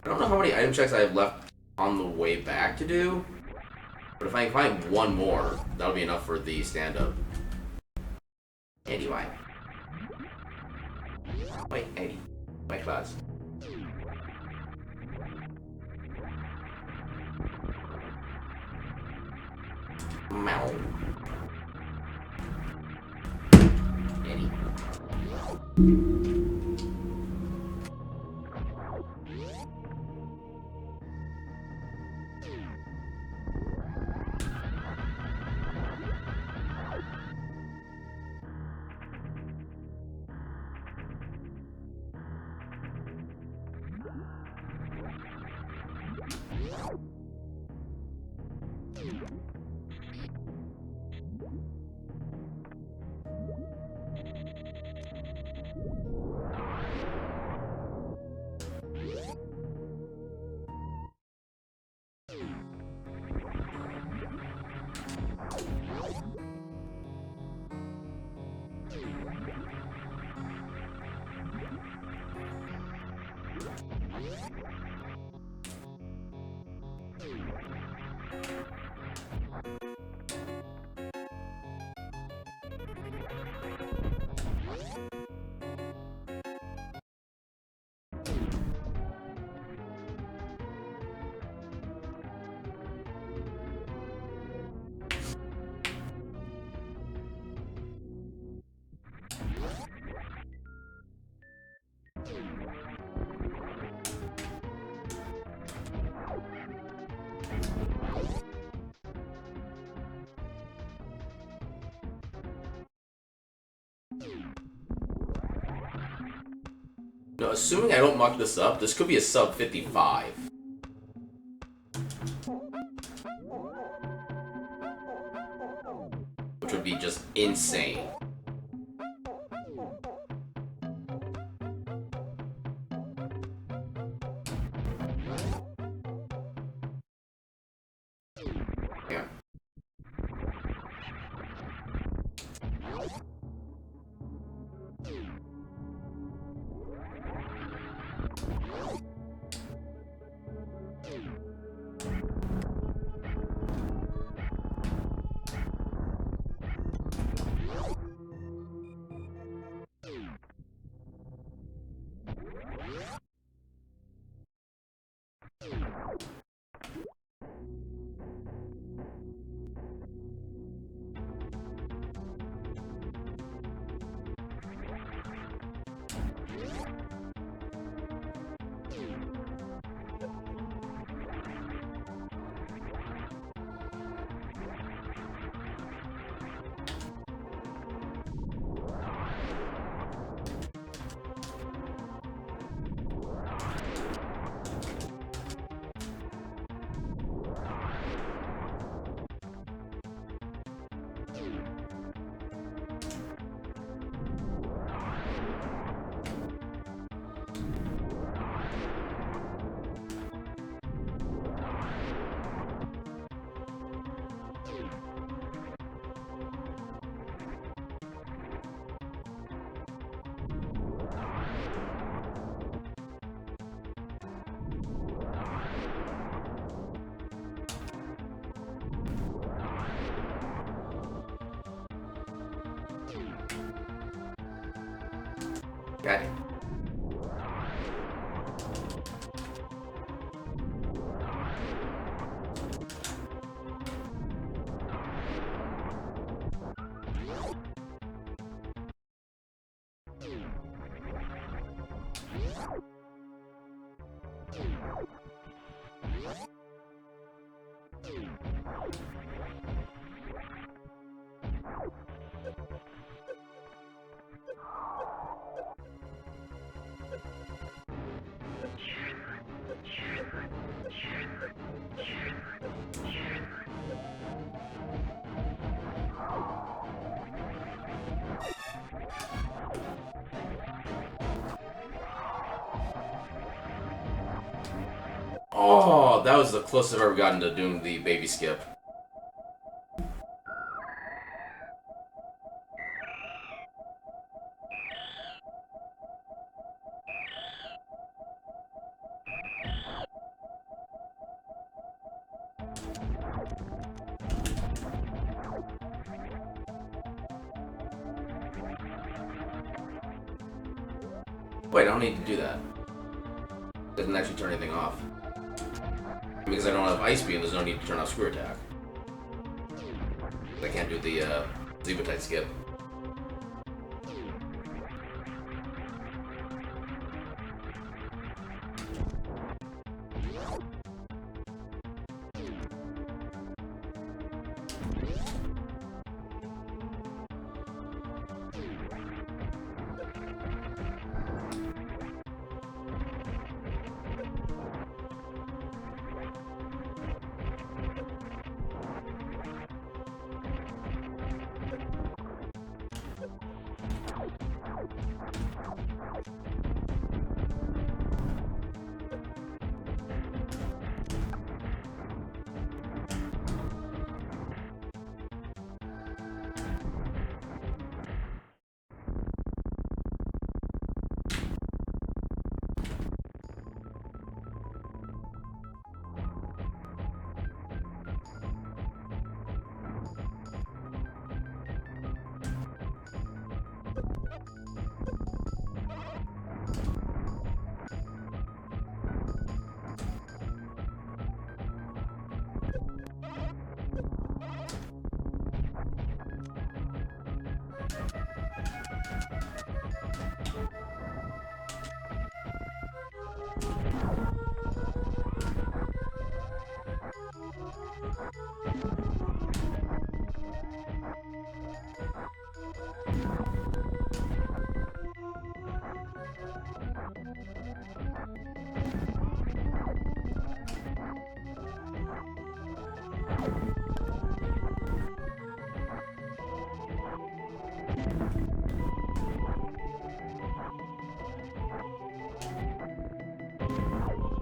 Speaker 1: I don't know how many item checks I have left on the way back to do, but if I can find one more, that'll be enough for the stand-up. Anyway. Wait, Eddie. My class. Meow. Eddie. No, assuming I don't muck this up, this could be a sub 55. Which would be just insane. Yeah. Got it. Oh, that was the closest I've ever gotten to doing the baby skip. Wait, I don't need to do that. Doesn't actually turn anything off. Because I don't have Ice Beam, there's no need to turn off Screw Attack. I can't do the Zebotite skip.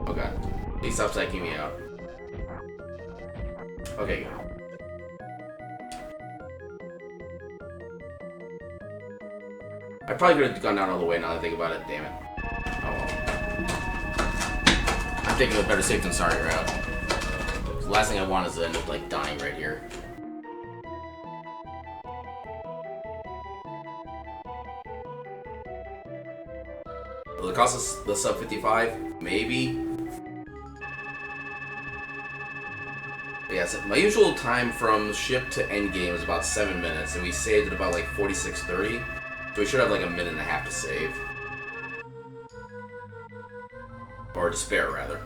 Speaker 1: Okay. He stops psyching me out. Okay, good. I probably could have gone down all the way now that I think about it. Damn it. Oh well. I'm taking a better safe than sorry route. The last thing I want is to end up like dying right here. Will it cost us the sub 55? Maybe. But yeah, so my usual time from ship to end game is about 7 minutes, and we saved at about like 46:30. So we should have like a minute and a half to save. Or to spare, rather.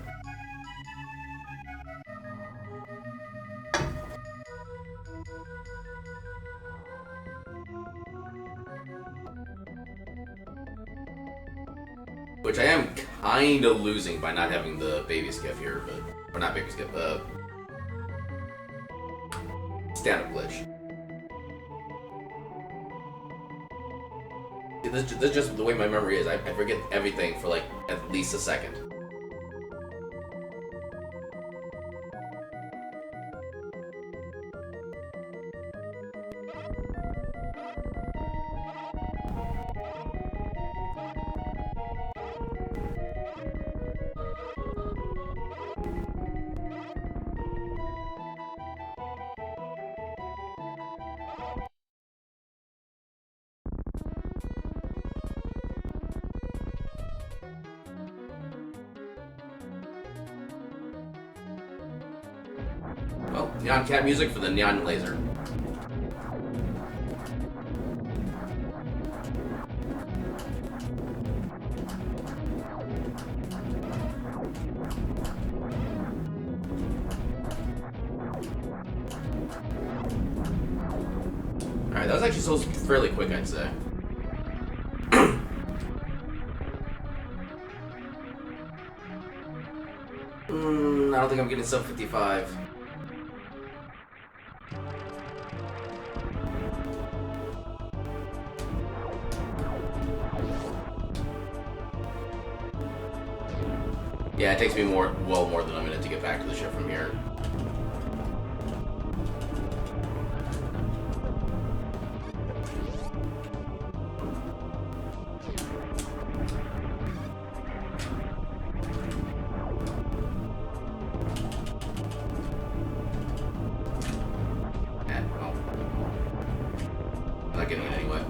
Speaker 1: Which I am kind of losing by not having the baby skip here, but... Or not baby skip, stand-up glitch. This is just the way my memory is. I forget everything for like at least a second. Well, neon cat music for the neon laser. Alright, that was actually so fairly quick, I'd say. I don't think I'm getting sub 55. Yeah, it takes me more than a minute to get back to the ship from here. Well, I'm not getting it anyway.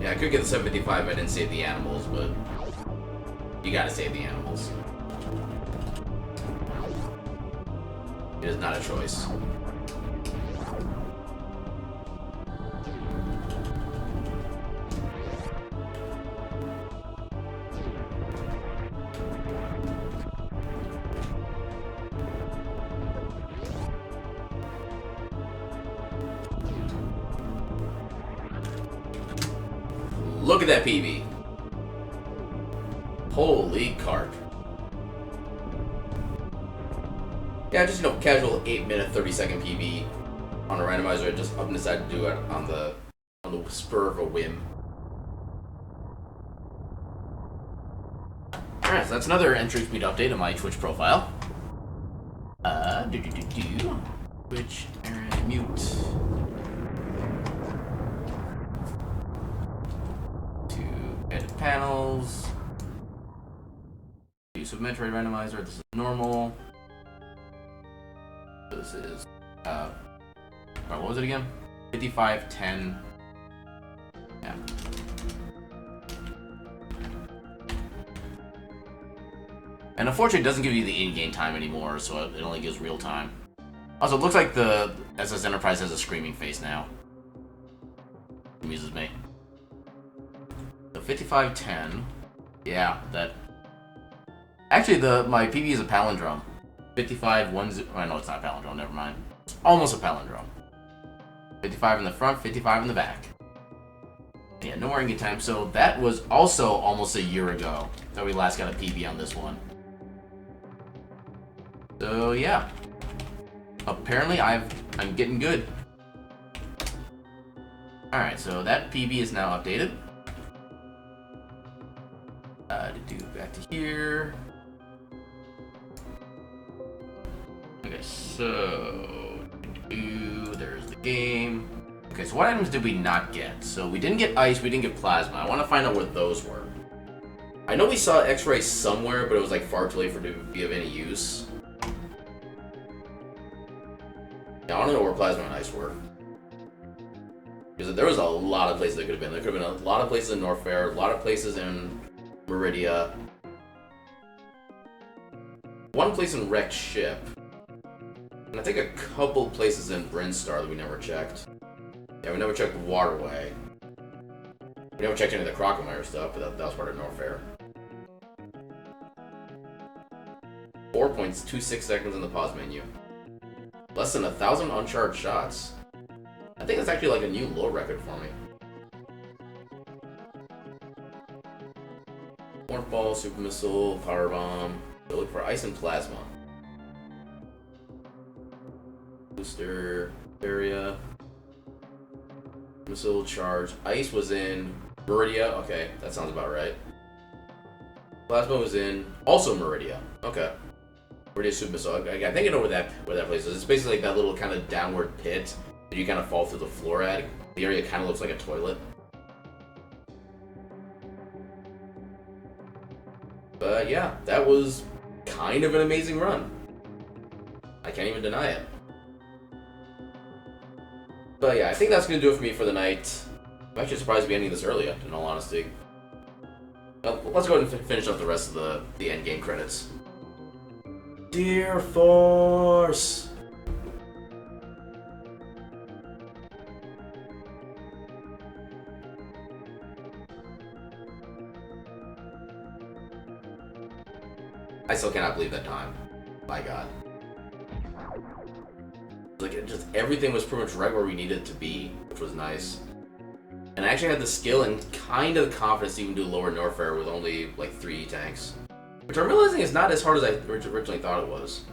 Speaker 1: Yeah, I could get the 755 if I didn't save the animals, but you gotta save the animals. It is not a choice. Look at that PB. Holy carp. Yeah, just, casual 8-minute, 30-second PB on a randomizer. I just up and decided to do it on the spur of a whim. Alright, so that's another entry speed update on my Twitch profile. Twitch, Aaron, mute. Edit panels. Use of Metroid Randomizer. This is normal. This is what was it again? 5510. Yeah. And unfortunately, it doesn't give you the in-game time anymore, so it only gives real time. Also, it looks like the SS Enterprise has a screaming face now. It amuses me. 5510. Yeah, that. Actually, my PB is a palindrome. 5510. Oh, no, it's not a palindrome. Never mind. It's almost a palindrome. 55 in the front, 55 in the back. Yeah, no more in-game time. So that was also almost a year ago that we last got a PB on this one. So yeah, apparently I'm getting good. All right, so that PB is now updated. Back to here. Okay, so there's the game. Okay, so what items did we not get? So we didn't get ice, we didn't get plasma. I want to find out where those were. I know we saw X-ray somewhere, but it was like far too late for it to be of any use. Yeah, I don't know where plasma and ice were. Because there was a lot of places that could have been. There could have been a lot of places in Norfair, a lot of places in Meridia. One place in Wrecked Ship. And I think a couple places in Brinstar that we never checked. Yeah, we never checked the Waterway. We never checked any of the Crocomire stuff, but that was part of Norfair. 4.26 seconds in the pause menu. Less than 1,000 uncharged shots. I think that's actually like a new low record for me. Morph Ball, Super Missile, Power Bomb. Go look for ice and plasma. Booster area. Missile charge. Ice was in Meridia. Okay, that sounds about right. Plasma was in also Meridia. Okay. Meridia Super Missile. I think I know where that place is. It's basically like that little kind of downward pit that you kind of fall through the floor at. The area kind of looks like a toilet. But yeah, that was kind of an amazing run. I can't even deny it. But yeah, I think that's going to do it for me for the night. I'm actually surprised to be ending this early, in all honesty. Let's go ahead and finish up the rest of the endgame credits. Dear Force! I still cannot believe that time. My god. Like, everything was pretty much right where we needed it to be, which was nice. And I actually had the skill and kind of the confidence to even do lower Norfair with only, like, 3 tanks. Which I'm realizing is not as hard as I originally thought it was.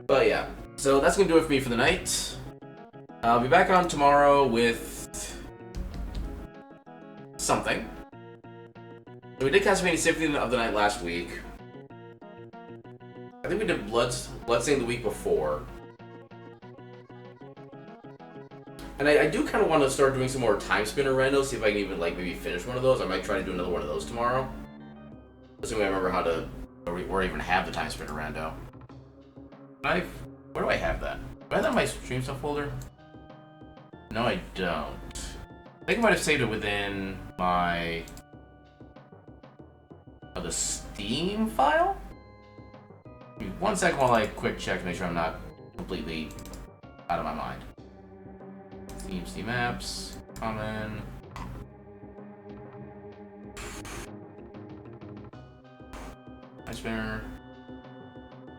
Speaker 1: But yeah, so that's going to do it for me for the night. I'll be back on tomorrow with something. So we did Castlevania Symphony of the Night last week. I think we did Bloodstained the week before. And I do kind of want to start doing some more Time Spinner Randos, see if I can even, like, maybe finish one of those. I might try to do another one of those tomorrow. Assuming I remember how to, or even have the Time Spinner Rando. Where do I have that? Do I have that in my Stream Stuff folder? No, I don't. think I might have saved it within my... the Steam file? Give me 1 second while I quick check to make sure I'm not completely out of my mind. Steam apps, common. Time Spinner.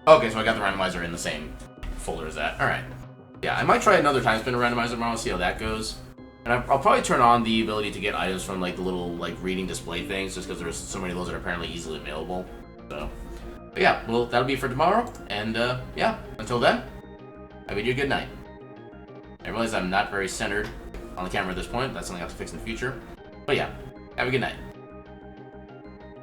Speaker 1: Okay, so I got the randomizer in the same folder as that. Alright. Yeah, I might try another Time Spinner randomizer tomorrow, see how that goes. And I'll probably turn on the ability to get items from like the little like reading display things, just because there's so many of those that are apparently easily available. So, but yeah, well, that'll be for tomorrow. And yeah, until then, I bid you a good night. I realize I'm not very centered on the camera at this point. That's something I have to fix in the future. But yeah, have a good night.